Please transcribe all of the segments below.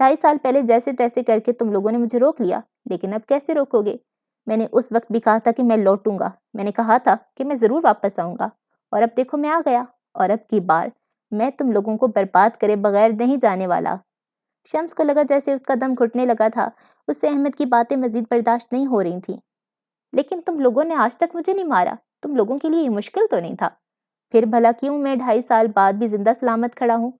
2.5 سال پہلے جیسے تیسے کر کے تم لوگوں نے مجھے روک لیا، لیکن اب کیسے روکو گے؟ میں نے اس وقت بھی کہا تھا کہ میں لوٹوں گا، میں نے کہا تھا کہ میں ضرور واپس آؤں گا، اور اب دیکھو میں آ گیا، اور اب کی بار میں تم لوگوں کو برباد کرے بغیر نہیں جانے والا۔ شمس کو لگا جیسے اس کا دم گھٹنے لگا تھا، اس سے احمد کی باتیں مزید برداشت نہیں ہو رہی تھیں۔ لیکن تم لوگوں نے آج تک مجھے نہیں مارا، تم لوگوں کے لیے یہ مشکل تو نہیں تھا، پھر بھلا کیوں میں 2.5 سال بعد بھی زندہ سلامت کھڑا ہوں؟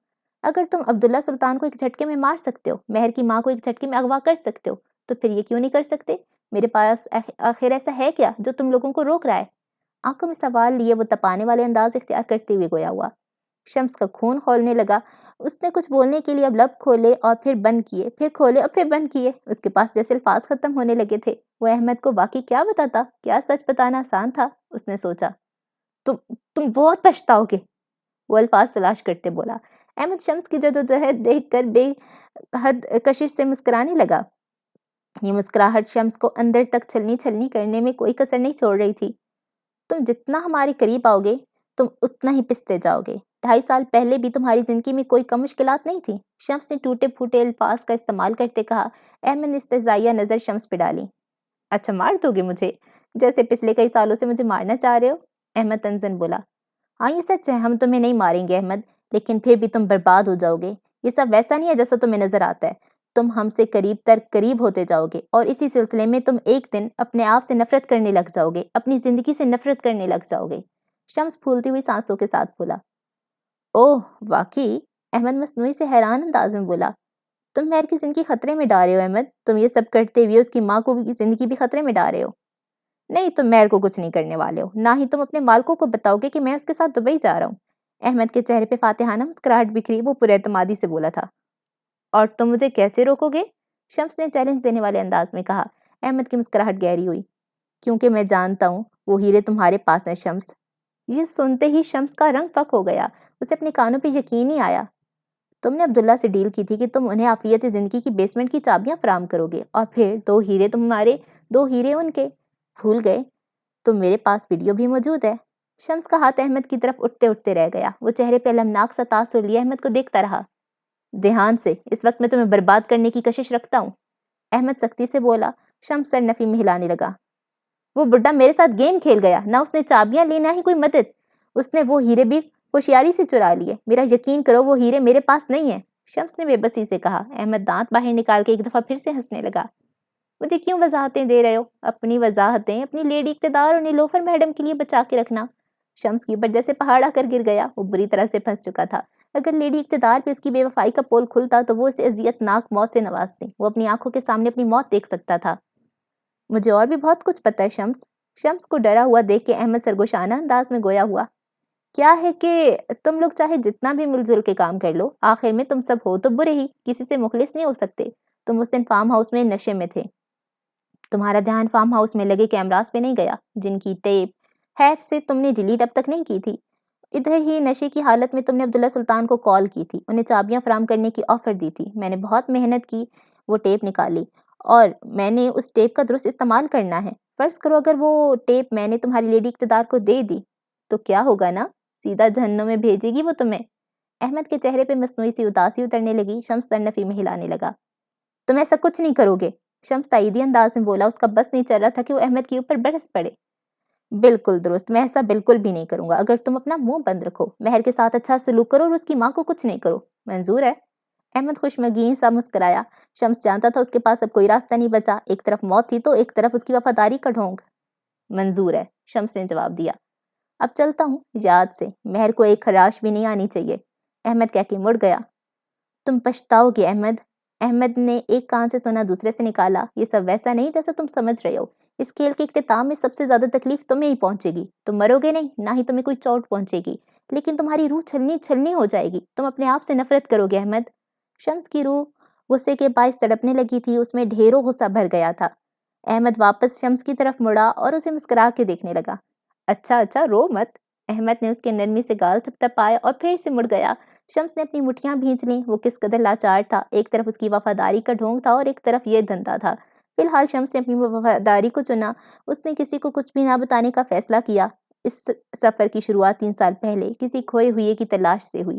اگر تم عبداللہ سلطان کو ایک جھٹکے میں مار سکتے ہو، مہر کی ماں کو ایک جھٹکے میں اغوا کر سکتے ہو، تو پھر یہ کیوں نہیں کر سکتے؟ میرے پاس آخر ایسا ہے کیا جو تم لوگوں کو روک رہا ہے؟ آنکھوں میں سوال لیے وہ تپانے والے انداز اختیار کرتے ہوئے گویا ہوا۔ شمس کا خون کھولنے لگا، اس نے کچھ بولنے کے لیے اب لب کھولے اور پھر بند کیے، پھر کھولے اور پھر بند کیے، اس کے پاس جیسے الفاظ ختم ہونے لگے تھے۔ وہ احمد کو واقعی کیا بتاتا؟ کیا سچ بتانا آسان تھا؟ اس نے سوچا۔ تم بہت پچھتاؤ گے، وہ الفاظ تلاش کرتے بولا۔ احمد شمس کی جدوجہد دیکھ کر بے حد کشش سے مسکرانے لگا۔ یہ مسکراہٹ شمس کو اندر تک چھلنی کرنے میں کوئی کسر نہیں چھوڑ رہی تھی۔ تم جتنا ہمارے قریب آؤ گے تم اتنا ہی پستے جاؤ گے۔ 2.5 سال پہلے بھی تمہاری زندگی میں کوئی کم مشکلات نہیں تھی، شمس نے ٹوٹے پھوٹے الفاظ کا استعمال کرتے کہا۔ احمد نے استہزائیہ نظر شمس پہ ڈالی۔ اچھا مار دو گے مجھے، جیسے پچھلے کئی سالوں سے مجھے مارنا چاہ رہے ہو؟ احمد تنزن بولا۔ ہاں یہ سچ ہے، ہم تمہیں نہیں ماریں گے احمد، لیکن پھر بھی تم برباد ہو جاؤ گے۔ یہ سب ویسا نہیں ہے جیسا تمہیں نظر آتا ہے، تم ہم سے قریب تر قریب ہوتے جاؤ گے، اور اسی سلسلے میں تم ایک دن اپنے آپ سے نفرت کرنے لگ جاؤ گے، اپنی زندگی سے نفرت کرنے لگ جاؤ گے۔ شمس پھولتی ہوئی سانسوں کے ساتھ بولا۔ اوہ واقعی؟ احمد مصنوعی سے حیران انداز میں بولا۔ تم مہر کی زندگی خطرے میں ڈال رہے ہو احمد، تم یہ سب کرتے ہوئے اس کی ماں کو بھی زندگی بھی خطرے میں ڈال رہے ہو۔ نہیں، تم مہر کو کچھ نہیں کرنے والے ہو، نہ ہی تم اپنے مالکوں کو بتاؤ گے کہ میں اس کے ساتھ دبئی جا رہا ہوں۔ احمد کے چہرے پہ فاتحانہ مسکراہٹ بکھری، وہ پر اعتمادی سے بولا تھا۔ اور تم مجھے کیسے روکو گے؟ شمس نے چیلنج دینے والے انداز میں کہا۔ احمد کی مسکراہٹ گہری ہوئی۔ کیونکہ میں جانتا ہوں وہ ہیرے تمہارے پاس ہیں شمس۔ یہ سنتے ہی شمس کا رنگ فک ہو گیا، اسے اپنے کانوں پہ یقین نہیں آیا۔ تم نے عبداللہ سے ڈیل کی تھی کہ تم انہیں عافیت زندگی کی بیسمنٹ کی چابیاں فراہم کرو گے، اور پھر 2 ہیرے تمہارے، 2 ہیرے ان کے، بھول گئے؟ تو میرے پاس ویڈیو بھی موجود ہے۔ شمس کا ہاتھ احمد کی طرف اٹھتے رہ گیا، وہ چہرے پہ المناک سا تاثر لیے احمد کو دیکھتا رہا۔ دھیان سے، اس وقت میں تمہیں برباد کرنے کی کشش رکھتا ہوں، احمد سختی سے بولا۔ شمس سر نفی میں ہلانے لگا۔ وہ بڈھا میرے ساتھ گیم کھیل گیا، نہ اس نے چابیاں لی نہ ہی کوئی مدد، اس نے وہ ہیرے بھی ہوشیاری سے چرا لیے، میرا یقین کرو وہ ہیرے میرے پاس نہیں ہیں، شمس نے بے بسی سے کہا۔ احمد دانت باہر نکال کے ایک دفعہ پھر سے ہنسنے لگا۔ مجھے کیوں وضاحتیں دے رہے ہو؟ اپنی وضاحتیں اپنی لیڈی اقتدار اور نیلوفر میڈم کے لیے بچا کے رکھنا۔ شمس کے اوپر جیسے پہاڑ آ کر گر گیا، وہ بری طرح سے پھنس چکا تھا۔ اگر لیڈی اقتدار پہ اس کی بے وفائی کا پول کھلتا تو وہ اسے اذیت ناک موت سے نوازتی، وہ اپنی آنکھوں کے سامنے اپنی موت دیکھ سکتا تھا۔ مجھے اور بھی بہت کچھ پتہ ہے شمس۔ شمس کو ڈرا ہوا دیکھ کے احمد سرگوشانہ انداز میں گویا ہوا۔ کیا ہے کہ تم لوگ چاہے جتنا بھی مل جل کے کام کر لو، آخر میں تم سب ہو تو برے ہی، کسی سے مخلص نہیں ہو سکتے۔ تم اس دن فارم ہاؤس میں نشے میں تھے، تمہارا دھیان فارم ہاؤس میں لگے کیمراز پہ نہیں گیا، جن کی ٹیپ خیر سے تم نے ڈیلیٹ اب تک نہیں کی تھی۔ ادھر ہی نشے کی حالت میں تم نے عبداللہ سلطان کو کال کی تھی، انہیں چابیاں فراہم کرنے کی آفر دی تھی۔ میں نے بہت محنت کی، وہ ٹیپ نکالی، اور میں نے اس ٹیپ کا درست استعمال کرنا ہے۔ فرض کرو اگر وہ ٹیپ میں نے تمہاری لیڈی اقتدار کو دے دی تو کیا ہوگا نا؟ سیدھا جہنم میں بھیجے گی وہ تمہیں۔ احمد کے چہرے پہ مصنوعی سی اداسی اترنے لگی، شمس سرنفی میں ہلانے لگا۔ تم ایسا کچھ نہیں کرو گے، شمس تائیدی انداز میں بولا، اس کا بس نہیں چل رہا تھا کہ وہ احمد کے اوپر برس پڑے۔ بالکل درست، میں ایسا بالکل بھی نہیں کروں گا، اگر تم اپنا منہ بند رکھو، مہر کے ساتھ اچھا سلوک کرو اور اس کی ماں کو کچھ نہیں کرو، منظور ہے؟ احمد خوشمگین سا مسکرایا۔ شمس جانتا تھا اس کے پاس اب کوئی راستہ نہیں بچا، ایک طرف موت تھی تو ایک طرف اس کی وفاداری کا ڈھونگ۔ منظور ہے، شمس نے جواب دیا۔ اب چلتا ہوں، یاد سے مہر کو ایک خراش بھی نہیں آنی چاہیے، احمد کہہ کے مڑ گیا۔ تم پچھتاؤ گے احمد، احمد نے ایک کان سے سنا دوسرے سے نکالا۔ یہ سب ویسا نہیں جیسا تم سمجھ رہے ہو، اس کھیل کے اختتام میں سب سے زیادہ تکلیف تمہیں ہی پہنچے گی، تم مرو گے نہیں، نہ ہی تمہیں کوئی چوٹ پہنچے گی، لیکن تمہاری روح چھلنی ہو جائے گی، تم اپنے آپ سے نفرت کرو گے احمد۔ شمس کی روح غصے کے باعث تڑپنے لگی تھی، اس میں ڈھیروں غصہ بھر گیا تھا۔ احمد واپس شمس کی طرف مڑا اور اسے مسکرا کے دیکھنے لگا۔ اچھا رو مت، احمد نے اس کے نرمی سے گال تھپتھپائے اور پھر سے مڑ گیا۔ شمس نے اپنی مٹھیاں بھینچ لیں، وہ کس قدر لاچار تھا، ایک طرف اس کی وفاداری کا ڈھونگ تھا اور ایک طرف یہ دھندا تھا۔ فی الحال شمس نے اپنی وفاداری کو چنا، اس نے کسی کو کچھ بھی نہ بتانے کا فیصلہ کیا۔ اس سفر کی شروعات 3 سال پہلے کسی کھوئے ہوئے کی تلاش سے ہوئی،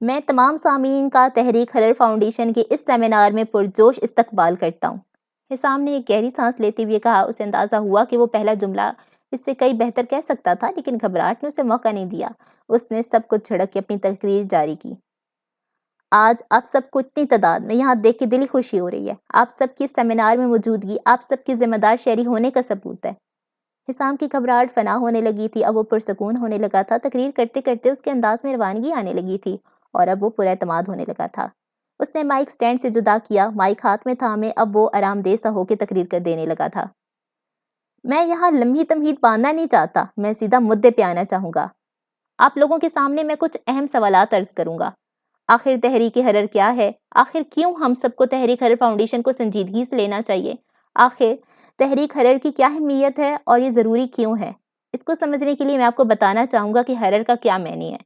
میں تمام سامعین کا تحریک حرر فاؤنڈیشن کے اس سیمینار میں پرجوش استقبال کرتا ہوں۔ حسام نے ایک گہری سانس لیتے ہوئے کہا۔ اسے اندازہ ہوا کہ وہ پہلا جملہ اس سے کئی بہتر کہہ سکتا تھا، لیکن گھبراہٹ نے اسے موقع نہیں دیا۔ اس نے سب کچھ جھڑک کے اپنی تقریر جاری کی۔ آج آپ سب کو اتنی تعداد میں یہاں دیکھ کے دلی خوشی ہو رہی ہے۔ آپ سب کی سیمینار میں موجودگی آپ سب کی ذمہ دار شہری ہونے کا ثبوت ہے۔ حسام کی گھبراہٹ فنا ہونے لگی تھی، اب وہ پرسکون ہونے لگا تھا۔ تقریر کرتے کرتے اس کے انداز میں روانگی آنے لگی تھی اور اب وہ پراعتماد ہونے لگا تھا۔ اس نے مائک سٹینڈ سے جدا کیا، مائک ہاتھ میں تھامے اب وہ آرام دہ سا ہو کے تقریر کر دینے لگا تھا۔ میں یہاں لمحی تمہید باندھنا نہیں چاہتا، میں سیدھا مدعے پہ آنا چاہوں گا۔ آپ لوگوں کے سامنے میں کچھ اہم سوالات عرض کروں گا۔ آخر تحریک حرر کیا ہے؟ آخر کیوں ہم سب کو تحریک حرر فاؤنڈیشن کو سنجیدگی سے لینا چاہیے؟ آخر تحریک حرر کی کیا اہمیت ہے اور یہ ضروری کیوں ہے؟ اس کو سمجھنے کے لیے میں آپ کو بتانا چاہوں گا کہ حرر کا کیا معنی ہے۔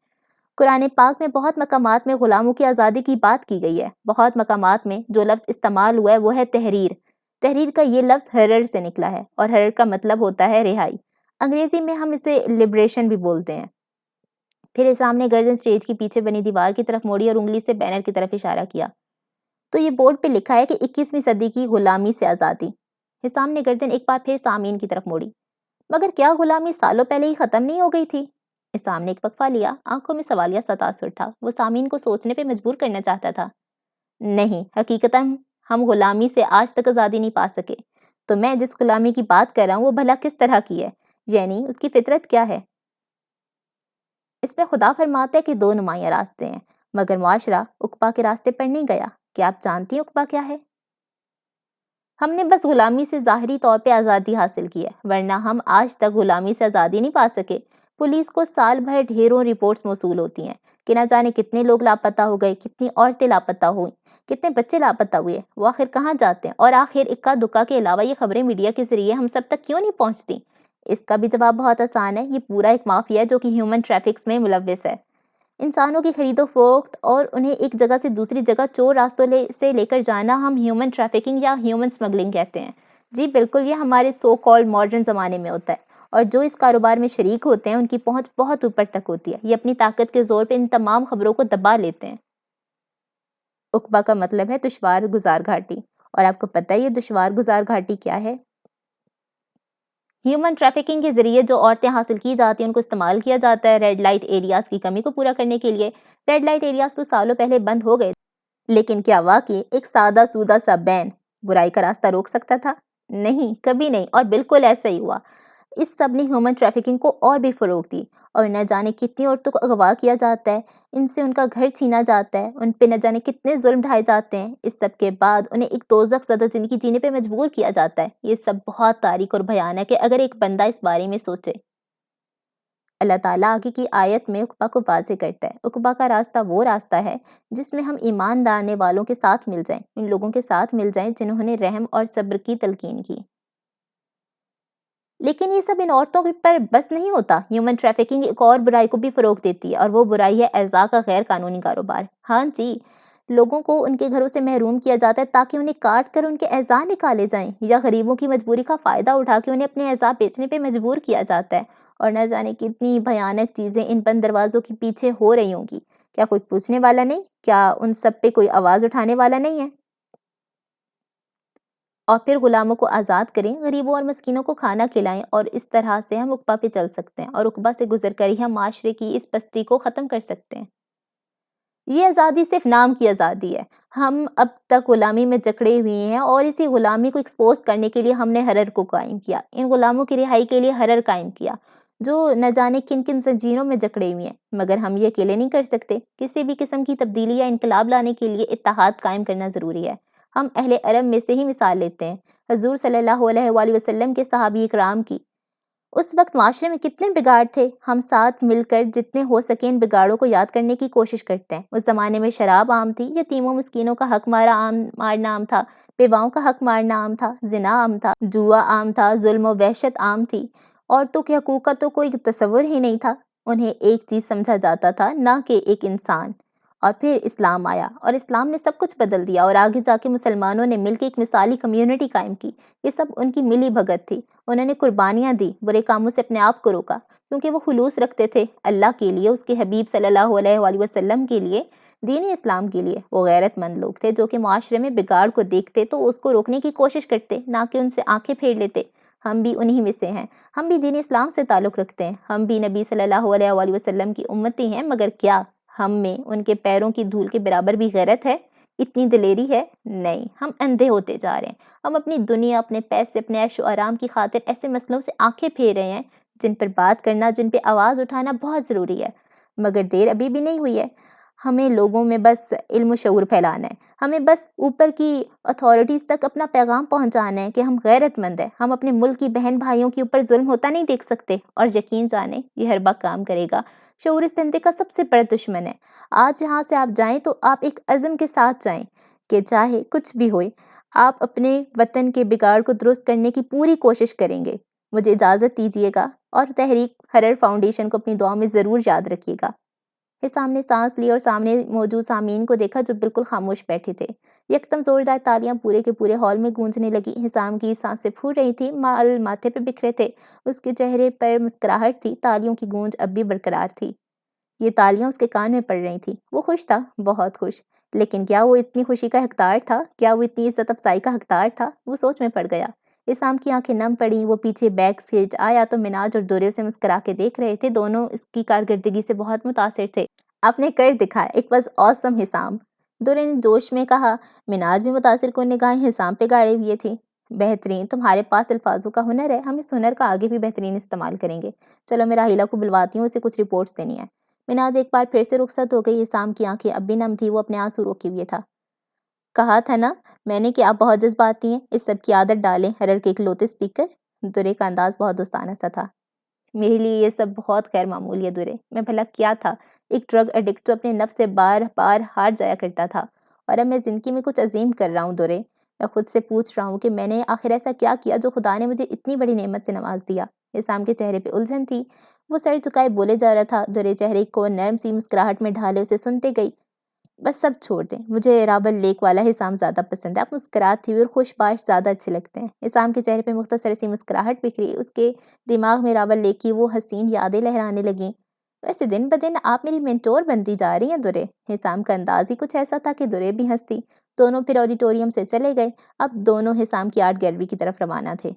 قرآن پاک میں بہت مقامات میں غلاموں کی آزادی کی بات کی گئی ہے۔ بہت مقامات میں جو لفظ استعمال ہوا ہے وہ ہے تحریر۔ تحریر کا یہ لفظ حرر سے نکلا ہے اور حرر کا مطلب ہوتا ہے رہائی۔ انگریزی میں ہم اسے لبریشن بھی بولتے ہیں۔ پھر حسام نے گردن سٹیج کی پیچھے بنی دیوار کی طرف موڑی اور انگلی سے بینر کی طرف اشارہ کیا۔ تو یہ بورڈ پہ لکھا ہے کہ 21ویں صدی کی غلامی سے آزادی۔ حسام نے گردن ایک بار پھر سامعین کی طرف موڑی۔ مگر کیا غلامی سالوں پہلے ہی ختم نہیں ہو گئی تھی؟ حسام نے ایک وقفہ لیا، آنکھوں میں سوالیہ سا تاثر تھا۔ وہ سامعین کو سوچنے پہ مجبور کرنا چاہتا تھا۔ نہیں، حقیقتاً ہم غلامی سے آج تک آزادی نہیں پا سکے۔ تو میں جس غلامی کی بات کر رہا ہوں وہ بھلا کس طرح کی ہے، یعنی اس کی فطرت کیا ہے؟ اس میں خدا فرماتا ہے کہ دو نمایاں راستے ہیں، مگر معاشرہ عقبہ کے راستے پر نہیں گیا۔ کیا آپ جانتی ہیں عقبہ کیا ہے؟ ہم نے بس غلامی سے ظاہری طور پہ آزادی حاصل کی ہے، ورنہ ہم آج تک غلامی سے آزادی نہیں پا سکے۔ پولیس کو سال بھر ڈھیروں رپورٹس موصول ہوتی ہیں کہ نہ جانے کتنے لوگ لاپتہ ہو گئے، کتنی عورتیں لاپتہ ہوئیں، کتنے بچے لاپتہ ہوئے، وہ آخر کہاں جاتے ہیں، اور آخر اکا دکا کے علاوہ یہ خبریں میڈیا کے ذریعے ہم سب تک کیوں نہیں پہنچتی؟ اس کا بھی جواب بہت آسان ہے۔ یہ پورا ایک مافیا ہے جو کہ ہیومن ٹریفکس میں ملوث ہے۔ انسانوں کی خرید و فروخت اور انہیں ایک جگہ سے دوسری جگہ چور راستوں سے لے کر جانا ہم ہیومن ٹریفکنگ یا ہیومن سمگلنگ کہتے ہیں۔ جی بالکل، یہ ہمارے سو کالڈ ماڈرن زمانے میں ہوتا ہے، اور جو اس کاروبار میں شریک ہوتے ہیں ان کی پہنچ بہت اوپر تک ہوتی ہے۔ یہ اپنی طاقت کے زور پہ ان تمام خبروں کو دبا لیتے ہیں۔ عقبہ کا مطلب ہے دشوار گزار گھاٹی، اور آپ کو پتہ ہے یہ دشوار گزار گھاٹی کیا ہے؟ ہیومن ٹریفکنگ کے ذریعے جو عورتیں حاصل کی جاتی ہیں ان کو استعمال کیا جاتا ہے ریڈ لائٹ ایریاز کی کمی کو پورا کرنے کے لیے۔ ریڈ لائٹ ایریاز تو سالوں پہلے بند ہو گئے، لیکن کیا واقعی ایک سادہ سودہ سا بین برائی کا راستہ روک سکتا تھا؟ نہیں، کبھی نہیں، اور بالکل ایسا ہی ہوا۔ اس سب نے ہیومن ٹریفکنگ کو اور بھی فروغ دی، اور نہ جانے کتنی عورتوں کو اغوا کیا جاتا ہے، ان سے ان کا گھر چھینا جاتا ہے، ان پہ نہ جانے کتنے ظلم ڈھائے جاتے ہیں۔ اس سب کے بعد انہیں ایک دوزخ زدہ زندگی جینے پہ مجبور کیا جاتا ہے۔ یہ سب بہت تاریک اور بھیانک ہے اگر ایک بندہ اس بارے میں سوچے۔ اللہ تعالیٰ آگے کی آیت میں عقبہ کو واضح کرتا ہے۔ عقبہ کا راستہ وہ راستہ ہے جس میں ہم ایمان لانے والوں کے ساتھ مل جائیں، ان لوگوں کے ساتھ مل جائیں جنہوں نے رحم اور صبر کی تلقین کی۔ لیکن یہ سب ان عورتوں پر بس نہیں ہوتا۔ ہیومن ٹریفکنگ ایک اور برائی کو بھی فروغ دیتی ہے، اور وہ برائی ہے اعضاء کا غیر قانونی کاروبار۔ ہاں جی، لوگوں کو ان کے گھروں سے محروم کیا جاتا ہے تاکہ انہیں کاٹ کر ان کے اعضاء نکالے جائیں، یا غریبوں کی مجبوری کا فائدہ اٹھا کے انہیں اپنے اعضاء بیچنے پہ مجبور کیا جاتا ہے۔ اور نہ جانے کتنی بھیانک چیزیں ان بند دروازوں کے پیچھے ہو رہی ہوں گی۔ کیا کوئی پوچھنے والا نہیں؟ کیا ان سب پہ کوئی آواز اٹھانے والا نہیں ہے؟ اور پھر غلاموں کو آزاد کریں، غریبوں اور مسکینوں کو کھانا کھلائیں، اور اس طرح سے ہم عقبہ پہ چل سکتے ہیں، اور عقبہ سے گزر کر ہی ہم معاشرے کی اس پستی کو ختم کر سکتے ہیں۔ یہ آزادی صرف نام کی آزادی ہے۔ ہم اب تک غلامی میں جکڑے ہوئے ہیں، اور اسی غلامی کو ایکسپوز کرنے کے لیے ہم نے حرر کو قائم کیا، ان غلاموں کی رہائی کے لیے حرر قائم کیا جو نہ جانے کن کن زنجیروں میں جکڑے ہوئے ہیں۔ مگر ہم یہ اکیلے نہیں کر سکتے۔ کسی بھی قسم کی تبدیلی یا انقلاب لانے کے لیے اتحاد قائم کرنا ضروری ہے۔ ہم اہل عرب میں سے ہی مثال لیتے ہیں، حضور صلی اللہ علیہ وآلہ وسلم کے صحابی اکرام کی۔ اس وقت معاشرے میں کتنے بگاڑ تھے، ہم ساتھ مل کر جتنے ہو سکے ان بگاڑوں کو یاد کرنے کی کوشش کرتے ہیں۔ اس زمانے میں شراب عام تھی، یتیموں مسکینوں کا حق مارنا عام تھا، بیواؤں کا حق مارنا عام تھا، زنا عام تھا، جوا عام تھا، ظلم و وحشت عام تھی، عورتوں کے حقوق کا تو کوئی تصور ہی نہیں تھا۔ انہیں ایک چیز سمجھا جاتا تھا، نہ کہ ایک انسان۔ اور پھر اسلام آیا، اور اسلام نے سب کچھ بدل دیا، اور آگے جا کے مسلمانوں نے مل کے ایک مثالی کمیونٹی قائم کی۔ یہ سب ان کی ملی بھگت تھی۔ انہوں نے قربانیاں دی، برے کاموں سے اپنے آپ کو روکا، کیونکہ وہ خلوص رکھتے تھے اللہ کے لیے، اس کے حبیب صلی اللہ علیہ وآلہ وسلم کے لیے۔ دین اسلام کے لیے وہ غیرت مند لوگ تھے جو کہ معاشرے میں بگاڑ کو دیکھتے تو اس کو روکنے کی کوشش کرتے، نہ کہ ان سے آنکھیں پھیر لیتے۔ ہم بھی انہی میں سے ہیں، ہم بھی دین اسلام سے تعلق رکھتے ہیں، ہم بھی نبی صلی اللہ علیہ وآلہ وسلم کی امتی ہیں، مگر کیا ہم میں ان کے پیروں کی دھول کے برابر بھی غیرت ہے؟ اتنی دلیری ہے؟ نہیں، ہم اندھے ہوتے جا رہے ہیں۔ ہم اپنی دنیا، اپنے پیسے، اپنے عیش و آرام کی خاطر ایسے مسئلوں سے آنکھیں پھیر رہے ہیں جن پر بات کرنا، جن پہ آواز اٹھانا بہت ضروری ہے، مگر دیر ابھی بھی نہیں ہوئی ہے۔ ہمیں لوگوں میں بس علم و شعور پھیلانا ہے، ہمیں بس اوپر کی اتھارٹیز تک اپنا پیغام پہنچانا ہے کہ ہم غیرت مند ہیں، ہم اپنے ملک کی بہن بھائیوں کے اوپر ظلم ہوتا نہیں دیکھ سکتے، اور یقین جانیں یہ ہر وقت کام کرے گا۔ شعور اس زندگی کا سب سے بڑا دشمن ہے۔ آج یہاں سے آپ جائیں تو آپ ایک عزم کے ساتھ جائیں کہ چاہے کچھ بھی ہوئے آپ اپنے وطن کے بگاڑ کو درست کرنے کی پوری کوشش کریں گے۔ مجھے اجازت دیجیے گا، اور تحریک حرر فاؤنڈیشن کو اپنی دعاؤں میں ضرور یاد رکھیے گا۔ حسام نے سانس لی اور سامنے موجود سامعین کو دیکھا جو بالکل خاموش بیٹھے تھے۔ یکدم زوردار تالیاں پورے کے پورے ہال میں گونجنے لگی۔ حسام کی سانسیں پھول رہی تھی، مال ماتھے پہ بکھرے تھے، اس کے چہرے پر مسکراہٹ تھی، تالیوں کی گونج اب بھی برقرار تھی۔ یہ تالیاں اس کے کان میں پڑ رہی تھیں۔ وہ خوش تھا، بہت خوش، لیکن کیا وہ اتنی خوشی کا حقدار تھا؟ کیا وہ اتنی عزت افزائی کا حقدار تھا؟ وہ سوچ میں پڑ گیا۔ حسام کی آنکھیں نم پڑیں، وہ پیچھے بیک سٹیج آیا تو مناج اور دورے اسے مسکرا کے دیکھ رہے تھے، دونوں اس کی کارکردگی سے بہت متاثر تھے۔ آپ نے کر دکھایا، اٹ واز آسم حسام، دورے نے جوش میں کہا۔ مناج بھی متاثر کن نگاہیں حسام پہ گاڑے ہوئے تھی۔ بہترین، تمہارے پاس الفاظوں کا ہنر ہے، ہم اس ہنر کا آگے بھی بہترین استعمال کریں گے۔ چلو میں راحیلہ کو بلواتی ہوں، اسے کچھ رپورٹس دینی ہے۔ مناج ایک بار پھر سے رخصت ہو گئی۔ حسام کی آنکھیں اب بھی نم تھی، وہ اپنے آنسو روکے ہوئے تھا۔ کہا تھا نا میں نے کہ آپ بہت جذباتی ہیں، اس سب کی عادت ڈالیں۔ حرر کے اکلوتے اسپیکر، دورے کا انداز بہت دوستانہ سا تھا۔ میرے لیے یہ سب بہت غیر معمولی ہے دورے، میں بھلا کیا تھا؟ ایک ڈرگ ایڈکٹ جو اپنے نفس سے بار بار ہار جایا کرتا تھا، اور اب میں زندگی میں کچھ عظیم کر رہا ہوں دورے۔ میں خود سے پوچھ رہا ہوں کہ میں نے آخر ایسا کیا کیا جو خدا نے مجھے اتنی بڑی نعمت سے نواز دیا۔ حسام کے چہرے پہ الجھن تھی، وہ سر جھکائے بولے جا رہا تھا۔ دورے چہرے کو نرم سی مسکراہٹ میں ڈھالے اسے سنتے گئی۔ بس سب چھوڑ دیں، مجھے رابل لیک والا حسام زیادہ پسند ہے، آپ مسکراتی ہوئی اور خوش باش زیادہ اچھے لگتے ہیں۔ حسام کے چہرے پہ مختصر سی مسکراہٹ بکھری، اس کے دماغ میں رابل لیک کی وہ حسین یادیں لہرانے لگیں۔ ویسے دن بدن آپ میری مینٹور بنتی جا رہی ہیں دورے۔ حسام کا انداز ہی کچھ ایسا تھا کہ دورے بھی ہنستی۔ دونوں پھر آڈیٹوریم سے چلے گئے۔ اب دونوں حسام کی آرٹ گیلری کی طرف روانہ تھے۔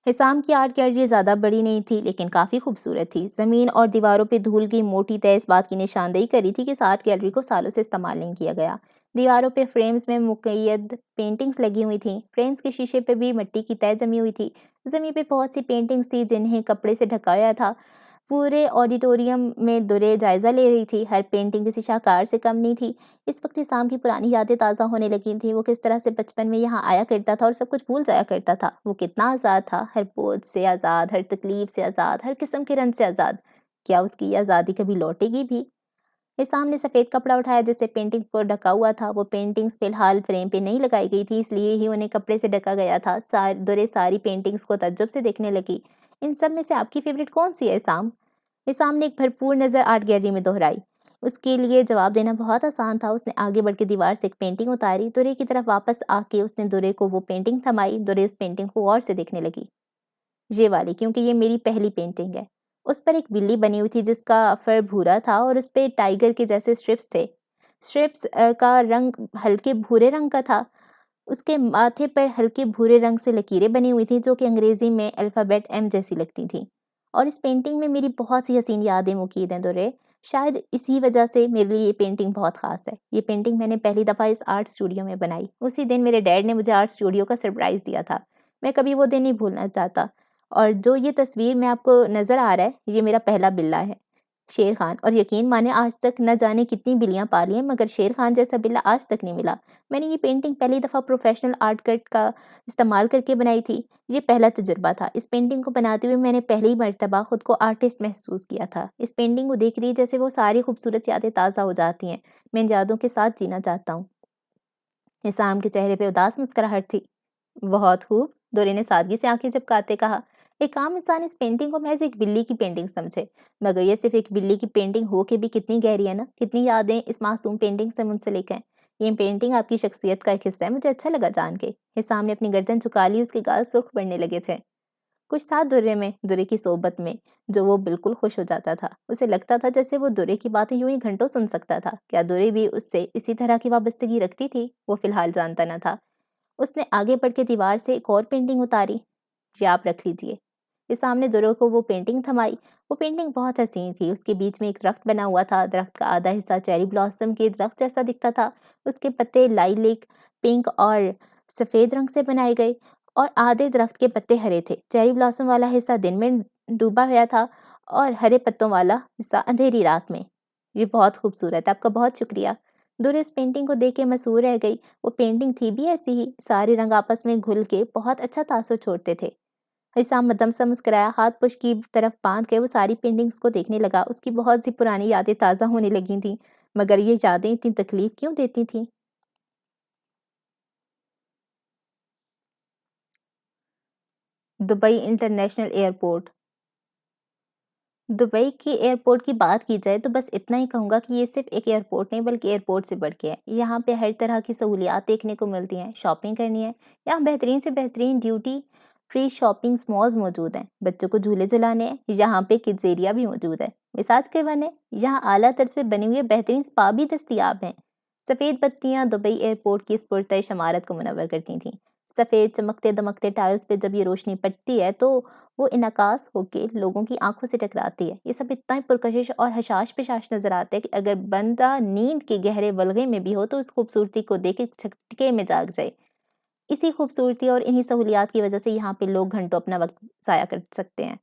حسام کی آرٹ گیلری زیادہ بڑی نہیں تھی، لیکن کافی خوبصورت تھی۔ زمین اور دیواروں پہ دھول کی موٹی تہہ اس بات کی نشاندہی کری تھی کہ اس آرٹ گیلری کو سالوں سے استعمال نہیں کیا گیا۔ دیواروں پہ فریمز میں مقید پینٹنگز لگی ہوئی تھیں، فریمز کے شیشے پہ بھی مٹی کی تہہ جمی ہوئی تھی۔ زمین پہ بہت سی پینٹنگز تھی جنہیں کپڑے سے ڈھکا ہوا تھا۔ پورے آڈیٹوریم میں دورے جائزہ لے رہی تھی، ہر پینٹنگ کسی شاہکار سے کم نہیں تھی۔ اس وقت حسام کی پرانی یادیں تازہ ہونے لگی تھیں، وہ کس طرح سے بچپن میں یہاں آیا کرتا تھا اور سب کچھ بھول جایا کرتا تھا۔ وہ کتنا آزاد تھا، ہر بوجھ سے آزاد، ہر تکلیف سے آزاد، ہر قسم کے رنج سے آزاد۔ کیا اس کی یہ آزادی کبھی لوٹے گی بھی؟ حسام نے سفید کپڑا اٹھایا جس سے پینٹنگ کو ڈھکا ہوا تھا۔ وہ پینٹنگز فی الحال فریم پہ نہیں لگائی گئی تھی، اس لیے ہی انہیں کپڑے سے ڈھکا گیا تھا۔ دورے ساری پینٹنگز کو تعجب سے دیکھنے لگی۔ ان سب میں سے آپ کی فیوریٹ کون سی ہے حسام؟ حسام نے ایک بھرپور نظر آرٹ گیلری میں دہرائی۔ اس کے لیے جواب دینا بہت آسان تھا۔ اس نے آگے بڑھ کے دیوار سے ایک پینٹنگ اتاری، دورے کی طرف واپس آ کے اس نے دورے کو وہ پینٹنگ تھمائی۔ دورے اس پینٹنگ کو غور سے دیکھنے لگی۔ یہ والی، کیونکہ یہ میری پہلی پینٹنگ ہے۔ اس پر ایک بلی بنی ہوئی تھی جس کا فر بھورا تھا اور اس پہ ٹائیگر کے جیسے سٹرپس تھے۔ سٹرپس کا رنگ ہلکے بھورے رنگ کا تھا۔ اس کے ماتھے پر ہلکے بھورے رنگ سے لکیریں بنی ہوئی تھیں جو کہ انگریزی میں الفابیٹ ایم جیسی لگتی تھیں۔ اور اس پینٹنگ میں میری بہت سی حسین یادیں مقید ہیں دورے، شاید اسی وجہ سے میرے لیے یہ پینٹنگ بہت خاص ہے۔ یہ پینٹنگ میں نے پہلی دفعہ اس آرٹ اسٹوڈیو میں بنائی۔ اسی دن میرے ڈیڈ نے مجھے آرٹ اسٹوڈیو کا سرپرائز دیا تھا، میں کبھی وہ دن نہیں بھولنا چاہتا۔ اور جو یہ تصویر میں آپ کو نظر آ رہا ہے، یہ میرا پہلا بلہ ہے، شیر خان۔ اور یقین مانے آج تک نہ جانے کتنی بلیاں پالی ہیں، مگر شیر خان جیسا بلہ آج تک نہیں ملا۔ میں نے یہ پینٹنگ پہلی دفعہ پروفیشنل آرٹ کٹ کا استعمال کر کے بنائی تھی۔ یہ پہلا تجربہ تھا۔ اس پینٹنگ کو بناتے ہوئے میں نے پہلی مرتبہ خود کو آرٹسٹ محسوس کیا تھا۔ اس پینٹنگ کو دیکھ رہی جیسے وہ ساری خوبصورت یادیں تازہ ہو جاتی ہیں۔ میں ان یادوں کے ساتھ جینا چاہتا ہوں۔ حسام کے چہرے پہ اداس مسکراہٹ تھی۔ بہت خوب، دورے نے سادگی سے آنکھیں جھپکاتے کہا۔ ایک عام انسان اس پینٹنگ کو محض ایک بلی کی پینٹنگ سمجھے، مگر یہ صرف ایک بلی کی پینٹنگ ہو کے بھی کتنی گہری ہے نا، کتنی یادیں اس معصوم پینٹنگ سے منسلک ہیں۔ یہ پینٹنگ آپ کی شخصیت کا ایک حصہ ہے، مجھے اچھا لگا جان کے۔ حسام نے اپنی گردن جھکا لی، اس کے گال سرخ پڑنے لگے تھے۔ کچھ تھا درے کی صحبت میں جو وہ بالکل خوش ہو جاتا تھا۔ اسے لگتا تھا جیسے وہ درے کی باتیں یوں ہی گھنٹوں سن سکتا تھا۔ کیا درے بھی اس سے اسی طرح کی وابستگی رکھتی تھی؟ وہ فی الحال جانتا نہ تھا۔ اس نے آگے بڑھ کے دیوار سے ایک اور پینٹنگ اتاری۔ یہ آپ رکھ لیجئے۔ یہ سامنے درے کو وہ پینٹنگ تھمائی۔ وہ پینٹنگ بہت حسین تھی۔ اس کے بیچ میں ایک درخت بنا ہوا تھا۔ درخت کا آدھا حصہ چیری بلاسم کے درخت جیسا دکھتا تھا۔ اس کے پتے لائلیک پنک اور سفید رنگ سے بنائے گئے اور آدھے درخت کے پتے ہرے تھے۔ چیری بلاسم والا حصہ دن میں ڈوبا ہوا تھا اور ہرے پتوں والا حصہ اندھیری رات میں۔ یہ بہت خوبصورت ہے، آپ کا بہت شکریہ۔ درے اس پینٹنگ کو دیکھ کے مسحور رہ گئی۔ وہ پینٹنگ تھی بھی ایسی ہی، سارے رنگ آپس میں گھل کے بہت اچھا تاثر چھوڑتے تھے۔ حسام مدم سا مسکرایا، ہاتھ پشت کی طرف باندھ کے وہ ساری پینٹنگز کو دیکھنے لگا۔ اس کی بہت سی پرانی یادیں تازہ ہونے لگی تھیں، مگر یہ یادیں اتنی تکلیف کیوں دیتی تھیں؟ Dubai international airport. دبئی کی ایئرپورٹ کی بات کی جائے تو بس اتنا ہی کہوں گا کہ یہ صرف ایک ایئرپورٹ نہیں بلکہ ایئرپورٹ سے بڑھ کے ہے۔ یہاں پہ ہر طرح کی سہولیات دیکھنے کو ملتی ہیں، شاپنگ کرنی ہے، یہاں بہترین سے بہترین ڈیوٹی فری شاپنگ مالز موجود ہیں، بچوں کو جھولے جھلانے ہیں، یہاں پہ کڈز ایریا بھی موجود ہے، مساج کروانے، یہاں اعلیٰ طرز پہ بنے ہوئے بہترین سپا بھی دستیاب ہیں۔ سفید بتیاں دبئی ایئرپورٹ کی اس پرتعش عمارت کو منور کرتی تھیں۔ سفید چمکتے دمکتے ٹائلز پہ جب یہ روشنی پڑتی ہے تو وہ انعکاس ہو کے لوگوں کی آنکھوں سے ٹکراتی ہے۔ یہ سب اتنا ہی پرکشش اور حشاش پشاش نظر آتا ہے کہ اگر بندہ نیند کے گہرے ولغے میں بھی ہو تو اس خوبصورتی کو دیکھ کے جھٹکے میں جاگ جائے۔ اسی خوبصورتی اور انہی سہولیات کی وجہ سے یہاں پہ لوگ گھنٹوں اپنا وقت ضائع کر سکتے ہیں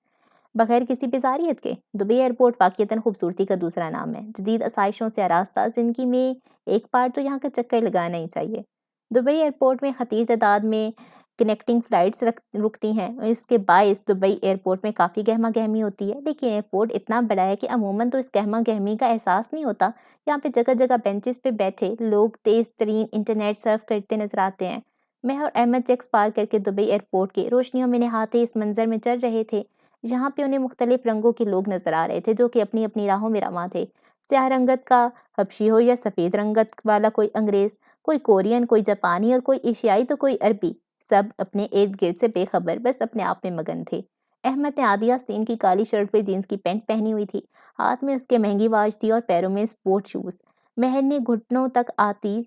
بغیر کسی بیزاریت کے۔ دبئی ایئرپورٹ واقعتاً خوبصورتی کا دوسرا نام ہے۔ جدید آسائشوں سے آراستہ زندگی میں ایک بار تو یہاں کا چکر لگانا ہی چاہیے۔ دبئی ایئرپورٹ میں خطیر تعداد میں کنیکٹنگ فلائٹس رکتی ہیں، اس کے باعث دبئی ایئرپورٹ میں کافی گہما گہمی ہوتی ہے، لیکن ایئرپورٹ اتنا بڑا ہے کہ عموماً تو اس گہما گہمی کا احساس نہیں ہوتا۔ یہاں پہ جگہ جگہ بینچز پہ بیٹھے لوگ تیز ترین انٹرنیٹ سرف کرتے نظر آتے ہیں۔ میں اور احمد چیکس پار کر کے دبئی ایئرپورٹ کے روشنیوں میں نہاتے اس منظر میں چل رہے تھے۔ یہاں پہ انہیں مختلف رنگوں کے لوگ نظر آ رہے تھے جو کہ اپنی اپنی راہوں میں رواں تھے۔ سیاہ رنگت کا حبشی ہو یا سفید رنگت والا کوئی انگریز، کوئی کورین، کوئی جاپانی اور کوئی ایشیائی تو کوئی عربی، سب اپنے ارد گرد سے بے خبر بس اپنے آپ میں مگن تھے۔ احمد نے آدھی آستین کی کالی شرٹ پہ جینس کی پینٹ پہنی ہوئی تھی، ہاتھ میں اس کے مہنگی واچ تھی اور پیروں میں سپورٹ شوز۔ مہر نے گھٹنوں تک آتی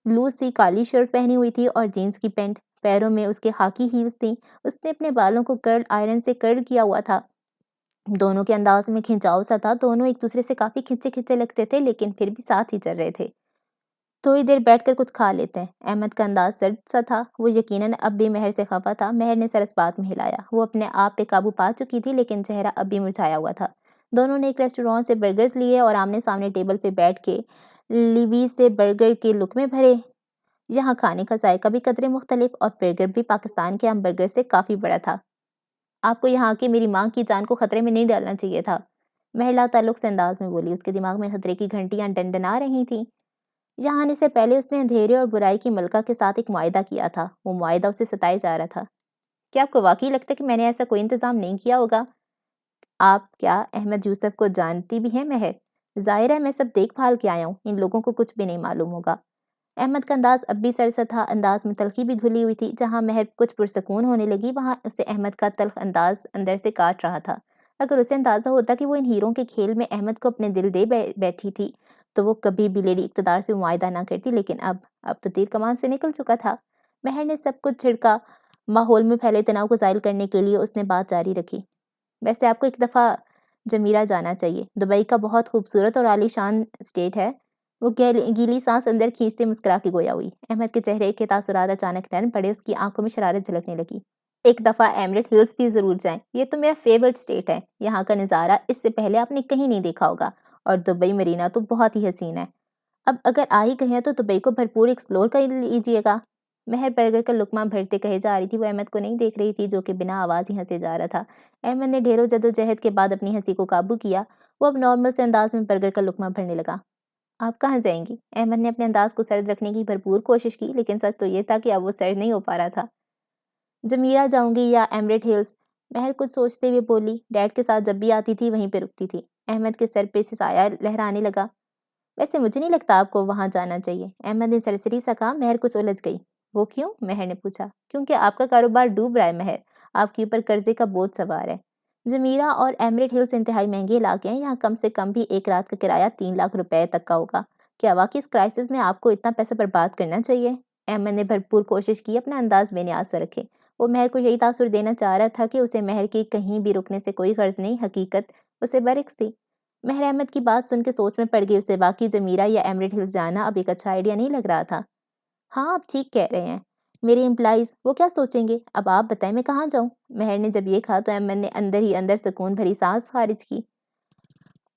لوز سی کالی شرٹ پہنی ہوئی تھی اور جینس کی پینٹ، پیروں میں اس کے خاکی ہیلز تھیں۔ اس نے اپنے بالوں کو کرل آئرن سے کرل کیا ہوا تھا۔ دونوں کے انداز میں کھنچاؤ سا تھا، دونوں ایک دوسرے سے کافی کھنچے کھنچے لگتے تھے لیکن پھر بھی ساتھ ہی چل رہے تھے۔ تھوڑی دیر بیٹھ کر کچھ کھا لیتے ہیں۔ احمد کا انداز سرد سا تھا، وہ یقیناً اب بھی مہر سے خفا تھا۔ مہر نے سر اس بات میں ہلایا، وہ اپنے آپ پہ قابو پا چکی تھی لیکن چہرہ اب بھی مرجھایا ہوا تھا۔ دونوں نے ایک ریسٹورانٹ سے برگرز لیے اور آمنے سامنے ٹیبل پہ بیٹھ کے لیویز سے برگر کے لقمے بھرے۔ یہاں کھانے کا ذائقہ بھی قدرے مختلف اور برگر بھی پاکستان کے عام برگر سے کافی بڑا تھا۔ آپ کو یہاں کے میری ماں کی جان کو خطرے میں نہیں ڈالنا چاہیے تھا، مہر لا تعلق سے انداز میں بولی۔ اس کے دماغ میں خطرے کی گھنٹیاں ڈنڈنا رہی تھیں۔ یہاں آنے سے پہلے اس نے اندھیرے اور برائی کی ملکہ کے ساتھ ایک معاہدہ کیا تھا، وہ معاہدہ اسے ستائے جا رہا تھا۔ کیا آپ کو واقعی لگتا ہے کہ میں نے ایسا کوئی انتظام نہیں کیا ہوگا؟ آپ کیا احمد یوسف کو جانتی بھی ہیں مہر؟ ظاہر ہے میں سب دیکھ بھال کے آیا ہوں، ان لوگوں کو کچھ بھی نہیں معلوم ہوگا۔ احمد کا انداز اب بھی سرسا تھا، انداز میں تلخی بھی گھلی ہوئی تھی۔ جہاں مہر کچھ پرسکون ہونے لگی وہاں اسے احمد کا تلخ انداز اندر سے کاٹ رہا تھا۔ اگر اسے اندازہ ہوتا کہ وہ ان ہیروں کے کھیل میں احمد کو اپنے دل دے بیٹھی تھی تو وہ کبھی بھی لیڈی اقتدار سے معاہدہ نہ کرتی، لیکن اب تو تیر کمان سے نکل چکا تھا۔ مہر نے سب کچھ چھڑکا۔ ماحول میں پھیلے تناؤ کو زائل کرنے کے لیے اس نے بات جاری رکھی۔ ویسے آپ کو ایک دفعہ جمیرہ جانا چاہیے، دبئی کا بہت خوبصورت اور عالی شان اسٹیٹ ہے۔ وہ گیلی سانس اندر کھینچتے مسکرا کے گویا ہوئی۔ احمد کے چہرے کے تاثرات اچانک نرم پڑے، اس کی آنکھوں میں شرارت جھلکنے لگی۔ ایک دفعہ ایمریٹ ہلز بھی ضرور جائیں، یہ تو میرا فیورٹ اسٹیٹ ہے، یہاں کا نظارہ اس سے پہلے آپ نے کہیں نہیں دیکھا ہوگا، اور دبئی مرینا تو بہت ہی حسین ہے۔ اب اگر آ ہی گئے ہیں تو دبئی کو بھرپور ایکسپلور کر لیجیے گا۔ مہر برگر کا لقمہ بھرتے کہے جا رہی تھی، وہ احمد کو نہیں دیکھ رہی تھی جو کہ بنا آواز ہی ہنسے جا رہا تھا۔ احمد نے ڈھیروں جدوجہد کے بعد اپنی ہنسی کو قابو کیا، وہ اب نارمل سے انداز میں برگر کا لقمہ بھرنے لگا۔ آپ کہاں جائیں گی؟ احمد نے اپنے انداز کو سرد رکھنے کی بھرپور کوشش کی، لیکن سچ تو یہ تھا کہ اب وہ سرد نہیں ہو پا رہا تھا۔ جمیرہ جاؤں گی یا ایمریٹ ہلز؟ مہر کچھ سوچتے ہوئے بولی۔ ڈیڈ کے ساتھ جب بھی آتی تھی وہیں پہ رکتی تھی۔ احمد کے سر پہ سے سایہ لہرانے لگا۔ ویسے مجھے نہیں لگتا آپ کو وہاں جانا چاہیے، احمد نے سرسری سا کہا۔ مہر کچھ الجھ گئی۔ وہ کیوں؟ مہر نے پوچھا۔ کیونکہ آپ کا کاروبار ڈوب رہا ہے مہر، آپ کے اوپر قرضے کا بوجھ سوار ہے۔ جمیرہ اور ایمریٹ ہلز انتہائی مہنگے علاقے ہیں، یہاں کم سے کم بھی ایک رات کا کرایہ 3 لاکھ روپے تک کا ہوگا۔ کیا واقعی اس کرائسس میں آپ کو اتنا پیسہ برباد کرنا چاہیے؟ احمد نے بھرپور کوشش کی اپنا انداز بے نیاز سے رکھے۔ وہ مہر کو یہی تاثر دینا چاہ رہا تھا کہ اسے مہر کے کہیں بھی رکنے سے کوئی غرض نہیں، حقیقت اسے برعکس تھی۔ مہر احمد کی بات سن کے سوچ میں پڑ گئی، اسے واقعی جمیرہ یا ایمریٹ ہلز جانا اب ایک اچھا آئیڈیا نہیں لگ رہا تھا۔ ہاں آپ ٹھیک کہہ رہے ہیں، میرے امپلائیز وہ کیا سوچیں گے؟ اب آپ بتائیں میں کہاں جاؤں؟ مہر نے جب یہ کہا تو احمد نے اندر ہی اندر سکون بھری سانس خارج کی۔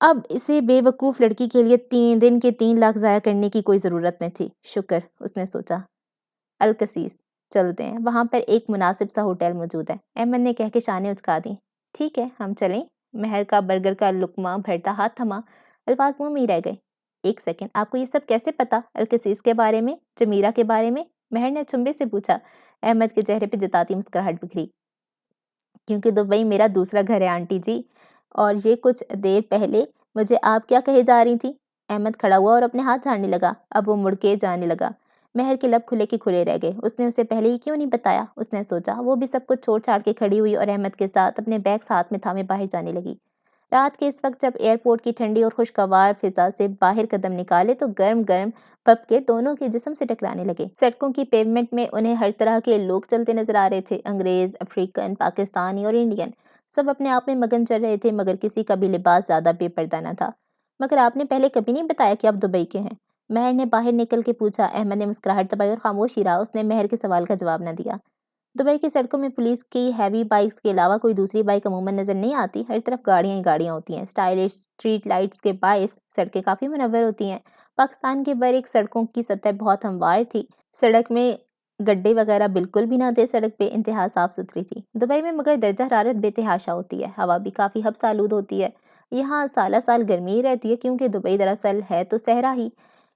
اب اسے بے وقوف لڑکی کے لیے 3 دن کے 3 لاکھ ضائع کرنے کی کوئی ضرورت نہیں تھی۔ شکر، اس نے سوچا۔ الکسیس چلتے ہیں، وہاں پر ایک مناسب سا ہوٹل موجود ہے، احمد نے کہہ کے شانے اچکا دی۔ ٹھیک ہے ہم چلیں۔ مہر کا برگر کا لقمہ بھرتا ہاتھ تھما، الفاظ منہ میں ہی رہ گئے۔ ایک سیکنڈ، آپ کو یہ سب کیسے پتا؟ الکسیس کے بارے میں، جمیرہ کے بارے میں؟ مہر نے چنبے سے پوچھا۔ احمد کے چہرے پہ جتاتی مسکراہٹ بکھری۔ کیونکہ دبئی میرا دوسرا گھر ہے آنٹی جی، اور یہ کچھ دیر پہلے مجھے آپ کیا کہے جا رہی تھی؟ احمد کھڑا ہوا اور اپنے ہاتھ جھاڑنے لگا۔ اب وہ مڑ کے جانے لگا۔ مہر کے لب کھلے کے کھلے رہ گئے، اس نے اسے پہلے ہی کیوں نہیں بتایا؟ اس نے سوچا۔ وہ بھی سب کچھ چھوڑ چھاڑ کے کھڑی ہوئی اور احمد کے ساتھ اپنے بیگز ہاتھ میں تھامے باہر جانے لگی۔ رات کے اس وقت جب ایئرپورٹ کی ٹھنڈی اور خوشگوار فضا سے باہر قدم نکالے تو گرم گرم پھپکے دونوں کے جسم سے ٹکرانے لگے۔ سڑکوں کی پیومنٹ میں انہیں ہر طرح کے لوگ چلتے نظر آ رہے تھے، انگریز، افریقن، پاکستانی اور انڈین۔ سب اپنے آپ میں مگن چل رہے تھے، مگر کسی کا بھی لباس زیادہ بے پردہ نہ تھا۔ مگر آپ نے پہلے کبھی نہیں بتایا کہ آپ دبئی کے ہیں؟ مہر نے باہر نکل کے پوچھا۔ احمد نے مسکراہٹ دبائی اور خاموش ہی رہا، اس نے مہر کے سوال کا جواب نہ دیا۔ دبئی کی سڑکوں میں پولیس کی ہیوی بائکس کے علاوہ کوئی دوسری بائک عموماً نظر نہیں آتی، ہر طرف گاڑیاں ہی گاڑیاں ہوتی ہیں۔ اسٹائلش اسٹریٹ لائٹس کے باعث سڑکیں کافی منور ہوتی ہیں۔ پاکستان کے برعکس سڑکوں کی سطح بہت ہموار تھی، سڑک میں گڈھے وغیرہ بالکل بھی نہ تھے، سڑک پہ انتہا صاف ستھری تھی۔ دبئی میں مگر درجہ حرارت بے تحاشا ہوتی ہے، ہوا بھی کافی حبس آلود ہوتی ہے، یہاں سالہ سال گرمی ہی رہتی ہے کیونکہ دبئی دراصل ہے تو صحرا ہی۔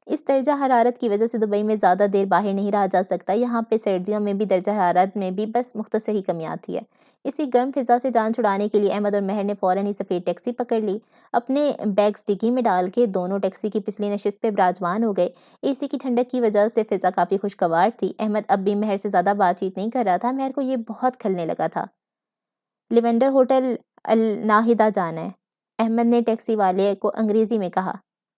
اس درجہ حرارت کی وجہ سے دبئی میں زیادہ دیر باہر نہیں رہا جا سکتا، یہاں پہ سردیوں میں بھی درجہ حرارت میں بھی بس مختصر ہی کمی آتی ہے۔ اسی گرم فضا سے جان چھڑانے کے لیے احمد اور مہر نے فوراً ہی سفید ٹیکسی پکڑ لی۔ اپنے بیگز ڈگی میں ڈال کے دونوں ٹیکسی کی پچھلی نشست پہ براجمان ہو گئے۔ اے سی کی ٹھنڈک کی وجہ سے فضا کافی خوشگوار تھی۔ احمد اب بھی مہر سے زیادہ بات چیت نہیں کر رہا تھا، مہر کو یہ بہت کھلنے لگا تھا۔ لیونڈر ہوٹل الناہدہ جانا ہے، احمد نے ٹیکسی والے کو انگریزی میں کہا۔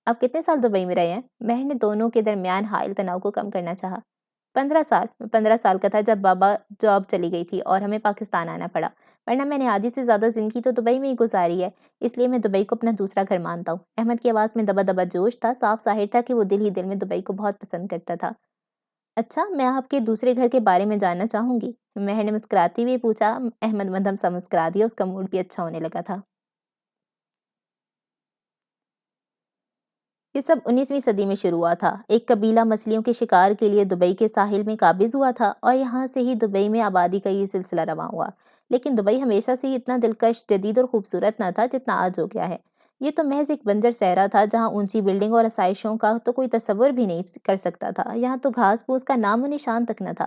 آپ کتنے سال دبئی میں رہے ہیں؟ مہر نے دونوں کے درمیان حائل تناؤ کو کم کرنا چاہا۔ 15 سال، میں 15 سال کا تھا جب بابا جاب چلی گئی تھی اور ہمیں پاکستان آنا پڑا، ورنہ میں نے آدھی سے زیادہ زندگی تو دبئی میں ہی گزاری ہے، اس لیے میں دبئی کو اپنا دوسرا گھر مانتا ہوں۔ احمد کی آواز میں دبا دبا جوش تھا، صاف ظاہر تھا کہ وہ دل ہی دل میں دبئی کو بہت پسند کرتا تھا۔ اچھا، میں آپ کے دوسرے گھر کے بارے میں جاننا چاہوں گی؟ مہر نے مسکراتی ہوئے پوچھا۔ احمد مدھم سا مسکرا دیا، اس کا موڈ بھی اچھا ہونے لگا تھا۔ یہ سب 19ویں صدی میں شروع ہوا تھا۔ ایک قبیلہ مچھلیوں کے شکار کے لیے دبئی کے ساحل میں قابض ہوا تھا اور یہاں سے ہی دبئی میں آبادی کا یہ سلسلہ رواں ہوا۔ لیکن دبئی ہمیشہ سے ہی اتنا دلکش، جدید اور خوبصورت نہ تھا جتنا آج ہو گیا ہے۔ یہ تو محض ایک بنجر صحرا تھا جہاں اونچی بلڈنگ اور آسائشوں کا تو کوئی تصور بھی نہیں کر سکتا تھا، یہاں تو گھاس پھوس کا نام و نشان تک نہ تھا۔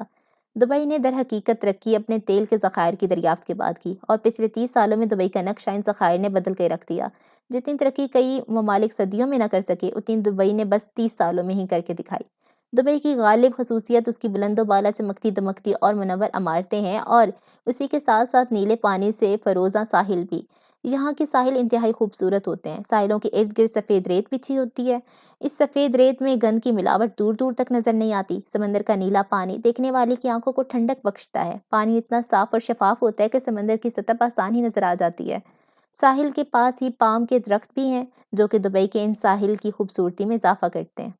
دبئی نے در حقیقت ترقی اپنے تیل کے ذخائر کی دریافت کے بعد کی، اور پچھلے 30 سالوں میں دبئی کا نقشہ ان ذخائر نے بدل کے رکھ دیا۔ جتنی ترقی کئی ممالک صدیوں میں نہ کر سکے، اتنی دبئی نے بس 30 سالوں میں ہی کر کے دکھائی۔ دبئی کی غالب خصوصیت اس کی بلند و بالا چمکتی دمکتی اور منور عمارتیں ہیں، اور اسی کے ساتھ ساتھ نیلے پانی سے فروزاں ساحل بھی۔ یہاں کے ساحل انتہائی خوبصورت ہوتے ہیں، ساحلوں کے ارد گرد سفید ریت بچھی ہوتی ہے، اس سفید ریت میں گند کی ملاوٹ دور دور تک نظر نہیں آتی۔ سمندر کا نیلا پانی دیکھنے والے کی آنکھوں کو ٹھنڈک بخشتا ہے، پانی اتنا صاف اور شفاف ہوتا ہے کہ سمندر کی سطح آسان ہی نظر آ جاتی ہے۔ ساحل کے پاس ہی پام کے درخت بھی ہیں جو کہ دبئی کے ان ساحل کی خوبصورتی میں اضافہ کرتے ہیں۔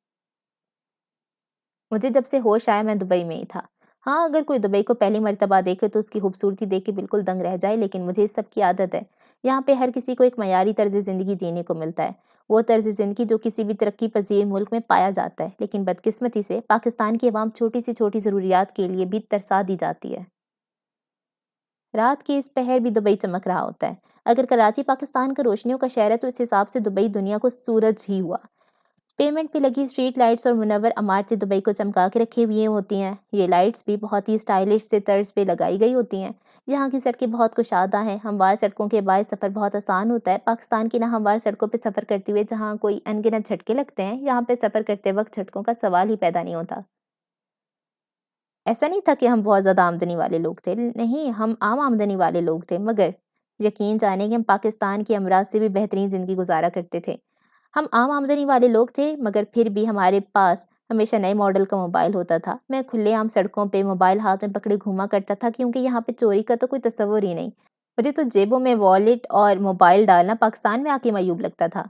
مجھے جب سے ہوش آیا میں دبئی میں ہی تھا۔ ہاں، اگر کوئی دبئی کو پہلی مرتبہ دیکھے تو اس کی خوبصورتی دیکھ کے بالکل دنگ رہ جائے، لیکن مجھے اس سب کی عادت ہے۔ یہاں پہ ہر کسی کو ایک معیاری طرز زندگی جینے کو ملتا ہے، وہ طرز زندگی جو کسی بھی ترقی پذیر ملک میں پایا جاتا ہے، لیکن بدقسمتی سے پاکستان کی عوام چھوٹی سے چھوٹی ضروریات کے لیے بھی ترسا دی جاتی ہے۔ رات کے اس پہر بھی دبئی چمک رہا ہوتا ہے۔ اگر کراچی پاکستان کا روشنیوں کا شہر ہے تو اس حساب سے دبئی دنیا کو سورج ہی ہوا۔ پیمنٹ پہ لگی اسٹریٹ لائٹس اور منور عمارتیں دبئی کو چمکا کے رکھے ہوئے ہوتی ہیں۔ یہ لائٹس بھی بہت ہی اسٹائلش سے طرز پہ لگائی گئی ہوتی ہیں۔ یہاں کی سڑکیں بہت کشادہ ہیں، ہموار سڑکوں کے باعث سفر بہت آسان ہوتا ہے۔ پاکستان کی ناہموار سڑکوں پہ سفر کرتے ہوئے جہاں کوئی ان گنت جھٹکے لگتے ہیں، یہاں پہ سفر کرتے وقت جھٹکوں کا سوال ہی پیدا نہیں ہوتا۔ ایسا نہیں تھا کہ ہم بہت زیادہ آمدنی والے لوگ تھے، نہیں ہم عام آمدنی والے لوگ تھے، مگر یقین جانیں کہ ہم پاکستان کی امراض سے بھی بہترین زندگی گزارا کرتے تھے۔ ہم عام آمدنی والے لوگ تھے مگر پھر بھی ہمارے پاس ہمیشہ نئے ماڈل کا موبائل ہوتا تھا۔ میں کھلے عام سڑکوں پہ موبائل ہاتھ میں پکڑے گھوما کرتا تھا کیونکہ یہاں پہ چوری کا تو کوئی تصور ہی نہیں۔ مجھے تو جیبوں میں والیٹ اور موبائل ڈالنا پاکستان میں آ کے معیوب لگتا تھا۔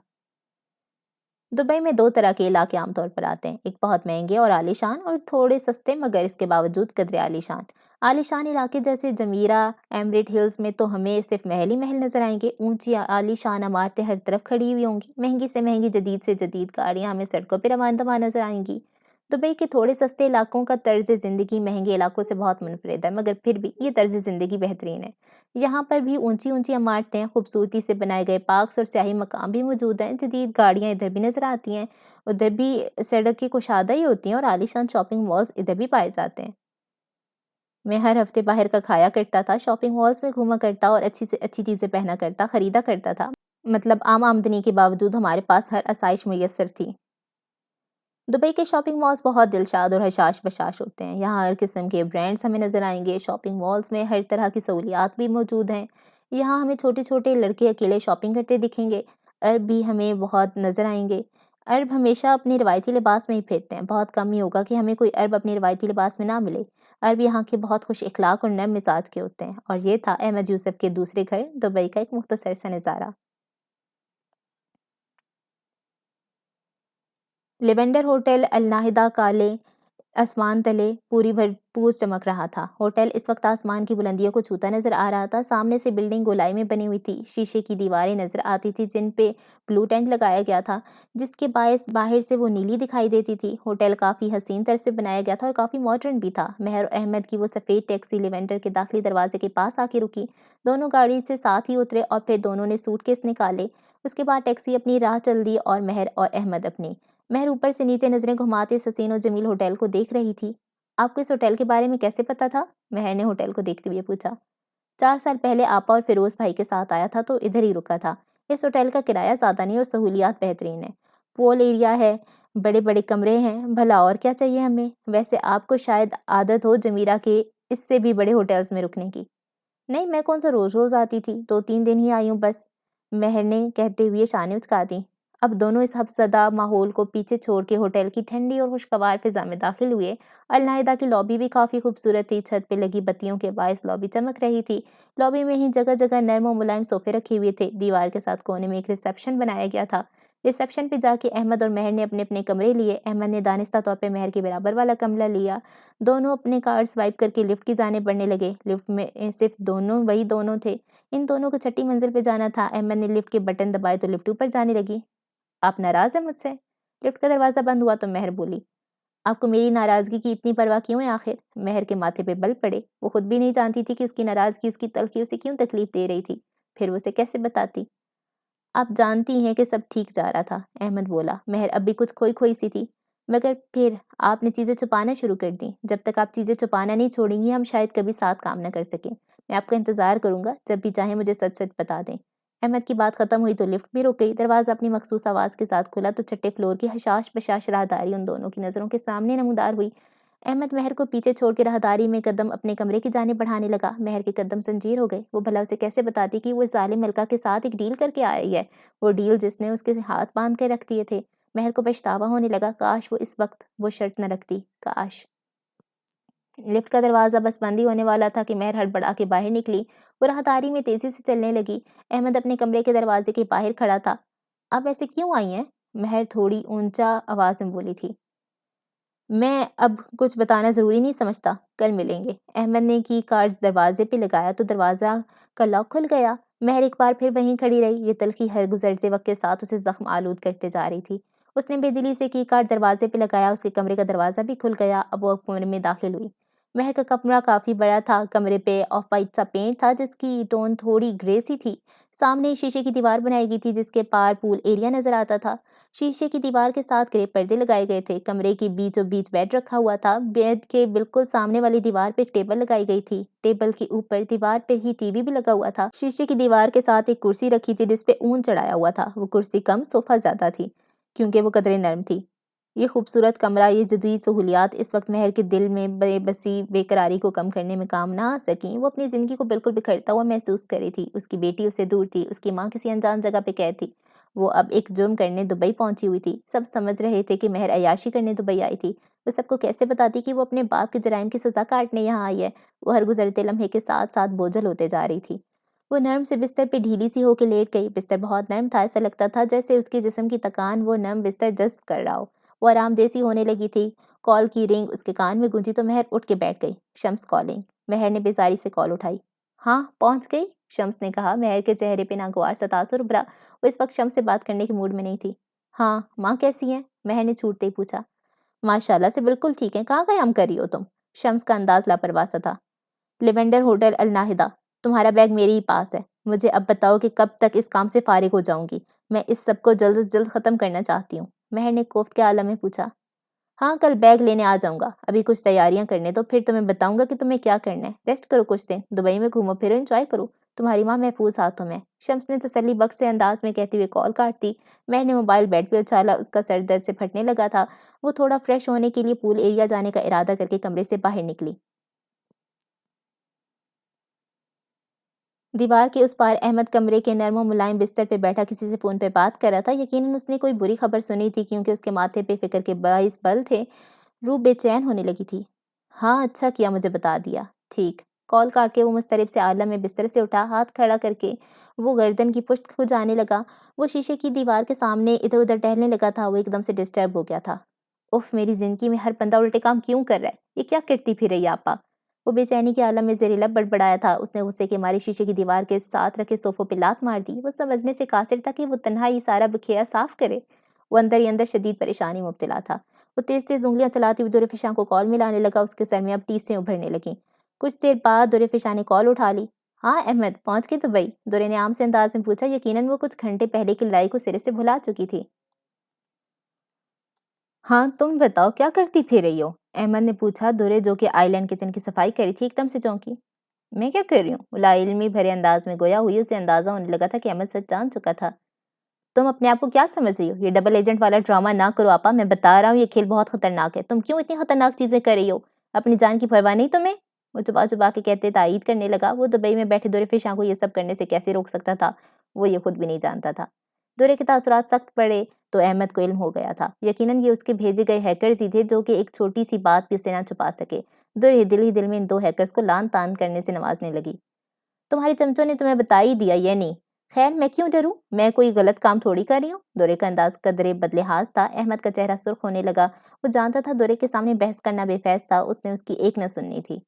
دبئی میں دو طرح کے علاقے عام طور پر آتے ہیں، ایک بہت مہنگے اور عالیشان اور تھوڑے سستے مگر اس کے باوجود قدرے عالیشان۔ عالیشان علاقے جیسے جمیرہ، ایمریٹ ہلز میں تو ہمیں صرف محل ہی محل نظر آئیں گے، اونچی عالیشان عمارتیں ہر طرف کھڑی ہوئی ہوں گی، مہنگی سے مہنگی جدید سے جدید گاڑیاں ہمیں سڑکوں پہ روان دوا نظر آئیں گی۔ دبئی کے تھوڑے سستے علاقوں کا طرز زندگی مہنگے علاقوں سے بہت منفرد ہے مگر پھر بھی یہ طرز زندگی بہترین ہے۔ یہاں پر بھی اونچی اونچی عمارتیں، خوبصورتی سے بنائے گئے پارکس اور سیاحی مقام بھی موجود ہیں، جدید گاڑیاں ادھر بھی نظر آتی ہیں، ادھر بھی سڑکیں کشادہ ہی ہوتی ہیں اور عالیشان شاپنگ مالز ادھر بھی پائے جاتے ہیں۔ میں ہر ہفتے باہر کا کھایا کرتا تھا، شاپنگ مالز میں گھوما کرتا اور اچھی سے اچھی چیزیں پہنا کرتا، خریدا کرتا تھا۔ مطلب عام آمدنی کے باوجود ہمارے پاس ہر آسائش میسر تھی۔ دبئی کے شاپنگ مالز بہت دلشاد اور حشاش بشاش ہوتے ہیں، یہاں ہر قسم کے برانڈز ہمیں نظر آئیں گے، شاپنگ مالز میں ہر طرح کی سہولیات بھی موجود ہیں، یہاں ہمیں چھوٹے چھوٹے لڑکے اکیلے شاپنگ کرتے دکھیں گے، عرب بھی ہمیں بہت نظر آئیں گے۔ عرب ہمیشہ اپنے روایتی لباس میں ہی پھرتے ہیں، بہت کم ہی ہوگا کہ ہمیں کوئی عرب اپنے روایتی لباس میں نہ ملے۔ عرب یہاں کے بہت خوش اخلاق اور نرم مزاج کے ہوتے ہیں، اور یہ تھا احمد یوسف کے دوسرے گھر دبئی کا ایک مختصر سا نظارہ۔ لیونڈر ہوٹل الناہدہ کالے آسمان تلے پوری بھرپور چمک رہا تھا۔ ہوٹل اس وقت آسمان کی بلندیوں کو چھوتا نظر آ رہا تھا، سامنے سے بلڈنگ گولائی میں بنی ہوئی تھی، شیشے کی دیواریں نظر آتی تھی جن پہ بلو ٹینٹ لگایا گیا تھا جس کے باعث باہر سے وہ نیلی دکھائی دیتی تھی۔ ہوٹل کافی حسین طرز سے بنایا گیا تھا اور کافی ماڈرن بھی تھا۔ مہر اور احمد کی وہ سفید ٹیکسی لیونڈر کے داخلی دروازے کے پاس آ کے رکی، دونوں گاڑی سے ساتھ ہی اترے اور پھر دونوں نے سوٹ کیس نکالے، اس کے بعد ٹیکسی اپنی راہ چل دی اور مہر اور احمد اپنی۔ مہر اوپر سے نیچے نظریں گھماتے اس حسین و جمیل ہوٹل کو دیکھ رہی تھی۔ آپ کو اس ہوٹل کے بارے میں کیسے پتا تھا؟ مہر نے ہوٹل کو دیکھتے ہوئے پوچھا۔ 4 سال پہلے آپا اور فیروز بھائی کے ساتھ آیا تھا تو ادھر ہی رکا تھا۔ اس ہوٹل کا کرایہ زیادہ نہیں اور سہولیات بہترین ہے، پول ایریا ہے، بڑے بڑے کمرے ہیں، بھلا اور کیا چاہیے ہمیں؟ ویسے آپ کو شاید عادت ہو جمیرہ کے اس سے بھی بڑے ہوٹلز میں رکنے کی۔ نہیں، میں کون سا روز روز آتی تھی، 2 3 دن ہی آئی ہوں بس، مہر نے کہتے ہوئے شانیں اچکا دیں۔ اب دونوں اس حفظدہ ماحول کو پیچھے چھوڑ کے ہوٹل کی ٹھنڈی اور خوشگوار فضا میں داخل ہوئے۔ الناہدہ کی لابی بھی کافی خوبصورت تھی، چھت پہ لگی بتیوں کے باعث لابی چمک رہی تھی۔ لابی میں ہی جگہ جگہ نرم و ملائم صوفے رکھے ہوئے تھے، دیوار کے ساتھ کونے میں ایک ریسیپشن بنایا گیا تھا۔ ریسیپشن پہ جا کے احمد اور مہر نے اپنے اپنے کمرے لیے، احمد نے دانستہ طور پہ مہر کے برابر والا کمرہ لیا۔ دونوں اپنے کارڈ سوائپ کر کے لفٹ کی جانب بڑھنے لگے، لفٹ میں صرف وہی دونوں تھے، ان دونوں کو چھٹی منزل پہ جانا تھا۔ احمد نے لفٹ کے بٹن دبائے تو لفٹ اوپر جانے لگی۔ آپ ناراض ہیں مجھ سے؟ لفٹ کا دروازہ بند ہوا تو مہر بولی۔ آپ کو میری ناراضگی کی اتنی پرواہ کیوں ہے آخر؟ مہر کے ماتھے پہ بل پڑے، وہ خود بھی نہیں جانتی تھی کہ اس کی ناراضگی، اس کی تلخی اسے کیوں تکلیف دے رہی تھی، پھر وہ اسے کیسے بتاتی؟ آپ جانتی ہیں کہ سب ٹھیک جا رہا تھا، احمد بولا۔ مہر اب بھی کچھ کھوئی کھوئی سی تھی، مگر پھر آپ نے چیزیں چھپانا شروع کر دیں، جب تک آپ چیزیں چھپانا نہیں چھوڑیں گی ہم شاید کبھی ساتھ کام نہ کر سکیں۔ میں آپ کا انتظار کروں گا، جب بھی چاہیں مجھے سچ سچ بتا دیں۔ احمد کی بات ختم ہوئی تو لفٹ بھی رک گئی، دروازہ اپنی مخصوص آواز کے ساتھ کھلا تو چھٹے فلور کی حشاش بشاش راہداری ان دونوں کی نظروں کے سامنے نمودار ہوئی۔ احمد مہر کو پیچھے چھوڑ کے راہداری میں قدم اپنے کمرے کی جانب بڑھانے لگا، مہر کے قدم زنجیر ہو گئے، وہ بھلا اسے کیسے بتاتی کہ وہ اس ظالم ملکہ کے ساتھ ایک ڈیل کر کے آ رہی ہے، وہ ڈیل جس نے اس کے ہاتھ باندھ کے رکھ دیے تھے۔ مہر کو پچھتاوا ہونے لگا، کاش وہ اس وقت وہ شرط نہ رکھتی، کاش۔ لفٹ کا دروازہ بس بند ہی ہونے والا تھا کہ مہر ہڑبڑا کے باہر نکلی، وہ راہداری میں تیزی سے چلنے لگی۔ احمد اپنے کمرے کے دروازے کے باہر کھڑا تھا۔ اب ایسے کیوں آئی ہیں؟ مہر تھوڑی اونچا آواز میں بولی تھی۔ میں اب کچھ بتانا ضروری نہیں سمجھتا، کل ملیں گے۔ احمد نے کی کارڈز دروازے پہ لگایا تو دروازہ کا لاک کھل گیا۔ مہر ایک بار پھر وہیں کھڑی رہی، یہ تلخی ہر گزرتے وقت کے ساتھ اسے زخم آلود کرتے جا رہی تھی۔ اس نے بے دلی سے کی کارڈ دروازے پہ لگایا، اس کے کمرے کا دروازہ بھی کھل گیا، اب وہ کمرے میں داخل ہوئی۔ مہر کا کمرہ کافی بڑا تھا، کمرے پہ آف وائٹ سا پینٹ تھا جس کی ٹون تھوڑی گرے سی تھی، سامنے شیشے کی دیوار بنائی گئی تھی جس کے پار پول ایریا نظر آتا تھا، شیشے کی دیوار کے ساتھ گرے پردے لگائے گئے تھے، کمرے کی بیچوں بیچ بیڈ رکھا ہوا تھا، بیڈ کے بالکل سامنے والی دیوار پہ ایک ٹیبل لگائی گئی تھی، ٹیبل کے اوپر دیوار پہ ہی ٹی وی بھی لگا ہوا تھا، شیشے کی دیوار کے ساتھ ایک کرسی رکھی تھی جس پہ اون چڑھایا ہوا تھا، وہ کرسی کم صوفہ زیادہ تھی کیونکہ وہ قدرے نرم تھی۔ یہ خوبصورت کمرہ، یہ جدید سہولیات اس وقت مہر کے دل میں بے بسی بے قراری کو کم کرنے میں کام نہ آ سکیں۔ وہ اپنی زندگی کو بالکل بکھرتا ہوا محسوس کر رہی تھی۔ اس کی بیٹی اسے دور تھی، اس کی ماں کسی انجان جگہ پہ قید تھی، وہ اب ایک جرم کرنے دبئی پہنچی ہوئی تھی۔ سب سمجھ رہے تھے کہ مہر عیاشی کرنے دبئی آئی تھی۔ وہ سب کو کیسے بتاتی کہ وہ اپنے باپ کے جرائم کی سزا کاٹنے یہاں آئی ہے؟ وہ ہر گزرتے لمحے کے ساتھ ساتھ بوجھل ہوتے جا رہی تھی۔ وہ نرم سے بستر پہ ڈھیلی سی ہو کے لیٹ گئی۔ بستر بہت نرم تھا، ایسا لگتا تھا جیسے اس کے جسم کی تکان وہ نرم بستر جذب کر رہا ہو۔ وہ آرام دہ سی ہونے لگی تھی۔ کال کی رنگ اس کے کان میں گونجی تو مہر اٹھ کے بیٹھ گئی۔ شمس کالنگ۔ مہر نے بیزاری سے کال اٹھائی۔ ہاں پہنچ گئی؟ شمس نے کہا۔ مہر کے چہرے پہ ناگوار سا تاثر ابھرا۔ وہ اس وقت شمس سے بات کرنے کے موڈ میں نہیں تھی۔ ہاں ماں کیسی ہیں؟ مہر نے چھوٹتے ہی پوچھا۔ ماشاءاللہ سے بالکل ٹھیک ہیں۔ کہاں قیام کر رہی ہو تم؟ شمس کا انداز لاپرواہ سا تھا۔ Lavender hotel Al Nahda. تمہارا بیگ میرے ہی پاس ہے۔ مجھے اب بتاؤ کہ کب تک اس کام سے فارغ ہو جاؤں گی؟ میں اس سب کو جلد از جلد ختم کرنا چاہتی ہوں۔ مہر نے کوفت کے عالم میں پوچھا۔ ہاں کل بیگ لینے آ جاؤں گا، ابھی کچھ تیاریاں کرنے دو، پھر تمہیں بتاؤں گا کہ تمہیں کیا کرنا ہے۔ ریسٹ کرو کچھ دن، دبئی میں گھومو پھرو، انجوائے کرو، تمہاری ماں محفوظ ہاتھوں میں۔ شمس نے تسلی بخش سے انداز میں کہتے ہوئے کال کاٹ دی۔ مہر نے موبائل بیڈ پہ اچھالا، اس کا سر درد سے پھٹنے لگا تھا۔ وہ تھوڑا فریش ہونے کے لیے پول ایریا جانے کا ارادہ کر کے کمرے سے باہر نکلی۔ دیوار کے اس پار احمد کمرے کے نرم و ملائم بستر پہ بیٹھا کسی سے فون پہ بات کر رہا تھا۔ یقیناً اس نے کوئی بری خبر سنی تھی کیونکہ اس کے ماتھے پہ فکر کے 22 بل تھے۔ روح بے چین ہونے لگی تھی۔ ہاں اچھا کیا مجھے بتا دیا۔ ٹھیک۔ کال کاٹ کے وہ مضطرب سے عالم میں بستر سے اٹھا، ہاتھ کھڑا کر کے وہ گردن کی پشت کو جانے لگا۔ وہ شیشے کی دیوار کے سامنے ادھر ادھر ٹہلنے لگا تھا۔ وہ ایک دم سے ڈسٹرب ہو گیا تھا۔ اف میری زندگی میں ہر بندہ الٹے کام کیوں کر رہا ہے؟ یہ کیا کرتی پھر رہی آپا؟ وہ بے چینی کے عالم میں زیر لب بڑبڑایا تھا۔ اس نے غصے کے مارے شیشے کی دیوار کے ساتھ رکھے صوفوں پہ لات مار دی۔ وہ سمجھنے سے قاصر تھا کہ وہ تنہا ہی سارا بکھیرا صاف کرے۔ وہ اندر ہی اندر شدید پریشانی میں مبتلا تھا۔ وہ تیز تیز انگلیاں چلاتی ہوئی دور فشاں کو کال ملانے لگا۔ اس کے سر میں اب ٹیسیں ابھرنے لگیں۔ کچھ دیر بعد دور فشاں نے کال اٹھا لی۔ ہاں احمد پہنچ گئے دبئی؟ دورے نے عام سے انداز میں پوچھا۔ یقیناً وہ کچھ گھنٹے پہلے کی لڑائی کو سرے سے بھلا چکی تھی۔ ہاں تم بتاؤ کیا کرتی پھر رہی ہو؟ احمد نے پوچھا۔ دورے جو کہ آئی لینڈ کچن کی صفائی کری تھی ایک دم سے چونکی۔ میں کیا کر رہی ہوں؟ وہ لا علمی بھرے انداز میں گویا ہوئی۔ اسے اندازہ ہونے لگا تھا کہ احمد سچ جان چکا تھا۔ تم اپنے آپ کو کیا سمجھ رہی ہو؟ یہ ڈبل ایجنٹ والا ڈرامہ نہ کرو آپا، میں بتا رہا ہوں یہ کھیل بہت خطرناک ہے۔ تم کیوں اتنی خطرناک چیزیں کر رہی ہو؟ اپنی جان کی پرواہ نہیں تمہیں؟ وہ چبا چبا کے کہتے تائید کرنے لگا۔ وہ دبئی میں بیٹھے دورے فشاں کو یہ سب کرنے سے کیسے روک سکتا تھا؟ وہ یہ خود بھی نہیں جانتا تھا۔ دورے کے تاثرات سخت پڑے تو احمد کو علم ہو گیا تھا۔ یقیناً یہ اس کے بھیجے گئے ہیکرز ہی تھے جو کہ ایک چھوٹی سی بات بھی اسے نہ چھپا سکے۔ دورے ہی دل میں ان دو ہیکرز کو لان تان کرنے سے نوازنے لگی۔ تمہارے چمچوں نے تمہیں بتا ہی دیا یہ نہیں؟ خیر میں کیوں ڈروں؟ میں کوئی غلط کام تھوڑی کر رہی ہوں۔ دورے کا انداز قدرے بدلحاظ تھا۔ احمد کا چہرہ سرخ ہونے لگا۔ وہ جانتا تھا دورے کے سامنے بحث کرنا بے فیض تھا۔ اس نے اس کی ایک نہ سننی تھی۔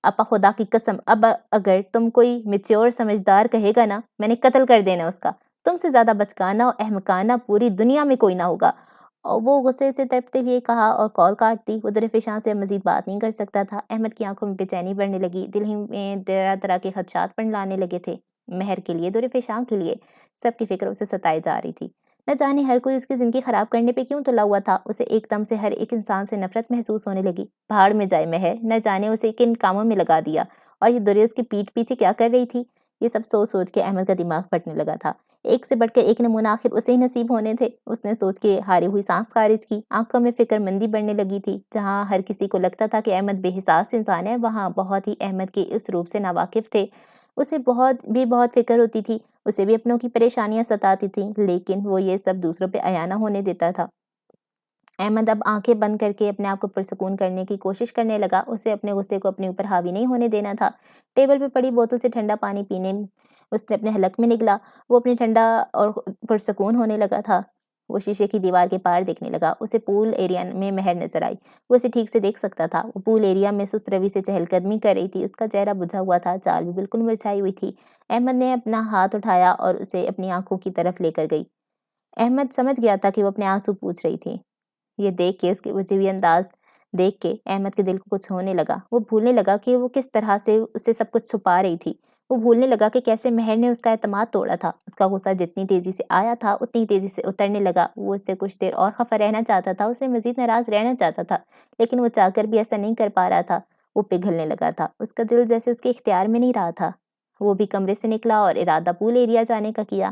اپا خدا کی قسم اب اگر تم کوئی میچور سمجھدار کہے گا نا، میں نے قتل کر دینا اس کا۔ تم سے زیادہ بچکانہ اور احمقانہ پوری دنیا میں کوئی نہ ہوگا۔ اور وہ غصے سے تڑپتے ہوئے کہا اور کال کاٹ دی۔ وہ دور فشاں سے مزید بات نہیں کر سکتا تھا۔ احمد کی آنکھوں میں بے چینی بڑھنے لگی۔ دل ہی میں طرح طرح کے خدشات پنڈلانے لگے تھے۔ مہر کے لیے، دور فشاں کے لیے، سب کی فکر اسے ستائے جا رہی تھی۔ نہ جانے ہر کوئی اس کی زندگی خراب کرنے پہ کیوں تلا ہوا تھا۔ اسے ایک دم سے ہر ایک انسان سے نفرت محسوس ہونے لگی۔ بھاڑ میں جائے مہر، نہ جانے اسے کن کاموں میں لگا دیا، اور یہ دورے اس کی پیٹھ پیچھے کیا کر رہی تھی۔ یہ سب سوچ سوچ کے احمد کا دماغ پھٹنے لگا تھا۔ ایک سے بڑھ کر ایک نمونہ آخر اسے ہی نصیب ہونے تھے۔ اس نے سوچ کے ہاری ہوئی سانس خارج کی۔ آنکھوں میں فکر مندی بڑھنے لگی تھی۔ جہاں ہر کسی کو لگتا تھا کہ احمد بے حساس انسان ہے، وہاں بہت ہی احمد کے اس روپ سے ناواقف تھے۔ اسے بہت فکر ہوتی تھی، اسے بھی اپنوں کی پریشانیاں ستاتی تھیں، لیکن وہ یہ سب دوسروں پہ عیاں نہ ہونے دیتا تھا۔ احمد اب آنکھیں بند کر کے اپنے آپ کو پرسکون کرنے کی کوشش کرنے لگا۔ اسے اپنے غصے کو اپنے اوپر حاوی نہیں ہونے دینا تھا۔ ٹیبل پہ پڑی بوتل سے ٹھنڈا پانی پینے اس نے اپنے حلق میں نگلا۔ وہ اپنے ٹھنڈا اور پرسکون ہونے لگا تھا۔ وہ شیشے کی دیوار کے پار دیکھنے لگا۔ اسے پول ایریا میں مہر نظر آئی۔ وہ اسے ٹھیک سے دیکھ سکتا تھا۔ وہ پول ایریا میں سست روی سے چہل قدمی کر رہی تھی۔ اس کا چہرہ بجھا ہوا تھا، چال بھی بالکل مرجھائی ہوئی تھی۔ احمد نے اپنا ہاتھ اٹھایا اور اسے اپنی آنکھوں کی طرف لے کر گئی۔ احمد سمجھ گیا تھا کہ وہ اپنے آنسو پوچھ رہی تھی۔ یہ دیکھ کے، اس کے بجھے ہوئے انداز دیکھ کے احمد کے دل کو کچھ ہونے لگا۔ وہ بھولنے لگا کہ وہ کس طرح سے اسے سب کچھ چھپا رہی تھی۔ وہ بھولنے لگا کہ کیسے مہر نے اس کا اعتماد توڑا تھا۔ اس کا غصہ جتنی تیزی سے آیا تھا اتنی ہی تیزی سے اترنے لگا۔ وہ اس سے کچھ دیر اور خفا رہنا چاہتا تھا، اسے مزید ناراض رہنا چاہتا تھا، لیکن وہ چاہ کر بھی ایسا نہیں کر پا رہا تھا۔ وہ پگھلنے لگا تھا۔ اس کا دل جیسے اس کے اختیار میں نہیں رہا تھا۔ وہ بھی کمرے سے نکلا اور ارادہ پول ایریا جانے کا کیا۔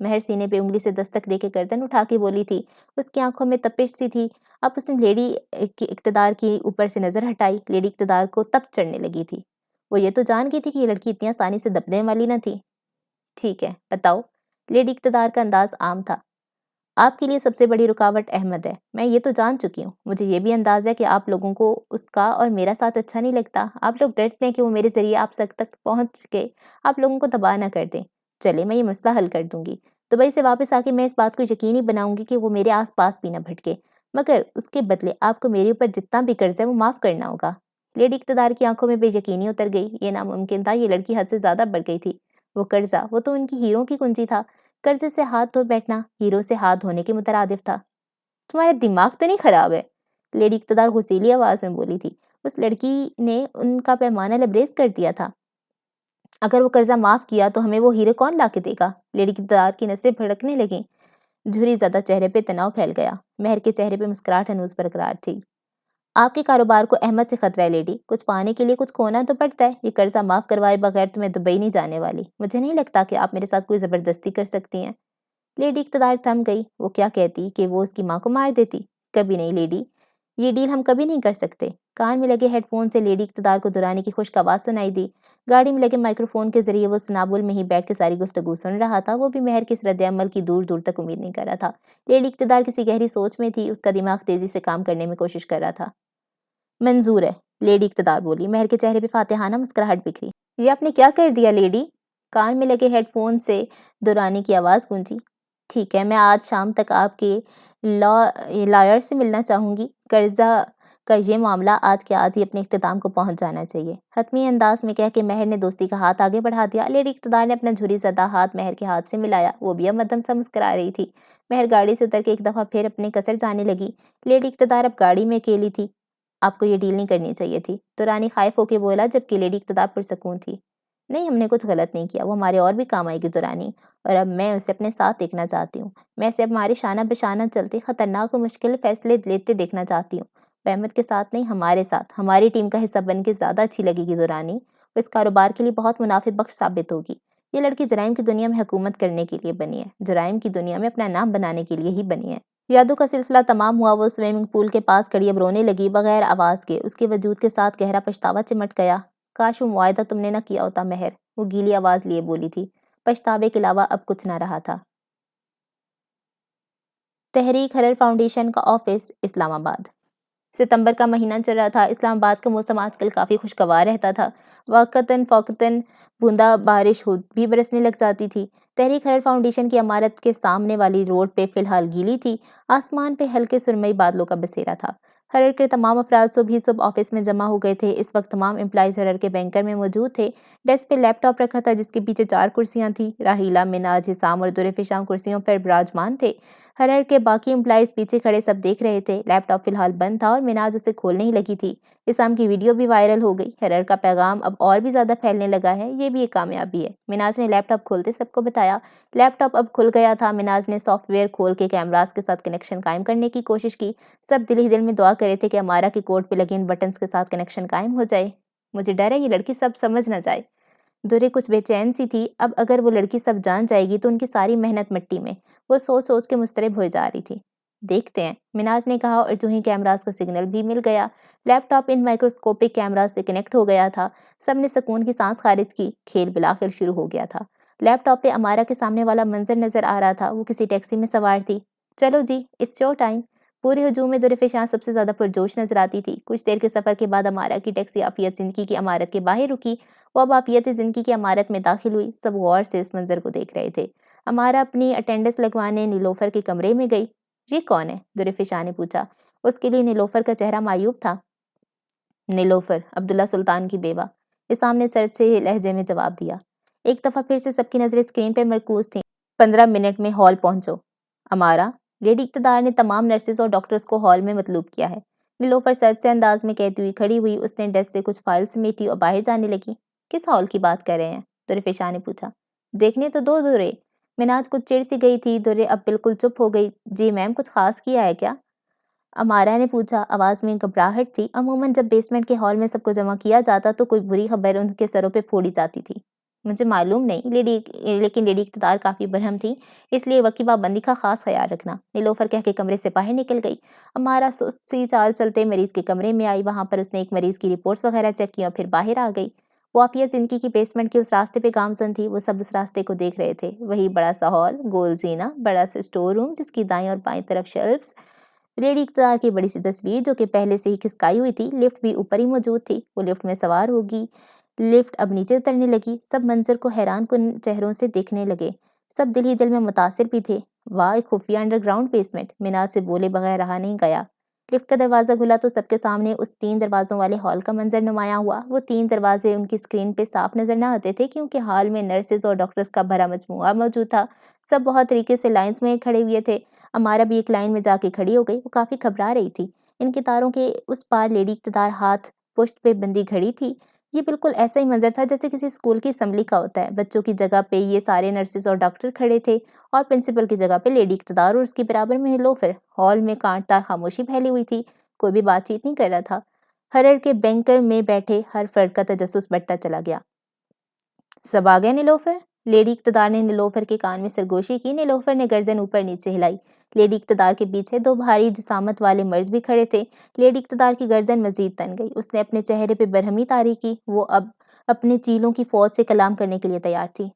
مہر سینے پہ انگلی سے دستک دے کے گردن اٹھا کے بولی تھی۔ اس کی آنکھوں میں تپش سی تھی۔ اب اس نے لیڈی کی اقتدار کی اوپر سے نظر ہٹائی۔ لیڈی اقتدار کو تپ چڑھنے لگی تھی۔ وہ یہ تو جان گئی تھی کہ یہ لڑکی اتنی آسانی سے دبنے والی نہ تھی۔ ٹھیک ہے، بتاؤ۔ لیڈی اقتدار کا انداز عام تھا۔ آپ کے لیے سب سے بڑی رکاوٹ احمد ہے، میں یہ تو جان چکی ہوں۔ مجھے یہ بھی انداز ہے کہ آپ لوگوں کو اس کا اور میرا ساتھ اچھا نہیں لگتا۔ آپ لوگ ڈرتے ہیں کہ وہ میرے ذریعے آپ تک پہنچ کے آپ لوگوں کو تباہ نہ کر دیں۔ چلے، میں یہ مسئلہ حل کر دوں گی۔ دبئی سے واپس آ کے میں اس بات کو یقینی بناؤں گی کہ وہ میرے آس پاس بھی نہ بھٹکے، مگر اس کے بدلے آپ کو میرے اوپر جتنا بھی قرض ہے وہ معاف کرنا ہوگا۔ لیڈی اقتدار کی آنکھوں میں بے یقینی اتر گئی۔ یہ ناممکن تھا، یہ لڑکی حد سے زیادہ بڑھ گئی تھی۔ وہ قرضہ، وہ تو ان کی ہیروں کی کنجی تھا۔ قرضے سے ہاتھ دھو بیٹھنا ہیرو سے ہاتھ دھونے کے مترادف تھا۔ تمہارا دماغ تو نہیں خراب ہے؟ لیڈی اقتدار غصیلی آواز میں بولی تھی۔ اس لڑکی نے ان کا پیمانہ لبریز کر دیا تھا۔ اگر وہ قرضہ معاف کیا تو ہمیں وہ ہیرے کون لا کے دے گا؟ لیڈی اقتدار کی نسیں بھڑکنے لگیں۔ جھری زدہ چہرے پہ تناؤ پھیل گیا۔ مہر کے چہرے پہ مسکراہٹ ہنوز برقرار تھی۔ آپ کے کاروبار کو احمد سے خطرہ ہے لیڈی، کچھ پانے کے لیے کچھ کھونا تو پڑتا ہے۔ یہ قرضہ معاف کروائے بغیر تو میں دبئی نہیں جانے والی۔ مجھے نہیں لگتا کہ آپ میرے ساتھ کوئی زبردستی کر سکتی ہیں۔ لیڈی اقتدار تھم گئی۔ وہ کیا کہتی کہ وہ اس کی ماں کو مار دیتی؟ کبھی نہیں لیڈی، یہ ڈیل ہم کبھی نہیں کر سکتے۔ کان میں لگے ہیڈ فون سے لیڈی اقتدار کو دورانی کی خشک آواز سنائی دی۔ گاڑی میں لگے مائکرو فون کے ذریعے وہ سنابل میں ہی بیٹھ کے ساری گفتگو سن رہا تھا۔ وہ بھی مہر کے اس رد عمل کی دور دور تک امید نہیں کر رہا تھا۔ لیڈی اقتدار کسی گہری سوچ میں تھی۔ اس کا دماغ تیزی سے کام کرنے میں کوشش کر رہا تھا۔ منظور ہے، لیڈی اقتدار بولی۔ مہر کے چہرے پہ فاتحانہ مسکراہٹ بکھری۔ یہ آپ نے کیا کر دیا لیڈی؟ کان میں لگے ہیڈ فون سے دورانی کی آواز گونجی۔ ٹھیک ہے، میں آج شام تک آپ کے لائر سے ملنا چاہوں گی۔ قرضہ کا یہ معاملہ آج کے آج ہی اپنے اختتام کو پہنچ جانا چاہیے، حتمی انداز میں کہہ کے مہر نے دوستی کا ہاتھ آگے بڑھا دیا۔ لیڈی اقتدار نے اپنا جھری زدہ ہاتھ مہر کے ہاتھ سے ملایا۔ وہ بھی اب مدھم سا مسکرا رہی تھی۔ مہر گاڑی سے اتر کے ایک دفعہ پھر اپنے قصر جانے لگی۔ لیڈی اقتدار اب گاڑی میں اکیلی تھی۔ آپ کو یہ ڈیل نہیں کرنی چاہیے تھی، دورانی خائف ہو کے بولا، جبکہ لیڈی اقتدار پرسکون تھی۔ نہیں، ہم نے کچھ غلط نہیں کیا، وہ ہمارے اور بھی کام آئے گی دورانی، اور اب میں اسے اپنے ساتھ دیکھنا چاہتی ہوں۔ میں اسے اب ہمارے شانہ بشانہ چلتے خطرناک اور مشکل فیصلے لیتے دیکھنا چاہتی ہوں۔ وہ احمد کے ساتھ نہیں، ہمارے ساتھ، ہماری ٹیم کا حصہ بن کے زیادہ اچھی لگے گی دورانی۔ وہ اس کاروبار کے لیے بہت منافع بخش ثابت ہوگی۔ یہ لڑکی جرائم کی دنیا میں حکومت کرنے کے لیے بنی ہے، جرائم کی دنیا میں اپنا نام بنانے کے لیے ہی بنی ہے۔ یادوں کا سلسلہ تمام ہوا۔ وہ سوئمنگ پول کے پاس کھڑی اب رونے لگی، بغیر آواز کے۔ اس کے وجود کے ساتھ گہرا پچھتاوا چمٹ گیا۔ کاش وہ معاہدہ تم نے نہ کیا ہوتا مہر، وہ گیلی آواز لیے بولی تھی۔ پچھتاوے کے علاوہ اب کچھ نہ رہا تھا۔ تحریک حرر فاؤنڈیشن کا آفس، اسلام آباد۔ ستمبر کا مہینہ چل رہا تھا۔ اسلام آباد کا موسم آج کل کافی خوشگوار رہتا تھا۔ وقتاً فوقتاً بوندا بارش بھی برسنے لگ جاتی تھی۔ تحریک حرر فاؤنڈیشن کی عمارت کے سامنے والی روڈ پہ فی الحال گیلی تھی۔ آسمان پہ ہلکے سرمئی بادلوں کا بسیرا تھا۔ حرر کے تمام افراد صبح ہی صبح آفس میں جمع ہو گئے تھے۔ اس وقت تمام امپلائیز حرر کے بینکر میں موجود تھے۔ ڈیسک پہ لیپ ٹاپ رکھا تھا جس کے پیچھے 4 کرسیاں تھیں۔ راحیلہ، مناج، حسام اور درفشاں کرسیوں پر براجمان تھے۔ حرر کے باقی امپلائیز پیچھے کھڑے سب دیکھ رہے تھے۔ لیپ ٹاپ فی الحال بند تھا اور مناج اسے کھولنے ہی لگی تھی۔ حسام کی ویڈیو بھی وائرل ہو گئی۔ حرر کا پیغام اب اور بھی زیادہ پھیلنے لگا ہے، یہ بھی ایک کامیابی ہے، مناج نے لیپ ٹاپ کھولتے سب کو بتایا۔ لیپ ٹاپ اب کھل گیا تھا۔ مناج نے سافٹ ویئر کھول کے کیمراز کے ساتھ کنیکشن قائم کرنے کی کوشش کی۔ سب دل ہی دل میں دعا کرے تھے کہ امارہ کے کوڈ پہ لگے ان بٹنز کے ساتھ کنیکشن قائم ہو جائے۔ مجھے ڈر ہے یہ لڑکی سب سمجھ نہ جائے۔ درے کچھ بے چین سی تھی۔ اب اگر وہ لڑکی سب جان جائے گی تو ان کی ساری محنت مٹی میں۔ وہ سوچ سوچ کے مضطرب ہوئے جا رہی تھی۔ دیکھتے ہیں، مناج نے کہا، اور جو ہی کیمراز کا سگنل بھی مل گیا، لیپ ٹاپ ان مائکروسکوپک کیمراز سے کنیکٹ ہو گیا تھا۔ سب نے سکون کی سانس خارج کی۔ کھیل بالآخر شروع ہو گیا تھا۔ لیپ ٹاپ پہ امارہ کے سامنے والا منظر نظر آ رہا تھا۔ وہ کسی ٹیکسی میں سوار تھی۔ چلو جی، اٹس شو ٹائم۔ پورے ہجوم میں درفشاں سب سے زیادہ پرجوش نظر آتی تھی۔ کچھ دیر کے سفر کے بعد امارہ کی ٹیکسی عافیت زندگی کی عمارت کے باہر رکی۔ وہ اب عافیت زندگی کی عمارت میں داخل ہوئی۔ سب غور سے اس منظر کو دیکھ رہے تھے۔ امارہ اپنی اٹینڈنس لگوانے نیلوفر کے کمرے میں گئی۔ یہ کون ہے؟ درفشاں نے پوچھا۔ اس کے لیے نیلوفر کا چہرہ معیوب تھا۔ نیلوفر، عبداللہ سلطان کی بیوہ، اسام نے سرد سے لہجے میں جواب دیا۔ ایک دفعہ پھر سے سب کی نظریں اسکرین پہ مرکوز تھیں۔ 15 منٹ میں ہال پہنچو۔ امارہ، لیڈی اقتدار نے تمام نرسز اور ڈاکٹرز کو ہال میں مطلوب کیا ہے۔ نیلوفر سرد سے انداز میں کہتی ہوئی کھڑی ہوئی۔ اس نے ڈیسک سے کچھ فائل سمیٹی اور باہر جانے لگی۔ کس ہال کی بات کر رہے ہیں؟ درفشاں نے پوچھا۔ دیکھنے تو دو درے۔ مناج کچھ چڑ سی گئی تھی۔ درے اب بالکل چپ ہو گئی۔ جی میم، کچھ خاص کیا ہے کیا؟ امارہ نے پوچھا۔ آواز میں گھبراہٹ تھی۔ عموماً جب بیسمنٹ کے ہال میں سب کو جمع کیا جاتا تو کوئی بری خبر ان کے سروں پہ پھوڑی جاتی تھی۔ مجھے معلوم نہیں لیکن لیڈی اقتدار کافی برہم تھی، اس لیے وقی پابندی کا خاص خیال رکھنا۔ نیلوفر کہہ کے کمرے سے باہر نکل گئی۔ امارا سست سی چال چلتے مریض کے کمرے میں آئی، وہاں پر اس نے ایک مریض کی رپورٹس وغیرہ چیک کی اور پھر باہر آ گئی۔ وہ عافیہ زندگی کی بیسمنٹ کے اس راستے پہ گامزن تھی، وہ سب اس راستے کو دیکھ رہے تھے۔ وہی بڑا سا ہال، گول زینہ، بڑا سا اسٹور روم جس کی دائیں اور بائیں طرف شیلفز، لیڈی اقتدار کی بڑی سی تصویر جو کہ پہلے سے ہی کھسکائی ہوئی تھی، لفٹ بھی اوپر ہی موجود تھی۔ وہ لفٹ میں سوار ہوگی، لفٹ اب نیچے اترنے لگی، سب منظر کو حیران کن چہروں سے دیکھنے لگے، سب دل ہی دل میں متاثر بھی تھے۔ واہ، ایک خفیہ انڈر گراؤنڈ بیسمنٹ، مناد سے بولے بغیر رہا نہیں گیا۔ لفٹ کا دروازہ کھلا تو سب کے سامنے اس 3 دروازوں والے ہال کا منظر نمایاں ہوا۔ وہ 3 دروازے ان کی اسکرین پہ صاف نظر نہ آتے تھے کیونکہ ہال میں نرسز اور ڈاکٹرز کا بھرا مجموعہ موجود تھا، سب بہت طریقے سے لائنز میں کھڑے ہوئے تھے۔ امارا بھی ایک لائن میں جا کے کھڑی ہو گئی، وہ کافی گھبرا رہی تھی۔ ان قطاروں کے اس پار لیڈی اقتدار ہاتھ پشت پہ بندی کھڑی تھی۔ یہ بالکل ایسا ہی منظر تھا جیسے کسی اسکول کی اسمبلی کا ہوتا ہے، بچوں کی جگہ پہ یہ سارے نرسز اور ڈاکٹر کھڑے تھے اور پرنسپل کی جگہ پہ لیڈی اقتدار اور اس کے برابر میں نیلوفر۔ ہال میں کانٹدار خاموشی پھیلی ہوئی تھی، کوئی بھی بات چیت نہیں کر رہا تھا۔ ہرر کے بینکر میں بیٹھے ہر فرد کا تجسس بڑھتا چلا گیا۔ سب آ گئے نیلوفر؟ لیڈی اقتدار نے نیلوفر کے کان میں سرگوشی کی۔ نیلوفر نے گردن اوپر نیچے ہلائی۔ لیڈی اقتدار کے پیچھے 2 بھاری جسامت والے مرد بھی کھڑے تھے۔ لیڈی اقتدار کی گردن مزید تن گئی، اس نے اپنے چہرے پہ برہمی طاری کی، وہ اب اپنے چیلوں کی فوج سے کلام کرنے کے لیے تیار تھی۔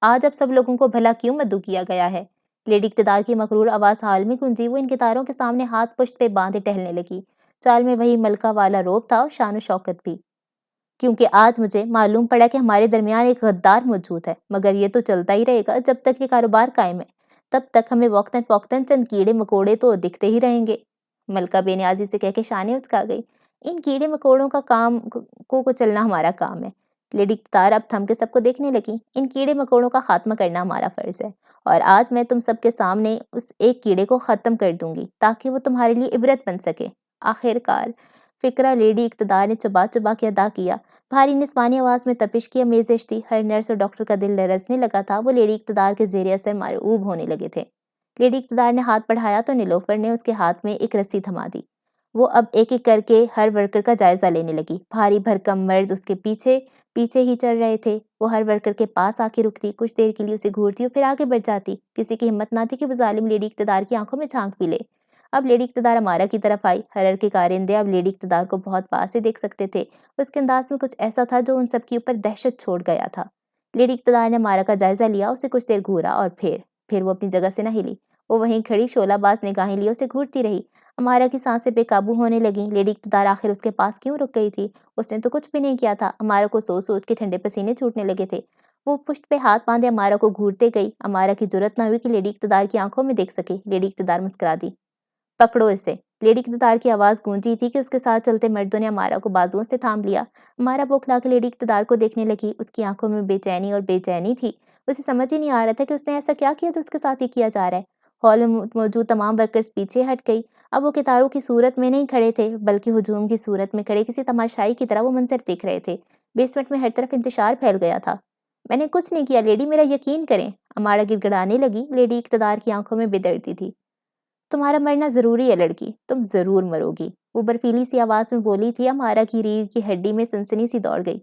آج اب سب لوگوں کو بھلا کیوں مدعو کیا گیا ہے؟ لیڈی اقتدار کی مغرور آواز حال میں گونجی۔ وہ ان قطاروں کے سامنے ہاتھ پشت پہ باندھے ٹہلنے لگی، چال میں وہی ملکہ والا روب تھا اور شان و شوکت بھی۔ کیونکہ آج مجھے معلوم پڑا کہ ہمارے درمیان ایک غدار موجود ہے، مگر یہ تو چلتا ہی رہے گا جب تک یہ کاروبار قائم ہے، تب تک ہمیں وقتاً فوقتاً چند کیڑے مکوڑے تو دکھتے ہی رہیں گے۔ ملکہ بے نیازی سے کہہ کے شانے اچکا گئی۔ ان کیڑے مکوڑوں کا کام کو چلنا ہمارا کام ہے۔ لیڈی اقتدار اب تھم کے سب کو دیکھنے لگی۔ ان کیڑے مکوڑوں کا خاتمہ کرنا ہمارا فرض ہے، اور آج میں تم سب کے سامنے اس ایک کیڑے کو ختم کر دوں گی تاکہ وہ تمہارے لیے عبرت بن سکے۔ آخر کار فقرہ لیڈی اقتدار نے چبا چبا کے ادا کیا۔ بھاری نسوانی آواز میں تپش کی آمیزش تھی، ہر نرس اور ڈاکٹر کا دل لرزنے لگا تھا، وہ لیڈی اقتدار کے زیر اثر مرعوب ہونے لگے تھے۔ لیڈی اقتدار نے ہاتھ بڑھایا تو نیلوفر نے اس کے ہاتھ میں ایک رسی تھما دی۔ وہ اب ایک ایک کر کے ہر ورکر کا جائزہ لینے لگی۔ بھاری بھرکم مرد اس کے پیچھے پیچھے ہی چل رہے تھے۔ وہ ہر ورکر کے پاس آ کے رکتی، کچھ دیر کے لیے اسے گھورتی اور پھر آگے بڑھ جاتی۔ کسی کی ہمت نہ تھی کہ وہ ظالم لیڈی اقتدار کی آنکھوں میں جھانک بھی لے۔ اب لیڈی اقتدار امارا کی طرف آئی۔ ہرر کے کارندے اب لیڈی اقتدار کو بہت پاس سے دیکھ سکتے تھے۔ اس کے انداز میں کچھ ایسا تھا جو ان سب کے اوپر دہشت چھوڑ گیا تھا۔ لیڈی اقتدار نے امارا کا جائزہ لیا، اسے کچھ دیر گھورا اور پھر وہ اپنی جگہ سے نہ ہلی۔ وہ وہیں کھڑی شعلہ باز نگاہیں لیے اسے گھورتی رہی۔ امارا کی سانسیں بے قابو ہونے لگیں۔ لیڈی اقتدار آخر اس کے پاس کیوں رک گئی تھی؟ اس نے تو کچھ بھی نہیں کیا تھا۔ امارا کو سوچ سوچ کے ٹھنڈے پسینے چھوٹنے لگے تھے۔ وہ پشت پہ ہاتھ باندھے امارا کو گھورتے گئی۔ امارا کی جرأت نہ ہوئی کہ لیڈی اقتدار کی آنکھوں میں دیکھ سکے۔ لیڈی اقتدار مسکرا دی۔ پکڑو اسے۔ لیڈی اقتدار کی آواز گونجی تھی کہ اس کے ساتھ چلتے مردوں نے امارا کو بازوؤں سے تھام لیا۔ امارا بوکھلا کے لیڈی اقتدار کو دیکھنے لگی، اس کی آنکھوں میں بے چینی اور بے چینی تھی۔ اسے سمجھ ہی نہیں آ رہا تھا کہ اس نے ایسا کیا کیا جو اس کے ساتھ یہ کیا جا رہا ہے۔ ہال میں موجود تمام ورکرز پیچھے ہٹ گئی۔ اب وہ قطاروں کی صورت میں نہیں کھڑے تھے بلکہ ہجوم کی صورت میں کھڑے کسی تماشائی کی طرح وہ منظر دیکھ رہے تھے۔ بیسمنٹ میں ہر طرف انتشار پھیل گیا تھا۔ میں نے کچھ نہیں کیا لیڈی، میرا یقین کریں۔ امارا گڑ گڑانے لگی۔ لیڈی اقتدار کی آنکھوں میں بے دردی تھی۔ تمہارا مرنا ضروری ہے لڑکی، تم ضرور مرو گی، وہ برفیلی سی آواز میں بولی تھی۔ امارا کی ریڑھ کی ہڈی میں سنسنی سی دوڑ گئی۔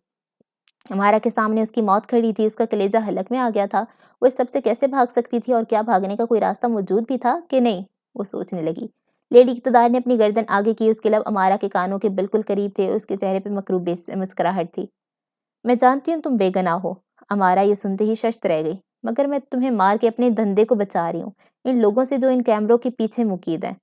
امارا کے سامنے اس کی موت کھڑی تھی، اس کا کلیجہ حلق میں آ گیا تھا۔ وہ اس سب سے کیسے بھاگ سکتی تھی اور کیا بھاگنے کا کوئی راستہ موجود بھی تھا کہ نہیں، وہ سوچنے لگی۔ لیڈی اقتدار نے اپنی گردن آگے کی، اس کے لب امارا کے کانوں کے بالکل قریب تھے، اس کے چہرے پہ مکروب مسکراہٹ تھی۔ میں جانتی ہوں تم بے گناہ ہو۔ امارا یہ سنتے ہی ششت رہ گئی، مگر میں تمہیں مار کے اپنے دھندے کو بچا رہی ہوں، ان لوگوں سے جو ان کیمروں کے پیچھے مقید ہیں۔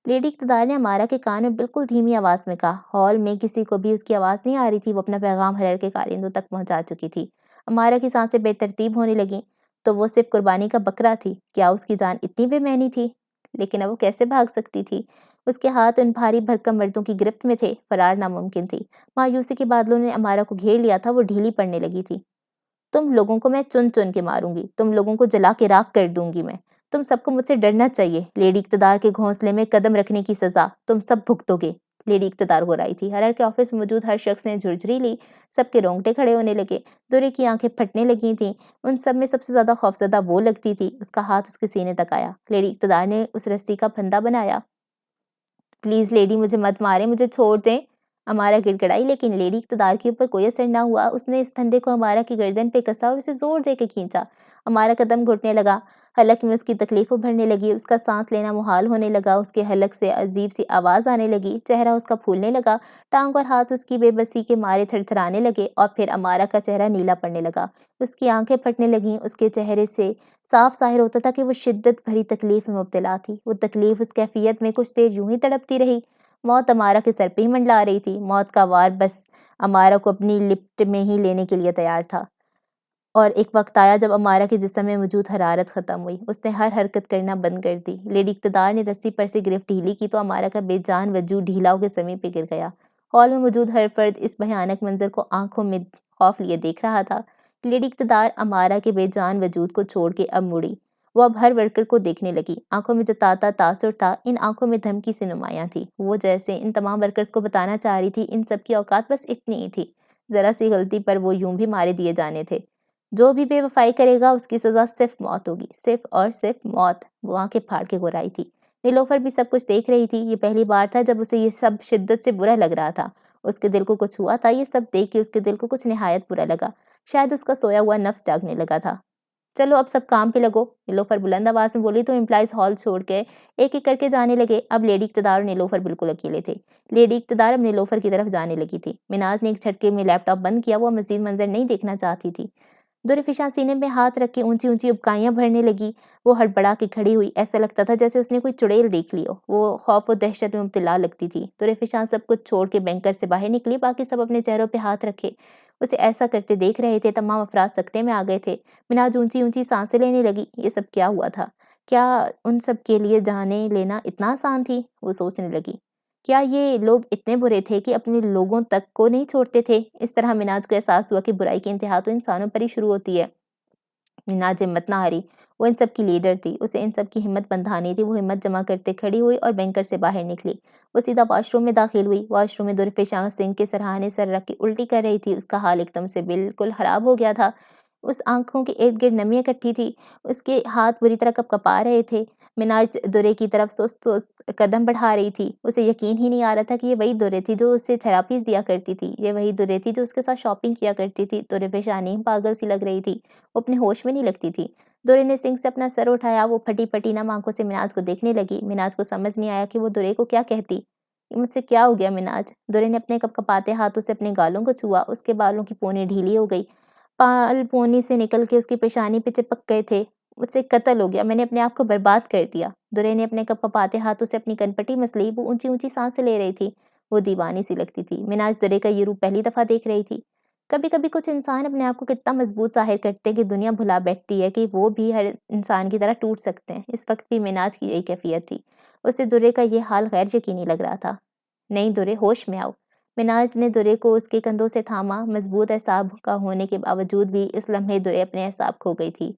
لیڈی اقتدار نے امارا کے کان میں بالکل دھیمی آواز میں کہا۔ ہال میں کسی کو بھی اس کی آواز نہیں آ رہی تھی، وہ اپنا پیغام ہرر کے کارندوں تک پہنچا چکی تھی۔ امارا کی سانسیں بے ترتیب ہونے لگیں۔ تو وہ صرف قربانی کا بکرا تھی؟ کیا اس کی جان اتنی بے معنی تھی؟ لیکن اب وہ کیسے بھاگ سکتی تھی؟ اس کے ہاتھ ان بھاری بھرکم مردوں کی گرفت میں تھے، فرار ناممکن تھی۔ مایوسی کے بادلوں نے امارا کو گھیر لیا تھا، وہ ڈھیلی پڑنے لگی تھی۔ تم لوگوں کو میں چن چن کے ماروں گی، تم لوگوں کو جلا کے راکھ کر دوں گی میں، تم سب کو مجھ سے ڈرنا چاہیے۔ لیڈی اقتدار کے گھونسلے میں قدم رکھنے کی سزا تم سب بھگتو گے۔ لیڈی اقتدار ہو رہی تھی۔ ہرر کے آفس میں موجود ہر شخص نے جھرجھری لی، سب کے رونگٹے کھڑے ہونے لگے، دورے کی آنکھیں پھٹنے لگی تھیں۔ ان سب میں سب سے زیادہ خوفزدہ وہ لگتی تھی۔ اس کا ہاتھ اس کے سینے تک آیا۔ لیڈی اقتدار نے اس رسی کا پھندا بنایا۔ پلیز لیڈی، مجھے مت ماریں، مجھے چھوڑ دیں۔ امارا گڑگڑائی لیکن لیڈی اقتدار کے اوپر کوئی اثر نہ ہوا۔ اس نے اس پھندے کو امارا کی گردن پہ کسا اور اسے زور دے کے کھینچا۔ امارا کا دم گھٹنے لگا، حلق میں اس کی تکلیف ابھرنے لگی، اس کا سانس لینا محال ہونے لگا، اس کے حلق سے عجیب سی آواز آنے لگی، چہرہ اس کا پھولنے لگا، ٹانگ اور ہاتھ اس کی بے بسی کے مارے تھر تھرانے لگے اور پھر امارا کا چہرہ نیلا پڑنے لگا، اس کی آنکھیں پھٹنے لگیں۔ اس کے چہرے سے صاف ظاہر ہوتا تھا کہ وہ شدت بھری تکلیف میں مبتلا تھی۔ وہ تکلیف اس کیفیت میں کچھ دیر یوں ہی تڑپتی رہی۔ موت امارا کے سر پہ ہی منڈلا رہی تھی۔ موت کا وار بس امارا کو اپنی لپٹ میں ہی لینے کے لیے تیار تھا۔ اور ایک وقت آیا جب امارا کے جسم میں موجود حرارت ختم ہوئی، اس نے ہر حرکت کرنا بند کر دی۔ لیڈی اقتدار نے رسی پر سے گرفت ڈھیلی کی تو امارا کا بے جان وجود ڈھیلا ہو کے زمین پہ گر گیا۔ ہال میں موجود ہر فرد اس بھیانک منظر کو آنکھوں میں خوف لیے دیکھ رہا تھا۔ لیڈی اقتدار امارا کے بے جان وجود کو چھوڑ کے اب مڑی۔ وہ اب ہر ورکر کو دیکھنے لگی۔ آنکھوں میں جو تاتا تاثر تھا، ان آنکھوں میں دھمکی سے نمایاں تھی۔ وہ جیسے ان تمام ورکرز کو بتانا چاہ رہی تھی ان سب کی اوقات بس اتنی ہی تھی، ذرا سی غلطی پر وہ یوں بھی مارے دیے جانے تھے۔ جو بھی بے وفائی کرے گا اس کی سزا صرف موت ہوگی، صرف اور صرف موت۔ وہ آنکھیں پھاڑ کے گھرائی تھی۔ نیلوفر بھی سب کچھ دیکھ رہی تھی۔ یہ پہلی بار تھا جب اسے یہ سب شدت سے برا لگ رہا تھا۔ اس کے دل کو کچھ ہوا تھا، یہ سب دیکھ کے اس کے دل کو کچھ نہایت برا لگا۔ شاید اس کا سویا ہوا نفس جاگنے لگا تھا۔ چلو اب سب کام پہ لگو، نیلوفر بلند آواز میں بولی تو امپلائیز ہال چھوڑ کے ایک ایک کر کے جانے لگے۔ اب لیڈی اقتدار اور نیلوفر بالکل اکیلے تھے۔ لیڈی اقتدار اب نیلوفر کی طرف جانے لگی تھی۔ مناز نے ایک جھٹکے میں لیپ ٹاپ بند کیا، وہ مزید منظر نہیں دیکھنا چاہتی تھی۔ درفشاں سینے میں ہاتھ رکھ کے اونچی اونچی ابکائیاں بھرنے لگی۔ وہ ہڑبڑا کے کھڑی ہوئی، ایسا لگتا تھا جیسے اس نے کوئی چڑیل دیکھ لی ہو۔ وہ خوف و دہشت میں مبتلا لگتی تھی۔ درفشاں سب کچھ چھوڑ کے بینکر سے باہر نکلی، باقی سب اپنے چہروں پہ ہاتھ رکھے اسے ایسا کرتے دیکھ رہے تھے۔ تمام افراد سکتے میں آ گئے تھے۔ مناج اونچی اونچی سانسیں لینے لگی۔ یہ سب کیا ہوا تھا؟ کیا ان سب کے لیے جانیں لینا اتنا آسان تھی؟ وہ سوچنے لگی۔ کیا یہ لوگ اتنے برے تھے کہ اپنے لوگوں تک کو نہیں چھوڑتے تھے؟ اس طرح مناج کو احساس ہوا کہ برائی کی انتہا تو انسانوں پر ہی شروع ہوتی ہے۔ مناج ہمت نہ ہاری، وہ ان سب کی لیڈر تھی، اسے ان سب کی ہمت بندھانی تھی۔ وہ ہمت جمع کرتے کھڑی ہوئی اور بینکر سے باہر نکلی۔ وہ سیدھا واش روم میں داخل ہوئی۔ واش روم میں درفشاں سنک کے سرہانے سر رکھ کے الٹی کر رہی تھی۔ اس کا حال ایک دم سے بالکل خراب ہو گیا تھا۔ اس آنکھوں کے ارد گرد نمی اکٹھی تھی، اس کے ہاتھ بری طرح کپا رہے تھے۔ مناج درے کی طرف سست قدم بڑھا رہی تھی۔ اسے یقین ہی نہیں آ رہا تھا کہ یہ وہی درے تھی جو اسے تھراپیز دیا کرتی تھی، یہ وہی درے تھی جو اس کے ساتھ شاپنگ کیا کرتی تھی۔ درفشاں نیم پاگل سی لگ رہی تھی، وہ اپنے ہوش میں نہیں لگتی تھی۔ درے نے سنک سے اپنا سر اٹھایا، وہ پھٹی پھٹی نم آنکھوں سے مناج کو دیکھنے لگی۔ مناج کو سمجھ نہیں آیا کہ وہ درے کو کیا کہتی۔ یہ مجھ سے کیا ہو گیا مناج؟ درے نے اپنے کپکپاتے ہاتھوں سے اپنے گالوں کو چھوا، اس کے بالوں کی پونی ڈھیلی ہو گئی، بال پونی سے نکل کے اس کی پیشانی پہ چپک گئے تھے۔ مجھ سے قتل ہو گیا، میں نے اپنے آپ کو برباد کر دیا۔ درے نے اپنے کپکپاتے ہاتھوں سے اپنی کنپٹی مسلی، وہ اونچی اونچی سانسیں لے رہی تھی، وہ دیوانی سی لگتی تھی۔ مناج درے کا یہ روپ پہلی دفعہ دیکھ رہی تھی۔ کبھی کبھی کچھ انسان اپنے آپ کو کتنا مضبوط ظاہر کرتے ہیں کہ دنیا بھلا بیٹھتی ہے کہ وہ بھی ہر انسان کی طرح ٹوٹ سکتے ہیں۔ اس وقت بھی مناج کی یہی کیفیت تھی۔ اسے درے کا یہ حال غیر یقینی لگ رہا تھا۔ نہیں درے، ہوش میں آؤ۔ مناج نے درے کو اس کے کندھوں سے تھاما۔ مضبوط اعصاب کا ہونے کے باوجود بھی اس لمحے درے اپنے اعصاب کھو گئی تھی۔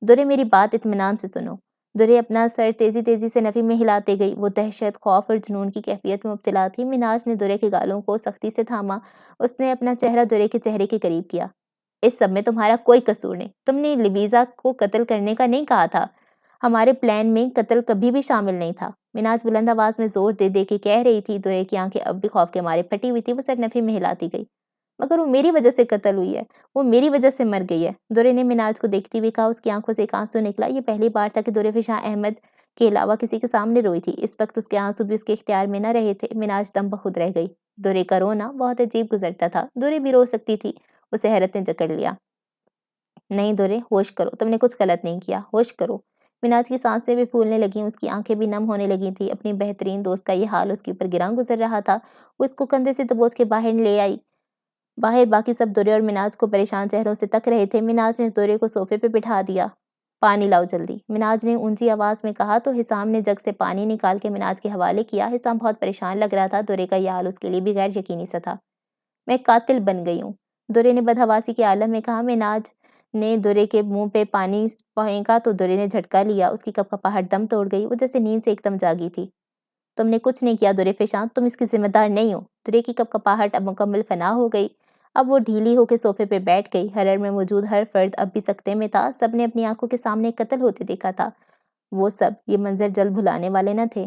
درے میری بات اطمینان سے سنو۔ درے اپنا سر تیزی تیزی سے نفی میں ہلاتے گئی، وہ دہشت، خوف اور جنون کی کیفیت میں مبتلا تھی۔ مناج نے درے کے گالوں کو سختی سے تھاما، اس نے اپنا چہرہ درے کے چہرے کے قریب کیا۔ اس سب میں تمہارا کوئی قصور نہیں، تم نے لیویزا کو قتل کرنے کا نہیں کہا تھا، ہمارے پلان میں قتل کبھی بھی شامل نہیں تھا۔ مناج بلند آواز میں زور دے دے کے کہہ رہی تھی۔ درے کی آنکھیں اب بھی خوف کے مارے پھٹی ہوئی تھی، وہ سر نفی میں ہلاتی گئی۔ مگر وہ میری وجہ سے قتل ہوئی ہے، وہ میری وجہ سے مر گئی ہے، درے نے مناج کو دیکھتی ہوئی کہا۔ اس کی آنکھوں سے ایک آنسو نکلا۔ یہ پہلی بار تھا کہ درفشاں احمد کے علاوہ کسی کے سامنے روئی تھی۔ اس وقت اس کے آنسو بھی اس کے اختیار میں نہ رہے تھے۔ مناج دم بخود رہ گئی۔ درے کا رونا بہت عجیب گزرتا تھا، درے بھی رو سکتی تھی۔ اسے حیرت نے جکڑ لیا۔ نہیں درے، ہوش کرو، تم نے کچھ غلط نہیں کیا، ہوش کرو۔ مناج کی سانسیں بھی پھولنے لگیں، اس کی آنکھیں بھی نم ہونے لگی تھی۔ اپنی بہترین دوست کا یہ حال اس کے اوپر گراں گزر رہا تھا۔ وہ اس کو کندھے سے دبوچ کے باہر لے آئی۔ باہر باقی سب درے اور مناج کو پریشان چہروں سے تک رہے تھے۔ مناج نے درے کو صوفے پہ بٹھا دیا۔ پانی لاؤ جلدی، مناج نے اونچی آواز میں کہا تو حسام نے جگ سے پانی نکال کے مناج کے حوالے کیا۔ حسام بہت پریشان لگ رہا تھا، درے کا یہ حال اس کے لیے بھی غیر یقینی سا تھا۔ میں قاتل بن گئی ہوں، درے نے بدحواسی کے عالم میں کہا۔ مناج نے درے کے منہ پہ پانی پھینکا تو درے نے جھٹکا لیا، اس کی کپکپاہٹ دم توڑ گئی، وہ جیسے نیند سے ایک دم جاگی تھی۔ تم نے کچھ نہیں کیا درفشاں، تم اس کی ذمہ دار نہیں ہو۔ درے کی کپکپاہٹ اب مکمل فنا ہو گئی، اب وہ ڈھیلی ہو کے صوفے پہ بیٹھ گئی۔ حرر میں موجود ہر فرد اب بھی سکتے میں تھا، سب نے اپنی آنکھوں کے سامنے قتل ہوتے دیکھا تھا۔ وہ سب یہ منظر جلد بھلانے والے نہ تھے۔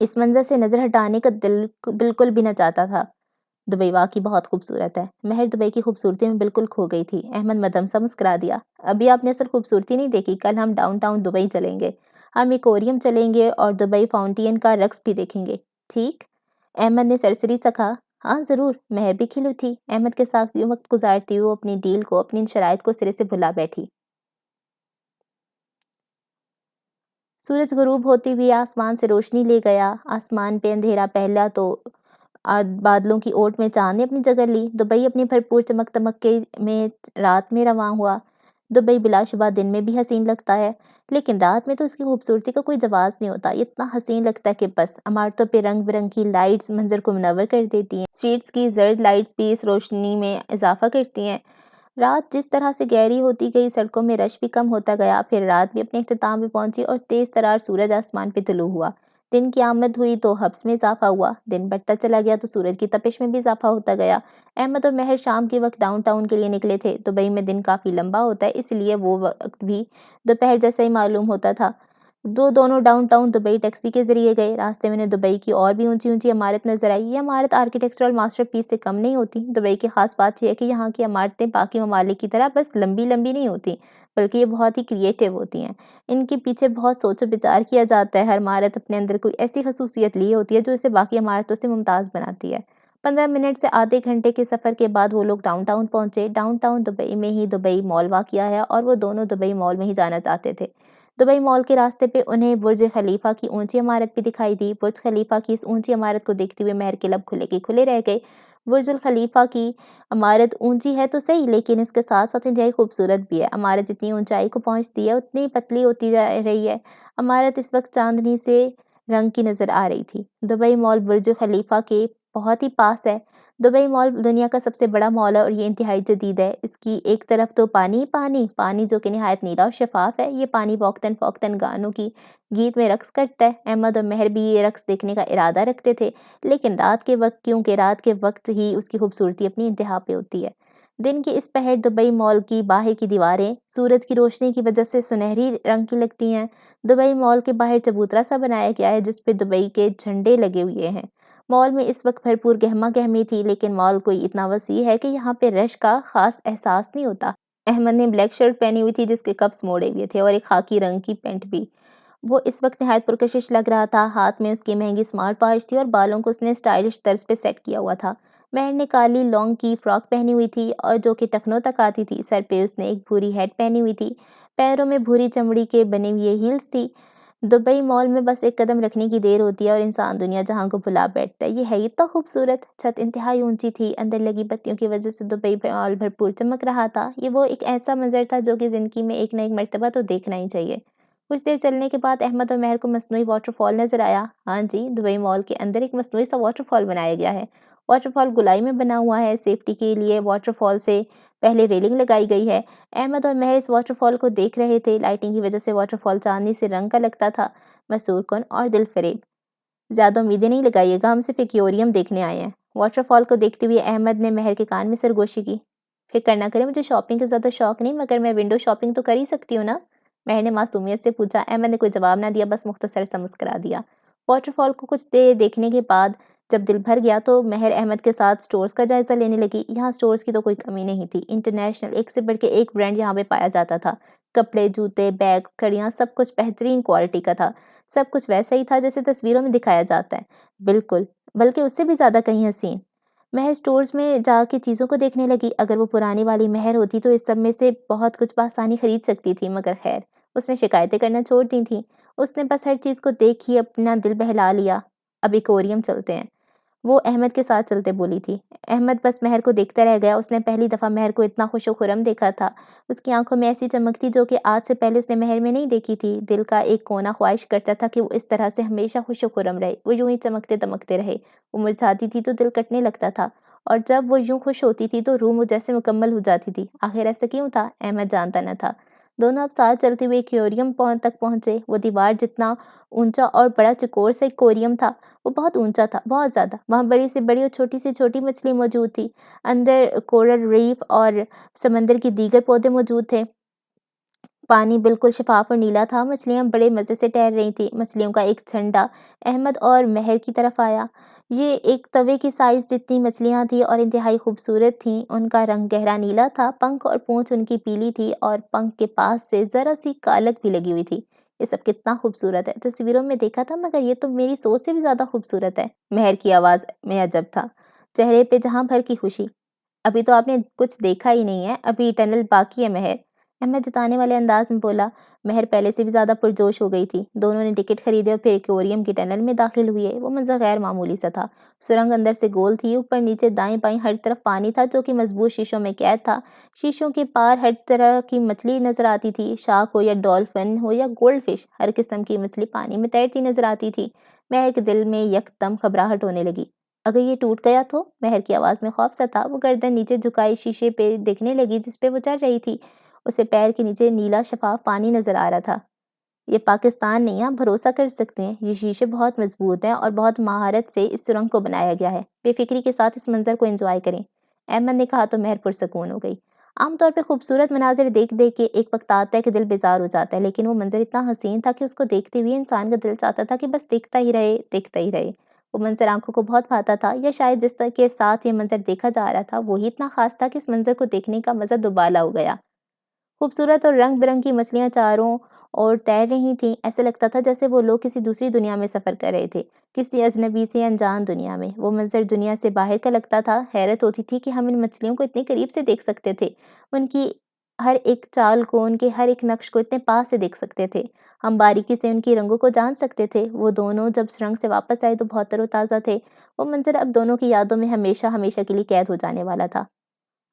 اس منظر سے نظر ہٹانے کا دل بالکل بھی نہ چاہتا تھا۔ دبئی واقعی بہت خوبصورت ہے۔ مہر دبئی کی خوبصورتی میں بالکل کھو گئی تھی۔ احمد مدھم سا مسکرا دیا۔ ابھی آپ نے اصل خوبصورتی نہیں دیکھی، کل ہم ڈاؤن ٹاؤن دبئی چلیں گے، ہم ایکویریم چلیں گے اور دبئی فاؤنٹین کا رقص بھی دیکھیں گے، ٹھیک؟ احمد نے سرسری سا کہا۔ ہاں ضرور۔ مہر بھی کھل اٹھی۔ احمد کے ساتھ یوں وقت گزارتی ہوئی وہ اپنی ڈیل کو، اپنی ان شرائط کو سرے سے بھلا بیٹھی۔ سورج غروب ہوتے ہوئے آسمان سے روشنی لے گیا۔ آسمان پہ اندھیرا پھیلا تو بادلوں کی اوٹ میں چاند نے اپنی جگہ لی۔ دبئی اپنی بھرپور چمک دمک کے میں رات میں رواں ہوا۔ دبئی بلا شبہ دن میں بھی حسین لگتا ہے، لیکن رات میں تو اس کی خوبصورتی کا کوئی جواز نہیں ہوتا۔ یہ اتنا حسین لگتا ہے کہ بس عمارتوں پہ رنگ برنگ کی لائٹس منظر کو منور کر دیتی ہیں۔ اسٹریٹس کی زرد لائٹس بھی اس روشنی میں اضافہ کرتی ہیں۔ رات جس طرح سے گہری ہوتی گئی، سڑکوں میں رش بھی کم ہوتا گیا۔ پھر رات بھی اپنے اختتام پہ پہنچی اور تیز ترار سورج آسمان پہ طلوع ہوا۔ دن کی آمد ہوئی تو حبس میں اضافہ ہوا۔ دن بڑھتا چلا گیا تو سورج کی تپش میں بھی اضافہ ہوتا گیا۔ احمد اور مہر شام کے وقت ڈاؤن ٹاؤن کے لیے نکلے تھے۔ دبئی میں دن کافی لمبا ہوتا ہے، اس لیے وہ وقت بھی دوپہر جیسا ہی معلوم ہوتا تھا۔ دونوں ڈاؤن ٹاؤن دبئی ٹیکسی کے ذریعے گئے۔ راستے میں انہیں دبئی کی اور بھی اونچی اونچی عمارت نظر آئی۔ یہ عمارت آرکیٹیکچرل ماسٹر پیس سے کم نہیں ہوتی۔ دبئی کی خاص بات یہ ہے کہ یہاں کی عمارتیں باقی ممالک کی طرح بس لمبی لمبی نہیں ہوتی، بلکہ یہ بہت ہی کریٹیو ہوتی ہیں۔ ان کے پیچھے بہت سوچ و بچار کیا جاتا ہے۔ ہر عمارت اپنے اندر کوئی ایسی خصوصیت لی ہوتی ہے جو اسے باقی عمارتوں سے ممتاز بناتی ہے۔ 15 منٹ سے آدھے گھنٹے کے سفر کے بعد وہ لوگ ڈاؤن ٹاؤن پہنچے۔ ڈاؤن ٹاؤن دبئی میں ہی دبئی مال واقع ہے اور وہ دونوں دبئی مال میں ہی جانا چاہتے تھے۔ دبئی مال کے راستے پہ انہیں برج خلیفہ کی اونچی عمارت بھی دکھائی دی۔ برج خلیفہ کی اس اونچی عمارت کو دیکھتے ہوئے مہر کے لب کھلے کے کھلے رہ گئے۔ برج الخلیفہ کی عمارت اونچی ہے تو صحیح، لیکن اس کے ساتھ ساتھ انتہائی خوبصورت بھی ہے۔ عمارت جتنی اونچائی کو پہنچتی ہے اتنی پتلی ہوتی جا رہی ہے۔ عمارت اس وقت چاندنی سے رنگ کی نظر آ رہی تھی۔ دبئی مال برج خلیفہ کے بہت ہی پاس ہے۔ دبئی مال دنیا کا سب سے بڑا مال ہے اور یہ انتہائی جدید ہے۔ اس کی ایک طرف تو پانی جو کہ نہایت نیلا اور شفاف ہے۔ یہ پانی وقتاً فوقتاً گانوں کی گیت میں رقص کرتا ہے۔ احمد اور مہر بھی یہ رقص دیکھنے کا ارادہ رکھتے تھے، لیکن رات کے وقت، کیونکہ رات کے وقت ہی اس کی خوبصورتی اپنی انتہا پہ ہوتی ہے۔ دن کی اس پہر دبئی مال کی باہر کی دیواریں سورج کی روشنی کی وجہ سے سنہری رنگ کی لگتی ہیں۔ دبئی مال کے باہر چبوترا سا بنایا گیا ہے جس پہ دبئی کے جھنڈے لگے ہوئے ہیں۔ مال میں اس وقت بھرپور گہما گہمی تھی، لیکن مال کوئی اتنا وسیع ہے کہ یہاں پہ رش کا خاص احساس نہیں ہوتا۔ احمد نے بلیک شرٹ پہنی ہوئی تھی جس کے کفس موڑے ہوئے تھے اور ایک خاکی رنگ کی پینٹ بھی۔ وہ اس وقت نہایت پرکشش لگ رہا تھا۔ ہاتھ میں اس کی مہنگی سمارٹ واچ تھی اور بالوں کو اس نے اسٹائلش طرز پہ سیٹ کیا ہوا تھا۔ مہر نے کالی لانگ کی فراک پہنی ہوئی تھی اور جو کہ ٹخنوں تک آتی تھی۔ سر پہ اس نے ایک بھوری ہیٹ پہنی ہوئی تھی۔ پیروں میں بھوری چمڑی کے بنے ہوئے ہیلز تھی۔ دبئی مال میں بس ایک قدم رکھنے کی دیر ہوتی ہے اور انسان دنیا جہاں کو بھلا بیٹھتا ہے۔ یہ ہے اتنا خوبصورت۔ چھت انتہائی اونچی تھی۔ اندر لگی بتیوں کی وجہ سے دبئی مال بھرپور چمک رہا تھا۔ یہ وہ ایک ایسا منظر تھا جو کہ زندگی میں ایک نہ ایک مرتبہ تو دیکھنا ہی چاہیے۔ کچھ دیر چلنے کے بعد احمد اور مہر کو مصنوعی واٹر فال نظر آیا۔ ہاں جی، دبئی مال کے اندر ایک مصنوعی سا واٹر فال بنایا گیا ہے۔ واٹر فال گولائی میں بنا ہوا ہے۔ سیفٹی کے لیے واٹر فال سے پہلے ریلنگ لگائی گئی ہے۔ احمد اور مہر اس واٹر فال کو دیکھ رہے تھے۔ لائٹنگ کی وجہ سے واٹر فال چاندنی سے رنگ کا لگتا تھا، مسحور کن اور دل فریب۔ زیادہ امیدیں نہیں لگائیے گا، ہم صرف ایکویریم دیکھنے آئے ہیں۔ واٹر فال کو دیکھتے ہوئے احمد نے مہر کے کان میں سرگوشی کی۔ فکر نہ کریں، مجھے شاپنگ کا زیادہ شوق نہیں، مگر میں ونڈو شاپنگ تو کر ہی سکتی ہوں نا؟ مہر نے معصومیت سے پوچھا۔ احمد نے کوئی جواب نہ دیا، بس مختصر سا مسکرا دیا۔ واٹر فال کو کچھ دیر دیکھنے کے بعد جب دل بھر گیا تو مہر احمد کے ساتھ سٹورز کا جائزہ لینے لگی۔ یہاں سٹورز کی تو کوئی کمی نہیں تھی۔ انٹرنیشنل ایک سے بڑھ کے ایک برانڈ یہاں پہ پایا جاتا تھا۔ کپڑے، جوتے، بیگ، گھڑیاں، سب کچھ بہترین کوالٹی کا تھا۔ سب کچھ ویسا ہی تھا جیسے تصویروں میں دکھایا جاتا ہے، بالکل، بلکہ اس سے بھی زیادہ کہیں حسین۔ مہر سٹورز میں جا کے چیزوں کو دیکھنے لگی۔ اگر وہ پرانی والی مہر ہوتی تو اس سب میں سے بہت کچھ بآسانی خرید سکتی تھی، مگر خیر، اس نے شکایتیں کرنا چھوڑ دی تھیں۔ اس نے بس ہر چیز کو دیکھ ہی اپنا دل بہلا لیا۔ اب ایکویریم چلتے ہیں، وہ احمد کے ساتھ چلتے بولی تھی۔ احمد بس مہر کو دیکھتا رہ گیا۔ اس نے پہلی دفعہ مہر کو اتنا خوش و خرم دیکھا تھا۔ اس کی آنکھوں میں ایسی چمک تھی جو کہ آج سے پہلے اس نے مہر میں نہیں دیکھی تھی۔ دل کا ایک کونا خواہش کرتا تھا کہ وہ اس طرح سے ہمیشہ خوش و خرم رہے، وہ یوں ہی چمکتے دمکتے رہے۔ وہ مرجھاتی تھی تو دل کٹنے لگتا تھا، اور جب وہ یوں خوش ہوتی تھی تو روح جیسے مکمل ہو جاتی تھی۔ آخر ایسا کیوں تھا، احمد جانتا نہ تھا۔ دونوں اب ساتھ چلتے ہوئے ایکویریم تک پہنچے۔ وہ دیوار جتنا اونچا اور بڑا چکور سا ایکویریم تھا، وہ بہت اونچا تھا، بہت زیادہ۔ وہاں بڑی سے بڑی اور چھوٹی سے چھوٹی مچھلی موجود تھی۔ اندر کورل ریف اور سمندر کی دیگر پودے موجود تھے۔ پانی بالکل شفاف اور نیلا تھا، مچھلیاں بڑے مزے سے تیر رہی تھیں۔ مچھلیوں کا ایک جھنڈا احمد اور مہر کی طرف آیا۔ یہ ایک توے کی سائز جتنی مچھلیاں تھیں اور انتہائی خوبصورت تھیں۔ ان کا رنگ گہرا نیلا تھا، پنکھ اور پونچھ ان کی پیلی تھی اور پنکھ کے پاس سے ذرا سی کالک بھی لگی ہوئی تھی۔ یہ سب کتنا خوبصورت ہے، تصویروں میں دیکھا تھا مگر یہ تو میری سوچ سے بھی زیادہ خوبصورت ہے۔ مہر کی آواز میں عجب تھا، چہرے پہ جہاں بھر کی خوشی۔ ابھی تو آپ نے کچھ دیکھا ہی نہیں ہے، ابھی ٹنل باقی ہے مہر، احمد جتانے والے انداز میں بولا۔ مہر پہلے سے بھی زیادہ پرجوش ہو گئی تھی۔ دونوں نے ٹکٹ خریدے اور پھر ایکویریم کی ٹنل میں داخل ہوئے۔ وہ منظر غیر معمولی سا تھا۔ سرنگ اندر سے گول تھی، اوپر نیچے دائیں بائیں ہر طرف پانی تھا جو کہ مضبوط شیشوں میں قید تھا۔ شیشوں کے پار ہر طرح کی مچھلی نظر آتی تھی، شارک ہو یا ڈولفن ہو یا گولڈ فش، ہر قسم کی مچھلی پانی میں تیرتی نظر آتی تھی۔ مہر کے دل میں یکدم گھبراہٹ ہونے لگی۔ اگر یہ ٹوٹ گیا تو؟ مہر کی آواز میں خوف سا تھا۔ وہ گردن نیچے جھکائی شیشے پہ دیکھنے لگی جس پہ وہ چڑھ رہی تھی۔ اسے پیر کے نیچے نیلا شفاف پانی نظر آ رہا تھا۔ یہ پاکستان نہیں، آپ بھروسہ کر سکتے ہیں، یہ شیشے بہت مضبوط ہیں اور بہت مہارت سے اس سرنگ کو بنایا گیا ہے۔ بے فکری کے ساتھ اس منظر کو انجوائے کریں، احمد نے کہا تو مہر پرسکون ہو گئی۔ عام طور پہ خوبصورت مناظر دیکھ دیکھ کے ایک وقت آتا ہے کہ دل بیزار ہو جاتا ہے، لیکن وہ منظر اتنا حسین تھا کہ اس کو دیکھتے ہوئے انسان کا دل چاہتا تھا کہ بس دیکھتا ہی رہے، دیکھتا ہی رہے۔ وہ منظر آنکھوں کو بہت بھاتا تھا، یا شاید جس طرح کے ساتھ یہ منظر دیکھا جا رہا تھا وہی اتنا خاص تھا کہ اس منظر کو دیکھنے کا مزہ دوبالا ہو گیا۔ خوبصورت اور رنگ برنگ کی مچھلیاں چاروں اور تیر رہی تھیں، ایسا لگتا تھا جیسے وہ لوگ کسی دوسری دنیا میں سفر کر رہے تھے، کسی اجنبی سے انجان دنیا میں۔ وہ منظر دنیا سے باہر کا لگتا تھا، حیرت ہوتی تھی کہ ہم ان مچھلیوں کو اتنے قریب سے دیکھ سکتے تھے، ان کی ہر ایک چال کو، ان کے ہر ایک نقش کو اتنے پاس سے دیکھ سکتے تھے، ہم باریکی سے ان کی رنگوں کو جان سکتے تھے۔ وہ دونوں جب سرنگ سے واپس آئے تو بہت تر و تازہ تھے۔ وہ منظر اب دونوں کی یادوں میں ہمیشہ ہمیشہ کے لیے قید ہو جانے والا تھا۔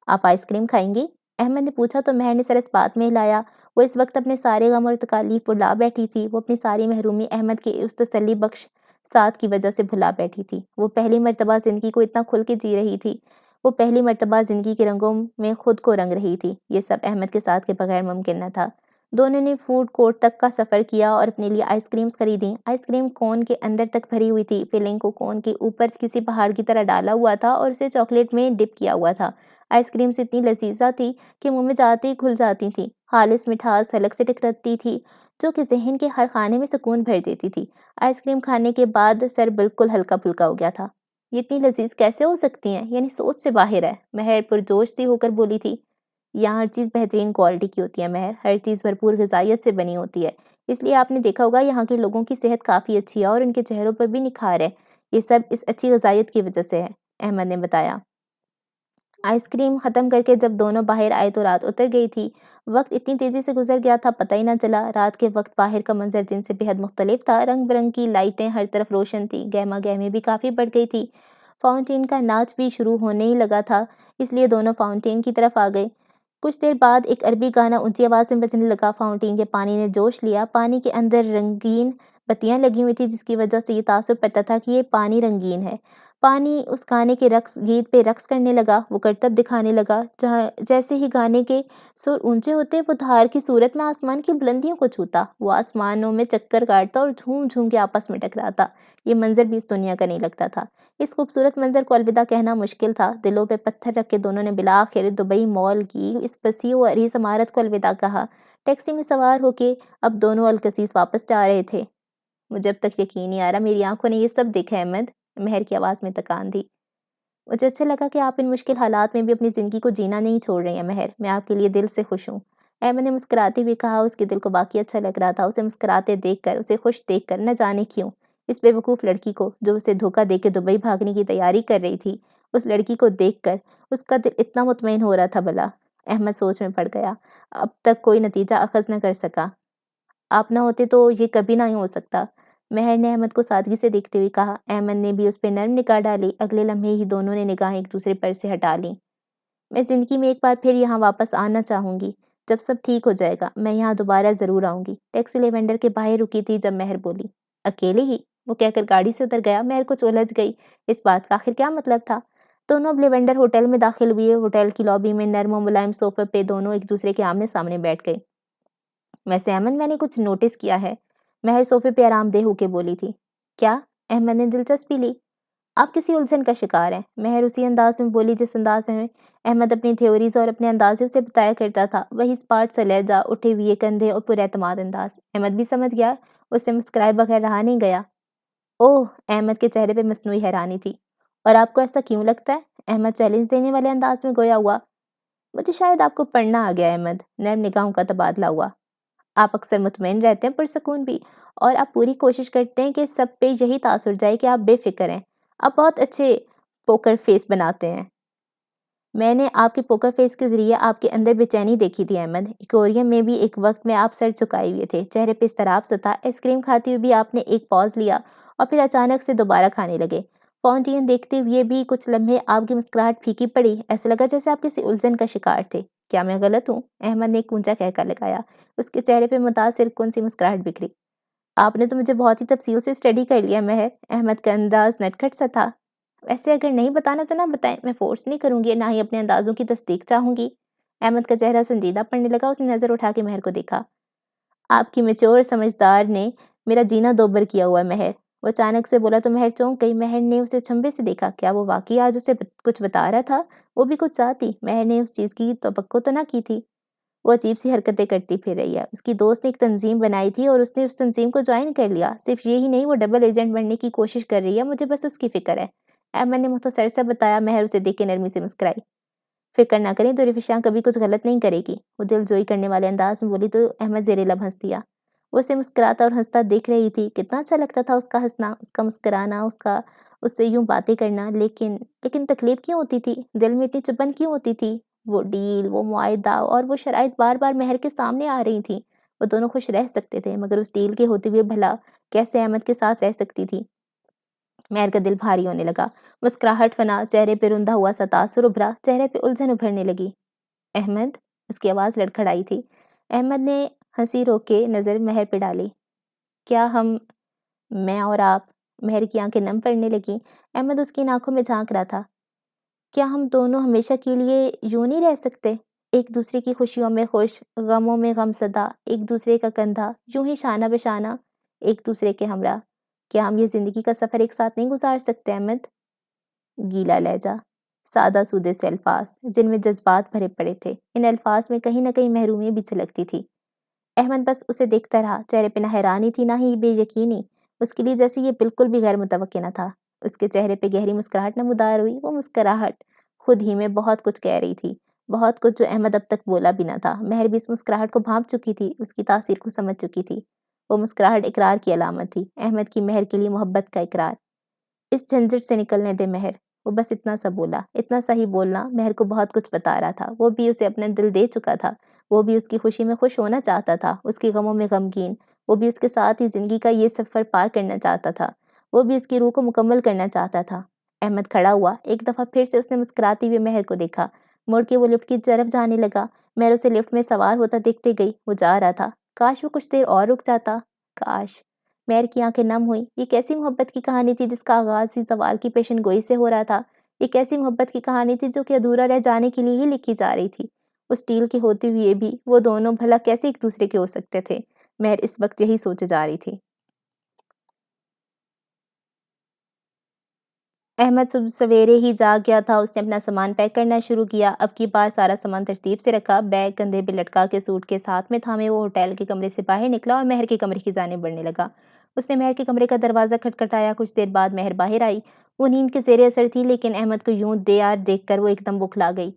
آپ آئس کریم کھائیں گی؟ احمد نے پوچھا تو مہر نے سر اس بات میں ہلایا۔ وہ اس وقت اپنے سارے غم اور تکالیف بھلا بیٹھی تھی، وہ اپنی ساری محرومی احمد کے اس تسلی بخش ساتھ کی وجہ سے بھلا بیٹھی تھی۔ وہ پہلی مرتبہ زندگی کو اتنا کھل کے جی رہی تھی، وہ پہلی مرتبہ زندگی کے رنگوں میں خود کو رنگ رہی تھی۔ یہ سب احمد کے ساتھ کے بغیر ممکن نہ تھا۔ دونوں نے فوڈ کورٹ تک کا سفر کیا اور اپنے لیے آئس کریمز خریدیں۔ آئس کریم کون کے اندر تک بھری ہوئی تھی، فلنگ کو کون کے اوپر کسی پہاڑ کی طرح ڈالا ہوا تھا اور اسے چاکلیٹ میں ڈپ کیا ہوا تھا۔ آئس کریمز اتنی لذیذہ تھی کہ منہ میں جاتے ہی گھل جاتی تھی، خالص مٹھاس حلق سے ٹکراتی تھی جو کہ ذہن کے ہر خانے میں سکون بھر دیتی تھی۔ آئس کریم کھانے کے بعد سر بالکل ہلکا پھلکا ہو گیا تھا۔ یہ اتنی لذیذ کیسے ہو سکتی ہیں، یعنی سوچ سے باہر ہے، مہر پرجوش سی ہو کر بولی تھی۔ یہاں ہر چیز بہترین کوالٹی کی ہوتی ہے مہر، ہر چیز بھرپور غذائیت سے بنی ہوتی ہے، اس لیے آپ نے دیکھا ہوگا یہاں کے لوگوں کی صحت کافی اچھی ہے اور ان کے چہروں پر بھی نکھار ہے۔ یہ سب اس اچھی غذائیت کی وجہ سے ہے، احمد نے بتایا۔ آئس کریم ختم کر کے جب دونوں باہر آئے تو رات اتر گئی تھی۔ وقت اتنی تیزی سے گزر گیا تھا پتہ ہی نہ چلا۔ رات کے وقت باہر کا منظر دن سے بہت مختلف تھا، رنگ برنگ کی لائٹیں ہر طرف روشن تھیں، گہما گہمی بھی کافی بڑھ گئی تھی۔ فاؤنٹین کا ناچ بھی شروع ہونے ہی لگا تھا، اس لیے دونوں فاؤنٹین کی طرف آ گئے۔ کچھ دیر بعد ایک عربی گانا اونچی آواز میں بجنے لگا، فاؤنٹین کے پانی نے جوش لیا، پانی کے اندر رنگین بتیاں لگی ہوئی تھی جس کی وجہ سے یہ تاثر پڑتا تھا کہ یہ پانی رنگین ہے۔ پانی اس گانے کے گیت پہ رقص کرنے لگا، وہ کرتب دکھانے لگا، جیسے ہی گانے کے سر اونچے ہوتے وہ دھار کی صورت میں آسمان کی بلندیوں کو چھوتا، وہ آسمانوں میں چکر کاٹتا اور جھوم جھوم کے آپس میں ٹکراتا۔ یہ منظر بھی اس دنیا کا نہیں لگتا تھا۔ اس خوبصورت منظر کو الوداع کہنا مشکل تھا۔ دلوں پہ پتھر رکھ کے دونوں نے بالآخر دبئی مال کی اس وسیع و عریض عمارت کو الوداع کہا۔ ٹیکسی میں سوار ہو کے اب دونوں القصیص واپس جا رہے تھے۔ مجھے اب تک یقین نہیں آ رہا میری آنکھوں نے یہ سب دیکھا ہے احمد، مہر کی آواز میں تکان دی۔ مجھے اچھا لگا کہ آپ ان مشکل حالات میں بھی اپنی زندگی کو جینا نہیں چھوڑ رہی ہیں مہر، میں آپ کے لیے دل سے خوش ہوں، احمد نے مسکراتے ہوئے کہا۔ اس کے دل کو باقی اچھا لگ رہا تھا، اسے مسکراتے دیکھ کر، اسے خوش دیکھ کر، نہ جانے کیوں۔ اس بے وقوف لڑکی کو جو اسے دھوکہ دے کے دبئی بھاگنے کی تیاری کر رہی تھی، اس لڑکی کو دیکھ کر اس کا دل اتنا مطمئن ہو رہا تھا بھلا۔ احمد سوچ میں پڑ گیا، اب تک کوئی نتیجہ اخذ نہ کر سکا، آپ نہ ہوتے تو یہ کبھی نہ ہو سکتا، مہر نے احمد کو سادگی سے دیکھتے ہوئے کہا۔ احمد نے بھی اس پہ نرم نگاہ ڈالی، اگلے لمحے ہی دونوں نے نگاہیں ایک دوسرے پر سے ہٹا لیں۔ میں زندگی میں ایک بار پھر یہاں واپس آنا چاہوں گی، جب سب ٹھیک ہو جائے گا میں یہاں دوبارہ ضرور آؤں گی۔ ٹیکسی لیونڈر کے باہر رکی تھی جب مہر بولی۔ اکیلے ہی؟ وہ کہہ کر گاڑی سے اتر گیا۔ مہر کچھ الجھ گئی، اس بات کا آخر کیا مطلب تھا؟ دونوں اب لیونڈر ہوٹل میں داخل ہوئے۔ ہوٹل کی لابی میں نرم و ملائم صوفے پہ دونوں ایک دوسرے کے آمنے سامنے بیٹھ گئے۔ ویسے احمد میں نے کچھ نوٹس کیا ہے، مہر صوفے پہ آرام دہ ہو کے بولی تھی۔ کیا؟ احمد نے دلچسپی لی۔ آپ کسی الجھن کا شکار ہیں، مہر اسی انداز میں بولی جس انداز میں احمد اپنی تھیوریز اور اپنے اندازے سے بتایا کرتا تھا، وہی اسپاٹ سا لہجہ، اٹھے ہوئے کندھے اور پراعتماد انداز۔ احمد بھی سمجھ گیا، اسے مسکرائے بغیر رہا نہیں گیا۔ اوہ! احمد کے چہرے پہ مصنوعی حیرانی تھی۔ اور آپ کو ایسا کیوں لگتا ہے؟ احمد چیلنج دینے والے انداز میں گویا ہوا۔ مجھے شاید آپ کو پڑھنا آ گیا احمد، نرم نگاہوں کا تبادلہ ہوا۔ آپ اکثر مطمئن رہتے ہیں پرسکون بھی، اور آپ پوری کوشش کرتے ہیں کہ سب پہ یہی تاثر جائے کہ آپ بے فکر ہیں۔ آپ بہت اچھے پوکر فیس بناتے ہیں۔ میں نے آپ کے پوکر فیس کے ذریعے آپ کے اندر بے چینی دیکھی تھی احمد۔ ایکویریم میں بھی ایک وقت میں آپ سر جھکائے ہوئے تھے، چہرے پہ اضطراب سا تھا۔ آئس کریم کھاتے ہوئے بھی آپ نے ایک پاز لیا اور پھر اچانک سے دوبارہ کھانے لگے۔ فاؤنٹین دیکھتے ہوئے بھی کچھ لمحے آپ کی مسکراہٹ پھیکی پڑی، ایسا لگا جیسے آپ کسی الجھن کا شکار تھے۔ کیا میں غلط ہوں؟ احمد نے ایک اونچا کہکا لگایا۔ اس کے چہرے پہ متاثر کن سی مسکراہٹ بکھری۔ آپ نے تو مجھے بہت ہی تفصیل سے اسٹڈی کر لیا مہر۔ احمد کا انداز نٹکھٹ سا تھا۔ ویسے اگر نہیں بتانا تو نہ بتائیں، میں فورس نہیں کروں گی، نہ ہی اپنے اندازوں کی تصدیق چاہوں گی۔ احمد کا چہرہ سنجیدہ پڑنے لگا، اس نے نظر اٹھا کے مہر کو دیکھا۔ آپ کی میچور اور سمجھدار نے میرا جینا دوبر کیا ہوا ہے مہر۔ وہ اچانک سے بولا تو مہر چونک گئی۔ مہر نے اسے چھمبے سے دیکھا۔ کیا وہ واقعی آج اسے کچھ بتا رہا تھا؟ وہ بھی کچھ ذاتی؟ مہر نے اس چیز کی توقع تو نہ کی تھی۔ وہ عجیب سی حرکتیں کرتی پھر رہی ہے۔ اس کی دوست نے ایک تنظیم بنائی تھی اور اس نے اس تنظیم کو جوائن کر لیا۔ صرف یہی نہیں، وہ ڈبل ایجنٹ بننے کی کوشش کر رہی ہے، مجھے بس اس کی فکر ہے۔ احمد نے مختصر سا بتایا۔ مہر اسے دیکھ کے نرمی سے مسکرائی۔ فکر نہ کریں، تو رفشاں کبھی کچھ غلط نہیں کرے گی، وہ دل جوئی کرنے والے انداز میں بولی تو احمد زیر لب ہنس دیا۔ وہ اسے مسکراتا اور ہنستا دیکھ رہی تھی۔ کتنا اچھا لگتا تھا اس کا ہنسنا، اس کا مسکرانا، اس سے یوں باتیں کرنا۔ لیکن تکلیف کیوں ہوتی تھی؟ دل میں اتنی چبھن کیوں ہوتی تھی؟ وہ ڈیل، وہ معاہدہ اور وہ شرائط بار بار مہر کے سامنے آ رہی تھیں۔ وہ دونوں خوش رہ سکتے تھے، مگر اس ڈیل کے ہوتے ہوئے بھلا کیسے احمد کے ساتھ رہ سکتی تھی؟ مہر کا دل بھاری ہونے لگا۔ مسکراہٹ فنا، چہرے پہ رندا ہوا سا تاثر ابھرا، چہرے پہ الجھن ابھرنے لگی۔ احمد؟ اس کی آواز لڑکھڑائی تھی۔ احمد نے ہنسی روک کے نظر مہر پہ ڈالی۔ کیا ہم، میں اور آپ؟ مہر کی آنکھیں نم پڑنے لگیں۔ احمد اس کی آنکھوں میں جھانک رہا تھا۔ کیا ہم دونوں ہمیشہ کے لیے یوں نہیں رہ سکتے؟ ایک دوسرے کی خوشیوں میں خوش، غموں میں غم زدہ، ایک دوسرے کا کندھا، یوں ہی شانہ بہ شانہ، ایک دوسرے کے ہمراہ۔ کیا ہم یہ زندگی کا سفر ایک ساتھ نہیں گزار سکتے احمد؟ گیلا لہجہ، سادہ سودے سے الفاظ جن میں جذبات بھرے پڑے تھے، ان الفاظ میں کہیں نہ کہیں محرومی بھی جھلکتی تھی۔ احمد بس اسے دیکھتا رہا، چہرے پہ نہ حیرانی تھی نہ ہی بے یقینی، اس کے لیے جیسے یہ بالکل بھی غیر متوقع نہ تھا۔ اس کے چہرے پہ گہری مسکراہٹ نمودار ہوئی۔ وہ مسکراہٹ خود ہی میں بہت کچھ کہہ رہی تھی، بہت کچھ جو احمد اب تک بولا بھی نہ تھا۔ مہر بھی اس مسکراہٹ کو بھانپ چکی تھی، اس کی تاثیر کو سمجھ چکی تھی۔ وہ مسکراہٹ اقرار کی علامت تھی، احمد کی مہر کے لیے محبت کا اقرار۔ اس جھنجھٹ سے نکلنے دے مہر، وہ بس اتنا سا بولا۔ اتنا سا ہی بولنا مہر کو بہت کچھ بتا رہا تھا۔ وہ بھی اسے اپنا دل دے چکا تھا، وہ بھی اس کی خوشی میں خوش ہونا چاہتا تھا، اس کی غموں میں غمگین۔ وہ بھی اس کے ساتھ ہی زندگی کا یہ سفر پار کرنا چاہتا تھا، وہ بھی اس کی روح کو مکمل کرنا چاہتا تھا۔ احمد کھڑا ہوا، ایک دفعہ پھر سے اس نے مسکراتی ہوئے مہر کو دیکھا، مڑ کے وہ لفٹ کی طرف جانے لگا۔ مہر اسے لفٹ میں سوار ہوتا دیکھتے گئی، وہ جا رہا تھا۔ کاش وہ کچھ دیر اور رک جاتا، کاش۔ مہر کی آنکھیں نم ہوئیں۔ یہ کیسی محبت کی کہانی تھی جس کا آغاز ہی زوال کی پیشن گوئی سے ہو رہا تھا؟ یہ کیسی محبت کی کہانی تھی جو کہ ادھورا رہ جانے کے لیے ہی لکھی جا رہی تھی؟ اس ڈیل کے ہوتے ہوئے بھی وہ دونوں بھلا کیسے ایک دوسرے کے ہو سکتے تھے؟ مہر اس وقت یہی سوچے جا رہی تھی۔ احمد صبح سویرے ہی جاگ گیا تھا۔ اس نے اپنا سامان پیک کرنا شروع کیا۔ اب کی بار سارا سامان ترتیب سے رکھا، بیگ کندھے پہ لٹکا کے سوٹ کے ساتھ میں تھامے وہ ہوٹل کے کمرے سے باہر نکلا اور مہر کے کمرے کی جانب بڑھنے لگا۔ اس نے مہر کے کمرے کا دروازہ کھٹکھٹایا۔ کچھ دیر بعد مہر باہر آئی۔ وہ نیند کے زیر اثر تھی، لیکن احمد کو یوں دیار دیکھ کر وہ ایک دم بکھلا گئی۔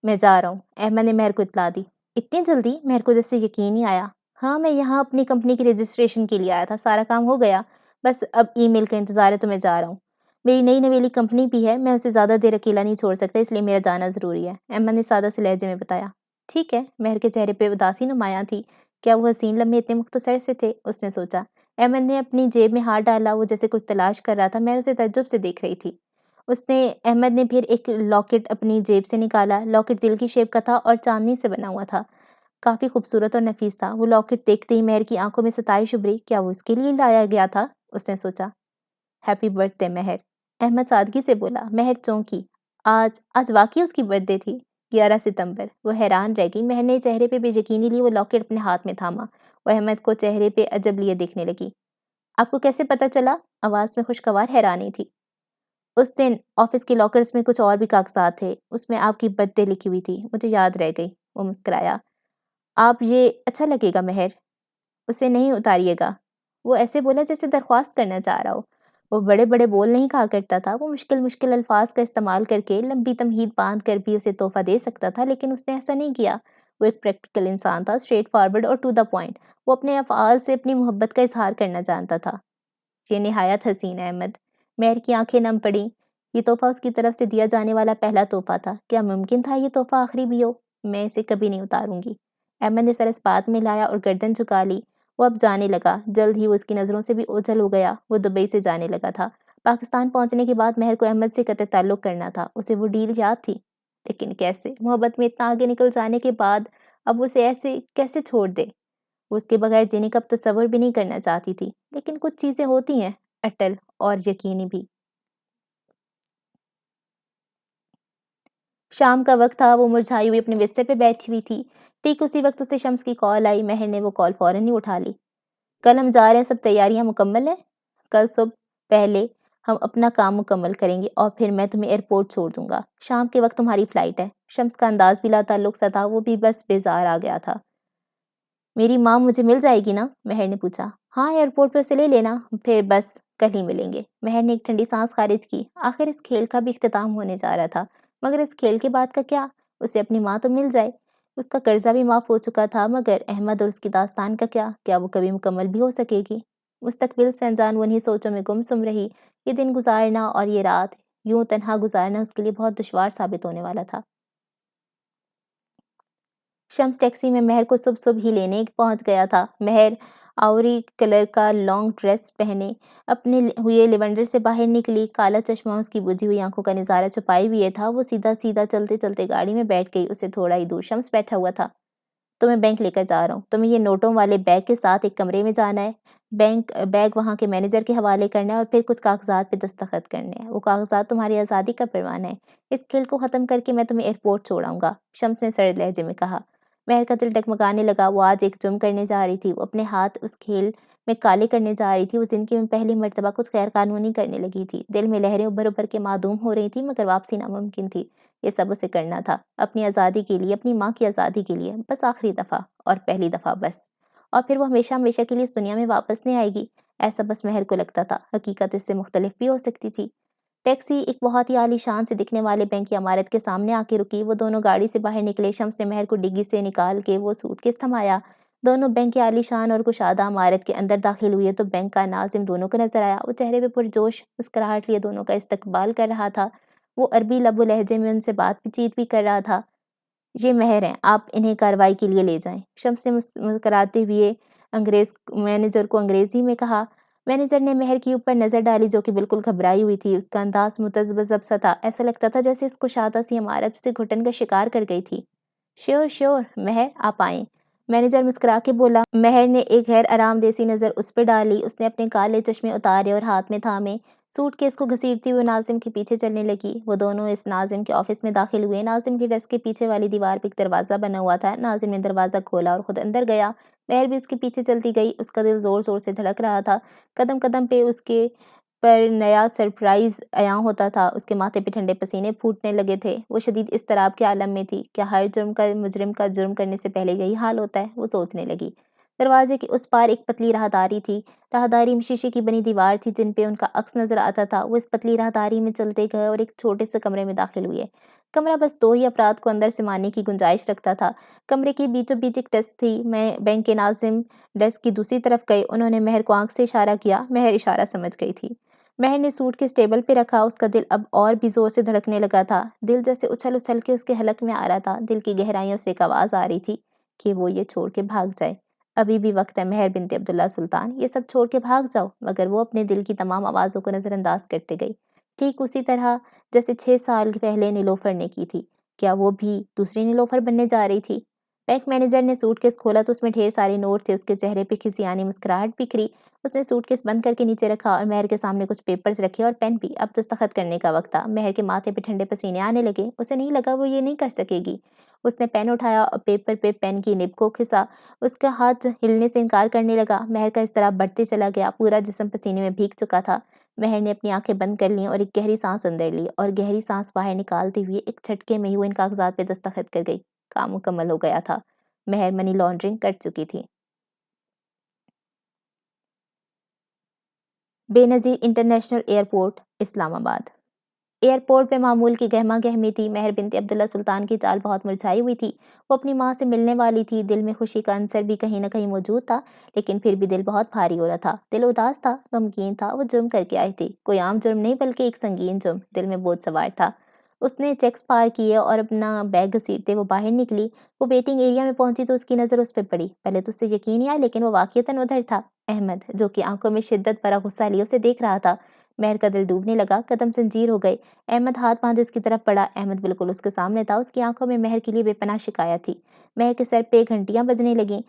میں جا رہا ہوں، احمد نے مہر کو اطلاع دی۔ اتنی جلدی؟ مہر کو جیسے یقین نہیں آیا۔ ہاں، میں یہاں اپنی کمپنی کی رجسٹریشن کے لیے آیا تھا، سارا کام ہو گیا، بس اب ای میل کا انتظار ہے تو میں جا رہا ہوں۔ میری نئی نویلی کمپنی بھی ہے، میں اسے زیادہ دیر اکیلا نہیں چھوڑ سکتا، اس لیے میرا جانا ضروری ہے، احمد نے سادہ سے لہجے میں بتایا۔ ٹھیک ہے۔ مہر کے چہرے پہ اداسی نمایاں تھی۔ کیا وہ حسین لمحے اتنے مختصر سے تھے؟ اس نے سوچا۔ احمد نے اپنی جیب میں ہاتھ ڈالا، وہ جیسے کچھ تلاش کر رہا تھا۔ مہر اسے تعجب سے دیکھ رہی تھی۔ احمد نے پھر ایک لاکٹ اپنی جیب سے نکالا۔ لاکٹ دل کی شیپ کا تھا اور چاندنی سے بنا ہوا تھا، کافی خوبصورت اور نفیس تھا۔ وہ لاکٹ دیکھتے ہی مہر کی آنکھوں میں ستائش ابھری۔ کیا وہ اس کے لیے لایا گیا تھا؟ اس نے سوچا۔ ہیپی برتھ ڈے مہر، احمد سادگی سے بولا۔ مہر چونکی۔ آج واقعی اس کی برتھ ڈے تھی، 11 ستمبر۔ وہ حیران رہ گئی۔ مہر نے چہرے پہ بے یقینی لی، وہ لاکٹ اپنے ہاتھ میں تھاما۔ وہ احمد کو چہرے پہ عجب لیے دیکھنے لگی۔ آپ کو کیسے پتہ چلا؟ آواز میں خوشگوار حیرانی تھی۔ اس دن آفس کے لاکرز میں کچھ اور بھی کاغذات تھے، اس میں آپ کی برتھ ڈے لکھی ہوئی تھی، مجھے یاد رہ گئی۔ وہ مسکرایا۔ آپ یہ اچھا لگے گا مہر، اسے نہیں اتاریے گا۔ وہ ایسے بولا جیسے درخواست کرنا چاہ رہا ہو۔ وہ بڑے بڑے بول نہیں کہا کرتا تھا، وہ مشکل مشکل الفاظ کا استعمال کر کے لمبی تمہید باندھ کر بھی اسے تحفہ دے سکتا تھا، لیکن اس نے ایسا نہیں کیا۔ وہ ایک پریکٹیکل انسان تھا، اسٹریٹ فارورڈ اور ٹو دا پوائنٹ۔ وہ اپنے افعال سے اپنی محبت کا اظہار کرنا جانتا تھا۔ یہ نہایت حسین ہے احمد۔ مہر کی آنکھیں نم پڑیں۔ یہ تحفہ اس کی طرف سے دیا جانے والا پہلا تحفہ تھا۔ کیا ممکن تھا یہ تحفہ آخری بھی ہو؟ میں اسے کبھی نہیں اتاروں گی۔ احمد نے سر اس بات میں لایا اور گردن جھکا لی۔ وہ اب جانے لگا۔ جلد ہی وہ اس کی نظروں سے بھی اوجھل ہو گیا۔ وہ دبئی سے جانے لگا تھا۔ پاکستان پہنچنے کے بعد مہر کو احمد سے قطع تعلق کرنا تھا۔ اسے وہ ڈیل یاد تھی، لیکن کیسے؟ محبت میں اتنا آگے نکل جانے کے بعد اب اسے ایسے کیسے چھوڑ دے؟ وہ اس کے بغیر جینے کا تصور بھی نہیں کرنا چاہتی تھی، لیکن کچھ چیزیں ہوتی ہیں اٹل اور یقینی بھی۔ شام کا وقت تھا، وہ مرجھائی ہوئی اپنے بستر پہ بیٹھی ہوئی تھی۔ ٹھیک اسی وقت اسے شمس کی کال آئی۔ مہر نے وہ کال فوراً ہی اٹھا لی۔ کل ہم جا رہے ہیں، سب تیاریاں مکمل ہیں؟ کل صبح پہلے ہم اپنا کام مکمل کریں گے اور پھر میں تمہیں ایئرپورٹ چھوڑ دوں گا۔ شام کے وقت تمہاری فلائٹ ہے۔ شمس کا انداز بھی لا تعلق سا تھا، وہ بھی بس بیزار آ گیا تھا۔ میری ماں مجھے مل جائے گی نا؟ مہر نے پوچھا۔ ہاں، ایئرپورٹ پر سے لے لینا، پھر بس کل ہی ملیں گے۔ مہر نے ایک ٹھنڈی سانس خارج کی۔ آخر اس کھیل کا بھی اختتام ہونے جا رہا تھا، مگر اس کھیل کے بعد کا کیا؟ اسے اپنی ماں تو مل جائے، اس کا قرضہ بھی معاف ہو چکا تھا، مگر احمد اور اس کی داستان کا کیا وہ کبھی مکمل بھی ہو سکے گی؟ مستقبل سے انجان وہ انہی سوچوں میں گم سم رہی۔ یہ دن گزارنا اور یہ رات یوں تنہا گزارنا اس کے لیے بہت دشوار ثابت ہونے والا تھا۔ شمس ٹیکسی میں مہر کو صبح صبح ہی لینے پہنچ گیا تھا۔ مہر آوری کلر کا لانگ ڈریس پہنے اپنے ہوئے لیونڈر سے باہر نکلی۔ کالا چشمہ اس کی بجھی ہوئی آنکھوں کا نظارہ چھپائے ہوئے تھا۔ وہ سیدھا سیدھا چلتے چلتے گاڑی میں بیٹھ گئی۔ اسے تھوڑا ہی دور شمس بیٹھا ہوا تھا۔ تمہیں بینک لے کر جا رہا ہوں، تمہیں یہ نوٹوں والے بیگ کے ساتھ ایک کمرے میں جانا ہے، بیگ وہاں کے مینیجر کے حوالے کرنا ہے اور پھر کچھ کاغذات پہ دستخط کرنے ہیں۔ وہ کاغذات تمہاری آزادی کا پروان ہے۔ اس کھیل کو ختم کر کے میں تمہیں ایئرپورٹ چھوڑاؤں گا، شمس نے سرد لہجے میں کہا۔ مہر کا دل ڈگمگانے لگا۔ وہ آج ایک جرم کرنے جا رہی تھی، وہ اپنے ہاتھ اس کھیل میں کالے کرنے جا رہی تھی۔ وہ زندگی میں پہلی مرتبہ کچھ غیر قانونی کرنے لگی تھی۔ دل میں لہریں ابھر ابھر کے معدوم ہو رہی تھیں، مگر واپسی ناممکن تھی۔ یہ سب اسے کرنا تھا، اپنی آزادی کے لیے، اپنی ماں کی آزادی کے لیے، بس آخری دفعہ اور پہلی دفعہ بس۔ اور پھر وہ ہمیشہ ہمیشہ کے لیے اس دنیا میں واپس نہیں آئے گی، ایسا بس مہر کو لگتا تھا۔ حقیقت اس سے مختلف بھی ہو سکتی تھی۔ ٹیکسی ایک بہت ہی عالی شان سے دکھنے والے بینک کی عمارت کے سامنے آ کے رکی۔ وہ دونوں گاڑی سے باہر نکلے۔ شمس نے مہر کو ڈگی سے نکال کے وہ سوٹ کیس تھمایا۔ دونوں بینک کی عالی شان اور کشادہ عمارت کے اندر داخل ہوئے تو بینک کا ناظم دونوں کو نظر آیا۔ وہ چہرے پہ پرجوش مسکراہٹ لیے دونوں کا استقبال کر رہا تھا۔ وہ عربی لب و لہجے میں ان سے بات چیت بھی کر رہا تھا۔ یہ مہر ہیں، آپ انہیں کارروائی کے لیے لے جائیں، شمس نے مسکراتے ہوئے مینیجر کو انگریزی میں کہا۔ مینیجر نے مہر کے اوپر نظر ڈالی جو کہ بالکل گھبرائی ہوئی تھی۔ اس کا انداز متذبذب سا تھا، ایسا لگتا تھا جیسے اس کشادہ سی عمارت اسے گھٹن کا شکار کر گئی تھی۔ شیور شیور مہر، آپ آئیں، مینیجر مسکرا کے بولا۔ مہر نے ایک غیر آرام دہ سی نظر اس پہ ڈالی۔ اس نے اپنے کالے چشمے اتارے اور ہاتھ میں تھامے سوٹ کیس کو گھسیٹتی ہوئے ناظم کے پیچھے چلنے لگی۔ وہ دونوں اس ناظم کے آفس میں داخل ہوئے۔ ناظم کے ڈیسک کے پیچھے والی دیوار پہ ایک دروازہ بنا ہوا تھا۔ ناظم نے دروازہ کھولا اور خود اندر گیا۔ مہر بھی اس کے پیچھے چلتی گئی۔ اس کا دل زور زور سے دھڑک رہا تھا۔ قدم قدم پہ اس کے پر نیا سرپرائز عیاں ہوتا تھا۔ اس کے ماتھے پہ ٹھنڈے پسینے پھوٹنے لگے تھے۔ وہ شدید اضطراب کے عالم میں تھی۔ کیا ہر مجرم کا جرم کرنے سے پہلے یہی حال ہوتا ہے؟ وہ سوچنے لگی۔ دروازے کے اس پار ایک پتلی راہداری تھی۔ راہداری میں شیشے کی بنی دیوار تھی جن پہ ان کا عکس نظر آتا تھا۔ وہ اس پتلی راہداری میں چلتے گئے اور ایک چھوٹے سے کمرے میں داخل ہوئے۔ کمرہ بس دو ہی افراد کو اندر سمانے کی گنجائش رکھتا تھا۔ کمرے کے بیچوں بیچ ایک ڈیسک تھی۔ بینک کے ناظم ڈیسک کی دوسری طرف گئے۔ انہوں نے مہر کو آنکھ سے اشارہ کیا۔ مہر اشارہ سمجھ گئی تھی۔ مہر نے سوٹ کیس ٹیبل پہ رکھا۔ اس کا دل اب اور بھی زور سے دھڑکنے لگا تھا۔ دل جیسے اچھل اچھل کے اس کے حلق میں آ رہا تھا۔ دل کی گہرائیوں سے ایک آواز آ رہی تھی کہ وہ یہ چھوڑ کے بھاگ جائے۔ ابھی بھی وقت ہے مہر بنت عبداللہ سلطان، یہ سب چھوڑ کے بھاگ جاؤ۔ مگر وہ اپنے دل کی تمام آوازوں کو نظر انداز کرتے گئی، ٹھیک اسی طرح جیسے 6 سال پہلے نیلوفر نے کی تھی۔ کیا وہ بھی دوسری نیلوفر بننے جا رہی تھی؟ بینک مینیجر نے سوٹ کیس کھولا تو اس میں ڈھیر سارے نوٹ تھے۔ اس کے چہرے پہ کھسیانی مسکراہٹ بکھری۔ اس نے سوٹ کیس بند کر کے نیچے رکھا اور مہر کے سامنے کچھ پیپرز رکھے اور پین بھی۔ اب دستخط کرنے کا وقت تھا۔ مہر کے ماتھے پہ ٹھنڈے پسینے آنے لگے۔ اسے نہیں لگا وہ یہ نہیں کر سکے گی۔ اس نے پین اٹھایا اور پیپر پہ پین کی نب کو کھسا۔ اس کا ہاتھ ہلنے سے انکار کرنے لگا۔ مہر کا اضطراب بڑھتے چلا گیا، پورا جسم پسینے میں بھیگ چکا تھا۔ مہر نے اپنی آنکھیں بند کر لیں اور ایک گہری سانس اندر لی، اور گہری سانس باہر نکالتے ہوئے ایک جھٹکے میں ہی وہ ان کاغذات پہ دستخط کر گئی۔ کام مکمل ہو گیا تھا۔ مہر منی لانڈرنگ کر چکی تھی۔ بے نظیر انٹرنیشنل ایئرپورٹ، اسلام آباد۔ ایئرپورٹ پہ معمول کی گہما گہمی تھی۔ مہر بنت عبداللہ سلطان کی چال بہت مرجھائی ہوئی تھی۔ وہ اپنی ماں سے ملنے والی تھی۔ دل میں خوشی کا عنصر بھی کہیں نہ کہیں موجود تھا، لیکن پھر بھی دل بہت بھاری ہو رہا تھا۔ دل اداس تھا، غمگین تھا۔ وہ جرم کر کے آئی تھی، کوئی عام جرم نہیں بلکہ ایک سنگین جرم۔ دل میں بوجھ سوار تھا۔ اس نے چیکس پار کیے اور اپنا بیگ گھسیٹتے وہ باہر نکلی۔ وہ ویٹنگ ایریا میں پہنچی تو اس کی نظر اس پہ پڑی۔ پہلے تو اسے یقین ہی آیا، لیکن وہ واقعتاً ادھر تھا۔ احمد، جو کہ آنکھوں میں شدت بھرا غصہ لیے اسے دیکھ رہا تھا۔ مہر کا دل ڈوبنے لگا، قدم زنجیر ہو گئے۔ احمد ہاتھ باندھے اس کی طرف بڑھا۔ احمد بالکل اس کے سامنے تھا۔ اس کی آنکھوں میں مہر کے لیے بے پناہ شکایت تھی۔ مہر کے سر پہ گھنٹیاں بجنے لگیں۔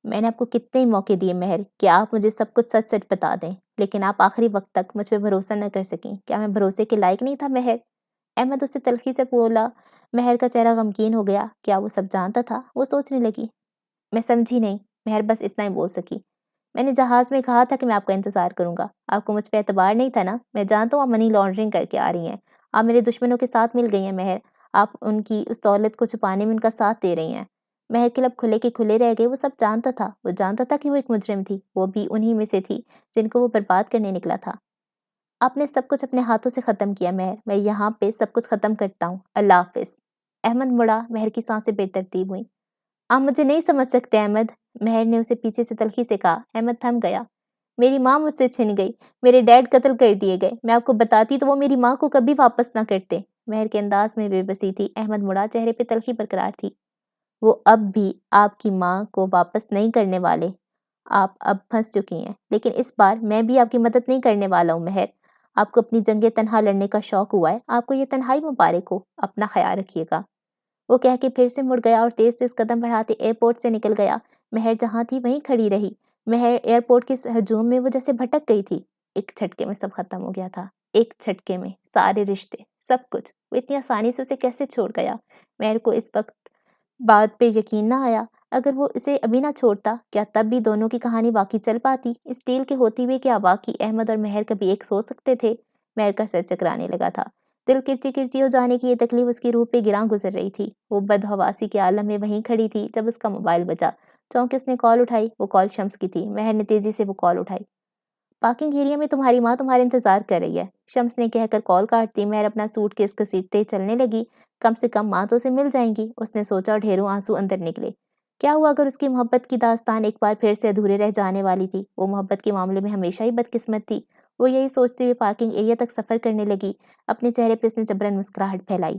میں نے آپ کو کتنے ہی موقع دیے مہر کہ آپ مجھے سب کچھ سچ سچ بتا دیں، لیکن آپ آخری وقت تک مجھ پہ بھروسہ نہ کر سکیں۔ کیا میں بھروسے کے لائق نہیں تھا مہر؟ احمد اسے تلخی سے بولا۔ مہر کا چہرہ غمگین ہو گیا۔ کیا وہ سب جانتا تھا؟ وہ سوچنے لگی۔ میں سمجھی نہیں، مہر بس اتنا ہی بول سکی۔ میں نے جہاز میں کہا تھا کہ میں آپ کا انتظار کروں گا۔ آپ کو مجھ پہ اعتبار نہیں تھا نا؟ میں جانتا ہوں آپ منی لانڈرنگ کر کے آ رہی ہیں۔ آپ میرے دشمنوں کے ساتھ مل گئی ہیں مہر۔ آپ ان کی اس دولت کو چھپانے میں ان کا ساتھ دے رہی ہیں۔ مہر کے لب کھلے کے کھلے رہ گئے۔ وہ سب جانتا تھا۔ وہ جانتا تھا کہ وہ ایک مجرم تھی، وہ بھی انہی میں سے تھی جن کو وہ برباد کرنے نکلا تھا۔ آپ نے سب کچھ اپنے ہاتھوں سے ختم کیا مہر۔ میں یہاں پہ سب کچھ ختم کرتا ہوں۔ اللہ حافظ۔ احمد مڑا۔ مہر کی سانسیں بے ترتیب ہوئیں۔ آپ مجھے نہیں سمجھ سکتے احمد، مہر نے اسے پیچھے سے تلخی سے کہا۔ احمد تھم گیا۔ میری ماں مجھ سے چھن گئی، میرے ڈیڈ قتل کر دیے گئے۔ میں آپ کو بتاتی تو وہ میری ماں کو کبھی واپس نہ کرتے۔ مہر کے انداز میں بے بسی تھی۔ احمد مڑا، چہرے پہ تلخی برقرار تھی۔ وہ اب بھی آپ کی ماں کو واپس نہیں کرنے والے۔ آپ اب پھنس چکی ہیں، لیکن اس بار میں بھی آپ کی مدد نہیں کرنے والا ہوں مہر۔ آپ کو اپنی جنگ تنہا لڑنے کا شوق ہوا ہے، آپ کو یہ تنہائی مبارک ہو۔ اپنا خیال رکھیے گا۔ وہ کہہ کے پھر سے مڑ گیا اور تیز تیز قدم بڑھاتے ایئرپورٹ سے نکل گیا۔ مہر جہاں تھی وہیں کھڑی رہی۔ مہر ایئرپورٹ کے ہجوم میں وہ جیسے بھٹک گئی تھی۔ ایک جھٹکے میں سب ختم ہو گیا تھا۔ ایک جھٹکے میں سارے رشتے، سب کچھ۔ وہ اتنی آسانی سے اسے کیسے چھوڑ گیا؟ مہر کو اس وقت بات پہ یقین نہ آیا۔ اگر وہ اسے ابھی نہ چھوڑتا، کیا تب بھی دونوں کی کہانی واقعی چل پاتی؟ اس ڈیل کے ہوتے ہوئے کیا واقعی احمد اور مہر کبھی ایک سو سکتے تھے؟ مہر کا سر چکرانے لگا تھا۔ دل کرچی کرچی ہو جانے کی یہ تکلیف اس کی روح پہ گراں گزر رہی تھی۔ وہ بدحواسی کے عالم میں وہیں کھڑی تھی جب اس کا موبائل بجا۔ چونکہ اس نے کال اٹھائی۔ وہ کال شمس کی تھی۔ مہر نے تیزی سے وہ کال اٹھائی۔ پارکنگ ایریا میں تمہاری ماں تمہارا انتظار کر رہی ہے، شمس نے کہہ کر کال کاٹ دی۔ مہر اپنا سوٹ کیس گھسیٹتے چلنے لگی۔ کم سے کم ماں تو اسے مل جائیں گی، اس نے سوچا، اور ڈھیروں آنسو اندر نکلے۔ کیا ہوا اگر اس کی محبت کی داستان ایک بار پھر سے ادھورے رہ جانے والی تھی؟ وہ محبت کے معاملے میں ہمیشہ ہی بدقسمت تھی۔ وہ یہی سوچتے ہوئے پارکنگ ایریا تک سفر کرنے لگی۔ اپنے چہرے پہ اس نے جبراً مسکراہٹ پھیلائی۔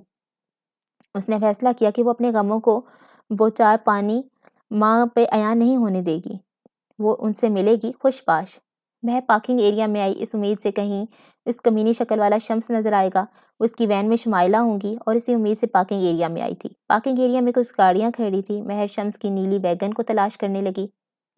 اس نے فیصلہ کیا کہ وہ اپنے غموں کو بوچار پانی ماں پہ عیاں نہیں ہونے دے گی۔ وہ ان سے ملے گی خوش باش۔ میں پارکنگ ایریا میں آئی اس امید سے کہیں اس کمینی شکل والا شمس نظر آئے گا، وہ اس کی وین میں شمائلہ ہوں گی، اور اسی امید سے پارکنگ ایریا میں آئی تھی۔ پارکنگ ایریا میں کچھ گاڑیاں کھڑی تھی۔ مہر شمس کی نیلی ویگن کو تلاش کرنے لگی،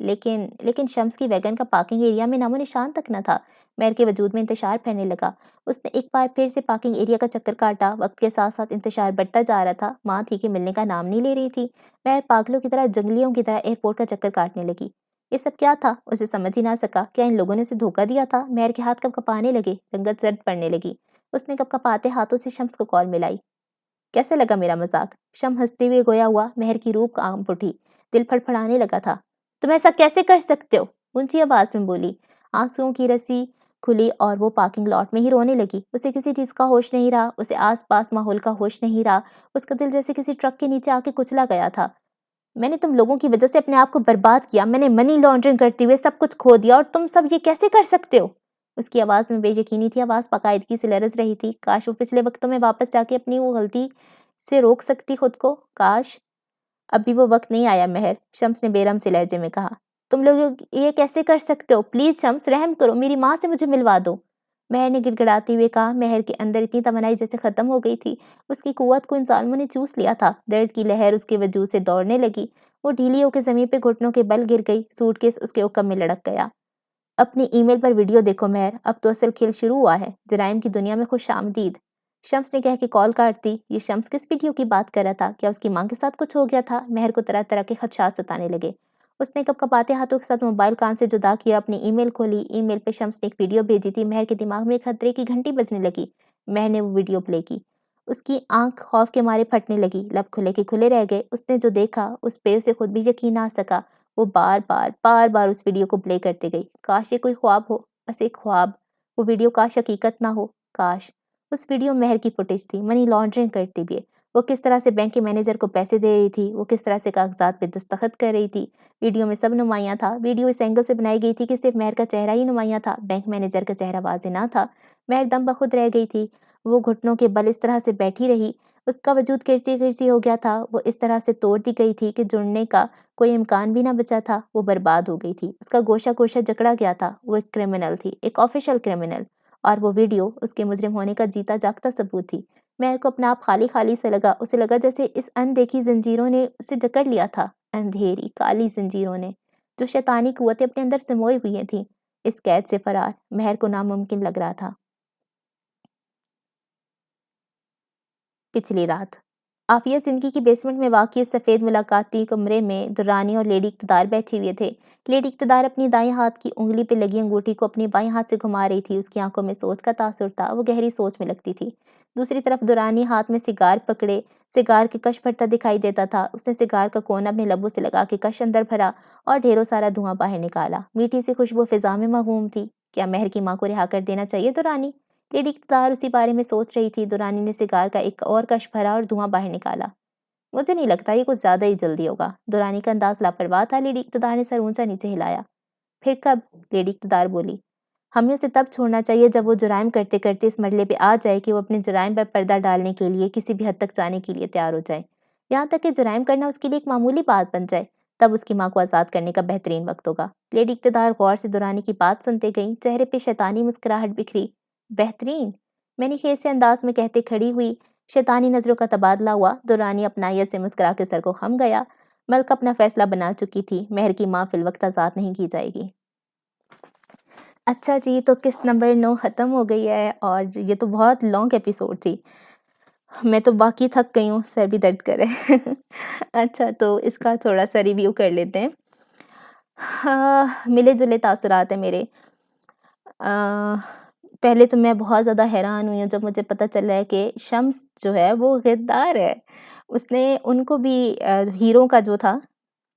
لیکن شمس کی ویگن کا پارکنگ ایریا میں نام و نشان تک نہ تھا۔ مہر کے وجود میں انتشار پھیلنے لگا۔ اس نے ایک بار پھر سے پارکنگ ایریا کا چکر کاٹا۔ وقت کے ساتھ ساتھ انتشار بڑھتا جا رہا تھا۔ ماں تھی کہ ملنے کا نام نہیں لے رہی تھی۔ مہر پاگلوں کی طرح، جنگلیوں کی طرح ایئرپورٹ کا چکر کاٹنے لگی۔ یہ سب کیا تھا؟ اسے سمجھ ہی نہ سکا۔ کیا ان لوگوں نے اسے دھوکہ دیا تھا؟ مہر کے ہاتھ کب کپانے لگے، رنگت زرد پڑنے لگی۔ اس نے کب کپاتے ہاتھوں سے شمس کو کال ملائی۔ کیسے لگا میرا مذاق؟ شم ہنستے ہوئے گویا ہوا۔ مہر کی روح کانپ اٹھی، دل پھڑپھڑانے لگا تھا۔ تم ایسا کیسے کر سکتے ہو؟ اونچی آواز میں بولی۔ آنسوؤں کی رسی کھلی اور وہ پارکنگ لاٹ میں ہی رونے لگی۔ اسے کسی چیز کا ہوش نہیں رہا، اسے آس پاس ماحول کا ہوش نہیں رہا۔ اس کا دل جیسے کسی ٹرک کے نیچے آ کے کچلا گیا تھا۔ میں نے تم لوگوں کی وجہ سے اپنے آپ کو برباد کیا۔ میں نے منی لانڈرنگ کرتے ہوئے سب کچھ کھو دیا، اور تم سب یہ کیسے کر سکتے ہو؟ اس کی آواز میں بے یقینی تھی، آواز باقاعدگی سے لرز رہی تھی۔ کاش وہ پچھلے وقتوں میں واپس جا کے اپنی وہ غلطی سے روک سکتی خود کو، کاش۔ ابھی وہ وقت نہیں آیا مہر، شمس نے بے رحم سے لہجے میں کہا۔ تم لوگ یہ کیسے کر سکتے ہو؟ پلیز شمس، رحم کرو، میری ماں سے مجھے ملوا دو، مہر نے گڑ گڑاتے ہوئے کہا۔ مہر کے اندر اتنی توانائی جیسے ختم ہو گئی تھی۔ اس کی قوت کو ان ظالموں نے چوس لیا تھا۔ درد کی لہر اس کے وجود سے دوڑنے لگی۔ وہ ڈھیلی ہو کے زمین پہ گھٹنوں کے بل گر گئی۔ سوٹ کیس اس کے اوقم میں لڑک گیا۔ اپنی ای میل پر ویڈیو دیکھو مہر، اب تو اصل کھیل شروع ہوا ہے۔ جرائم کی دنیا میں خوش آمدید۔ شمس نے کہہ کے کال کاٹ دی۔ یہ شمس کس ویڈیو کی بات کر رہا تھا؟ کیا اس کی ماں کے ساتھ کچھ ہو گیا تھا؟ مہر کو طرح طرح کے خدشات ستانے لگے۔ اس نے کپکپاتے ہاتھوں کے ساتھ موبائل کان سے جدا کیا، اپنی ای میل کھولی۔ ای میل پہ شمس نے ایک ویڈیو بھیجی تھی۔ مہر کے دماغ میں ایک خطرے کی گھنٹی بجنے لگی۔ مہر نے وہ ویڈیو پلے کی۔ اس کی آنکھ خوف کے مارے پھٹنے لگی، لب کھلے کے کھلے رہ گئے۔ اس نے جو دیکھا اس پہ اسے خود بھی یقین نہ آ سکا۔ وہ بار بار اس ویڈیو کو پلے کرتے گئی۔ کاش یہ کوئی خواب ہو، بس ایک خواب۔ وہ ویڈیو کاش حقیقت نہ ہو، کاش۔ اس ویڈیو مہر کی فوٹیج تھی، منی لانڈرنگ کرتی بھی ہے۔ وہ کس طرح سے بینک کے مینیجر کو پیسے دے رہی تھی، وہ کس طرح سے کاغذات پہ دستخط کر رہی تھی۔ ویڈیو میں سب نمایاں تھا۔ ویڈیو اس اینگل سے بنائی گئی تھی کہ صرف مہر کا چہرہ ہی نمایاں تھا، بینک مینیجر کا چہرہ واضح نہ تھا۔ مہر دم بخود رہ گئی تھی۔ وہ گھٹنوں کے بل اس طرح سے بیٹھی رہی، اس کا وجود کرچی کرچی ہو گیا تھا۔ وہ اس طرح سے توڑ دی گئی تھی کہ جڑنے کا کوئی امکان بھی نہ بچا تھا۔ وہ برباد ہو گئی تھی، اس کا گوشہ گوشہ جکڑا گیا تھا۔ وہ ایک کرمنل تھی، ایک آفیشل کرمنل، اور وہ ویڈیو اس کے مجرم ہونے کا جیتا جاگتا ثبوت تھی۔ مہر کو اپنا آپ خالی خالی سے لگا۔ اسے لگا جیسے اس اندیکھی زنجیروں نے اسے جکڑ لیا تھا، اندھیری کالی زنجیروں نے، جو شیطانی قوتیں اپنے اندر سموئے ہوئی تھیں۔ اس قید سے فرار مہر کو ناممکن لگ رہا تھا۔ پچھلی رات عافیہ زندگی کی بیسمنٹ میں واقع سفید ملاقاتی کمرے میں درانی اور لیڈی اقتدار بیٹھے ہوئے تھے۔ لیڈی اقتدار اپنی دائیں ہاتھ کی انگلی پہ لگی انگوٹھی کو اپنی بائیں ہاتھ سے گھما رہی تھی۔ اس کی آنکھوں میں سوچ کا تاثر تھا، وہ گہری سوچ میں لگتی تھی۔ دوسری طرف درانی ہاتھ میں سگار پکڑے سگار کے کش بھرتا دکھائی دیتا تھا۔ اس نے سگار کا کونا اپنے لبوں سے لگا کے کش اندر بھرا اور ڈھیروں سارا دھواں باہر نکالا۔ میٹھی سی خوشبو فضا میں مغموم تھی۔ کیا مہر کی ماں کو رہا کر دینا چاہیے درانی؟ لیڈی اقتدار اسی بارے میں سوچ رہی تھی۔ درانی نے سگار کا ایک اور کش بھرا اور دھواں باہر نکالا۔ مجھے نہیں لگتا یہ کچھ زیادہ ہی جلدی ہوگا۔ درانی کا انداز لاپرواہ تھا۔ لیڈی اقتدار نے سر اونچا نیچے ہلایا۔ پھر کب؟ لیڈی اقتدار بولی۔ ہمیں اسے تب چھوڑنا چاہیے جب وہ جرائم کرتے کرتے اس مرحلے پہ آ جائے کہ وہ اپنے جرائم پر پردہ ڈالنے کے لیے کسی بھی حد تک جانے کے لیے تیار ہو جائے، یہاں تک کہ جرائم کرنا اس کے لیے ایک معمولی بات بن جائے۔ تب اس کی ماں کو آزاد کرنے کا بہترین وقت ہوگا۔ لیڈی اقتدار غور سے درانی کی بات سنتے گئیں، چہرے پہ شیطانی مسکراہٹ بکھری۔ بہترین؟ میں خیز سے انداز میں کہتے کھڑی ہوئی۔ شیطانی نظروں کا تبادلہ ہوا۔ درانی اپنائیت سے مسکرا کے سر کو خم گیا۔ ملکہ اپنا فیصلہ بنا چکی تھی، مہر کی ماں فی الوقت آزاد نہیں کی جائے گی۔ اچھا جی، تو قسط نمبر 9 ختم ہو گئی ہے، اور یہ تو بہت لانگ ایپیسوڈ تھی۔ میں تو باقی تھک گئی ہوں، سر بھی درد کرے۔ اچھا، تو اس کا تھوڑا سا ریویو کر لیتے ہیں۔ ملے جلے تاثرات ہیں میرے۔ پہلے تو میں بہت زیادہ حیران ہوئی ہوں جب مجھے پتہ چلا ہے کہ شمس جو ہے وہ غدار ہے۔ اس نے ان کو بھی ہیرو کا جو تھا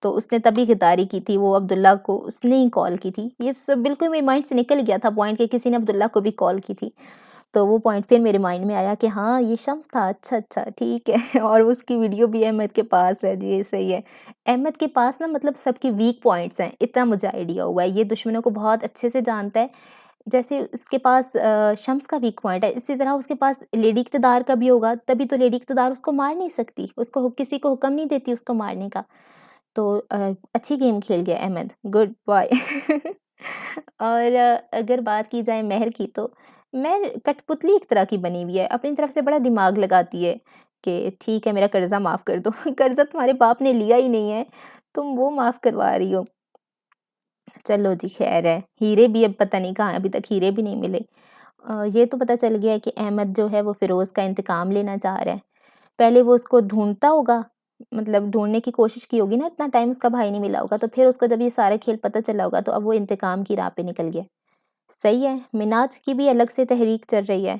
تو اس نے تبھی غداری کی تھی، وہ عبداللہ کو اس نے ہی کال کی تھی۔ یہ سب بالکل میرے مائنڈ سے نکل گیا تھا پوائنٹ کہ کسی نے عبداللہ کو بھی کال کی تھی، تو وہ پوائنٹ پھر میرے مائنڈ میں آیا کہ ہاں یہ شمس تھا، اچھا ٹھیک ہے۔ اور اس کی ویڈیو بھی احمد کے پاس ہے جی، صحیح ہے۔ احمد کے پاس نا مطلب سب کی ویک پوائنٹس ہیں، اتنا مجھے آئیڈیا ہوا ہے۔ یہ دشمنوں کو بہت اچھے سے جانتا ہے، جیسے اس کے پاس شمس کا ویک پوائنٹ ہے، اسی طرح اس کے پاس لیڈی اقتدار کا بھی ہوگا، تبھی تو لیڈی اقتدار اس کو مار نہیں سکتی، اس کو کسی کو حکم نہیں دیتی اس کو مارنے کا۔ تو اچھی گیم کھیل گیا احمد، گڈ بوائے۔ اور اگر بات کی جائے مہر کی، تو مہر کٹ پتلی ایک طرح کی بنی ہوئی ہے، اپنی طرف سے بڑا دماغ لگاتی ہے کہ ٹھیک ہے میرا قرضہ معاف کر دو۔ قرضہ تمہارے باپ نے لیا ہی نہیں ہے، تم وہ معاف کروا رہی ہو۔ چلو جی خیر ہے، ہیرے بھی اب پتہ نہیں کہاں، ابھی تک ہیرے بھی نہیں ملے۔ یہ تو پتہ چل گیا ہے کہ احمد جو ہے وہ فیروز کا انتقام لینا چاہ رہا ہے۔ پہلے وہ اس کو ڈھونڈتا ہوگا، مطلب ڈھونڈنے کی کوشش کی ہوگی نا، اتنا ٹائم اس کا بھائی نہیں ملا ہوگا، تو پھر اس کو جب یہ سارا کھیل پتہ چلا ہوگا تو اب وہ انتقام کی راہ پہ نکل گیا۔ صحیح ہے، مناج کی بھی الگ سے تحریک چل رہی ہے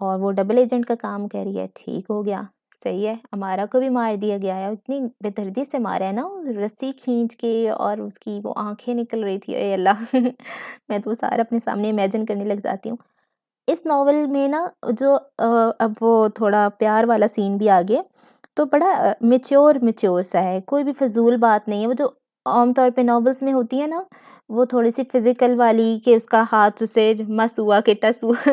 اور وہ ڈبل ایجنٹ کا کام کر رہی ہے، ٹھیک ہو گیا، صحیح ہے۔ امارا کو بھی مار دیا گیا ہے، اتنی بے دردی سے مارا ہے نا، رسی کھینچ کے، اور اس کی وہ آنکھیں نکل رہی تھی، اے اللہ۔ میں تو سارا اپنے سامنے امیجن کرنے لگ جاتی ہوں۔ اس ناول میں نا جو اب وہ تھوڑا پیار والا سین بھی آگے، تو بڑا میچور سا ہے، کوئی بھی فضول بات نہیں ہے۔ وہ جو عام طور پہ ناولز میں ہوتی ہے نا، وہ تھوڑی سی فزیکل والی کہ اس کا ہاتھ اسے مس ہوا کہ ٹس ہوا،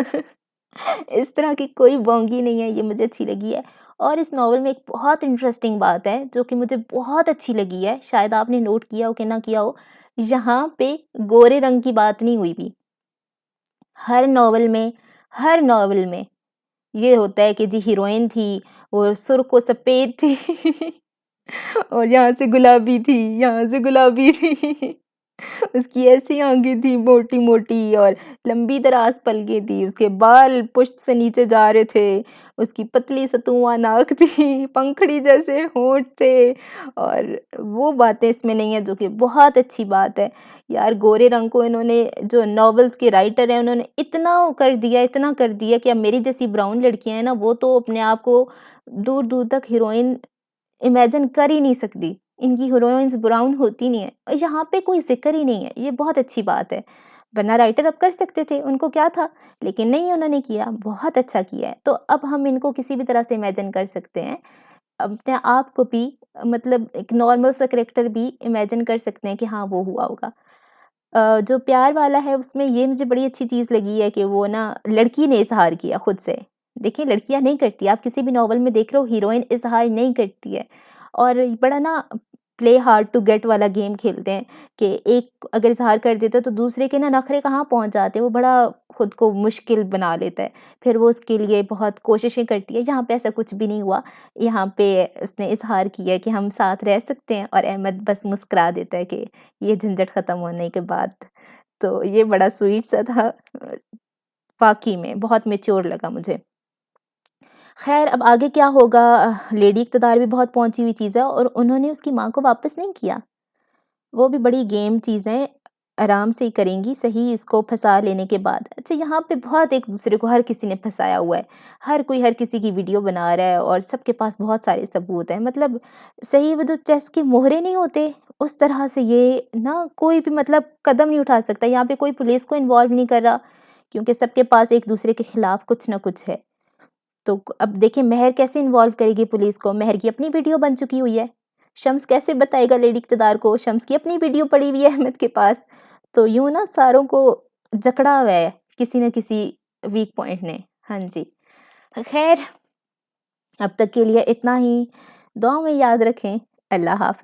اس طرح کی کوئی بونگی نہیں ہے، یہ مجھے اچھی لگی ہے۔ اور اس ناول میں ایک بہت انٹرسٹنگ بات ہے جو کہ مجھے بہت اچھی لگی ہے، شاید آپ نے نوٹ کیا ہو کہ نہ کیا ہو، یہاں پہ گورے رنگ کی بات نہیں ہوئی بھی۔ ہر ناول میں یہ ہوتا ہے کہ جی ہیروئن تھی وہ سرخ و سفید تھی اور یہاں سے گلابی تھی، یہاں سے گلابی تھی۔ اس کی ایسی آنکھیں تھیں موٹی موٹی اور لمبی دراز پلکیں تھی، اس کے بال پشت سے نیچے جا رہے تھے، اس کی پتلی ستواں ناک تھی، پنکھڑی جیسے ہونٹ تھے، اور وہ باتیں اس میں نہیں ہیں جو کہ بہت اچھی بات ہے یار۔ گورے رنگ کو انہوں نے، جو ناولز کے رائٹر ہیں، انہوں نے اتنا کر دیا کہ اب میری جیسی براؤن لڑکیاں ہیں نا، وہ تو اپنے آپ کو دور دور تک ہیروئن امیجن کر ہی نہیں سکتی، ان کی ہیروئنز براؤن ہوتی نہیں ہیں، اور یہاں پہ کوئی ذکر ہی نہیں ہے، یہ بہت اچھی بات ہے۔ ورنہ رائٹر اب کر سکتے تھے، ان کو کیا تھا، لیکن نہیں، انہوں نے کیا، بہت اچھا کیا ہے۔ تو اب ہم ان کو کسی بھی طرح سے امیجن کر سکتے ہیں، اپنے آپ کو بھی، مطلب ایک نارمل سا کریکٹر بھی امیجن کر سکتے ہیں کہ ہاں وہ ہوا ہوگا۔ جو پیار والا ہے اس میں یہ مجھے بڑی اچھی چیز لگی ہے کہ وہ نا لڑکی نے اظہار کیا خود سے۔ دیکھیں لڑکیاں نہیں کرتی، آپ کسی بھی ناول میں دیکھ رہے ہو ہیروئن اظہار نہیں کرتی ہے، اور بڑا نا پلے ہارڈ ٹو گیٹ والا گیم کھیلتے ہیں کہ ایک اگر اظہار کر دیتا ہے تو دوسرے کے نا نخرے کہاں پہنچ جاتے ہیں، وہ بڑا خود کو مشکل بنا لیتا ہے، پھر وہ اس کے لیے بہت کوششیں کرتی ہے۔ یہاں پہ ایسا کچھ بھی نہیں ہوا، یہاں پہ اس نے اظہار کیا کہ ہم ساتھ رہ سکتے ہیں، اور احمد بس مسکرا دیتا ہے کہ یہ جھنجھٹ ختم ہونے کے بعد۔ تو یہ بڑا سویٹ سا تھا، واقعی میں بہت میچور لگا مجھے۔ خیر اب آگے کیا ہوگا، لیڈی اقتدار بھی بہت پہنچی ہوئی چیز ہے، اور انہوں نے اس کی ماں کو واپس نہیں کیا، وہ بھی بڑی گیم چیزیں آرام سے ہی کریں گی، صحیح اس کو پھنسا لینے کے بعد۔ اچھا یہاں پہ بہت ایک دوسرے کو ہر کسی نے پھنسایا ہوا ہے، ہر کوئی ہر کسی کی ویڈیو بنا رہا ہے، اور سب کے پاس بہت سارے ثبوت ہیں، مطلب صحیح وہ جو چیس کے مہرے نہیں ہوتے اس طرح سے یہ نا کوئی بھی مطلب قدم نہیں اٹھا سکتا، یہاں پہ کوئی پولیس کو انوالو نہیں کر رہا، کیونکہ سب کے پاس ایک دوسرے کے خلاف کچھ نہ کچھ ہے۔ تو اب دیکھیں مہر کیسے انوالو کرے گی پولیس کو، مہر کی اپنی ویڈیو بن چکی ہوئی ہے، شمس کیسے بتائے گا لیڈی اقتدار کو، شمس کی اپنی ویڈیو پڑی ہوئی ہے احمد کے پاس، تو یوں نا ساروں کو جکڑا ہوا ہے کسی نہ کسی ویک پوائنٹ نے۔ ہاں جی، خیر اب تک کے لیے اتنا ہی، دعاؤں میں یاد رکھیں، اللہ حافظ۔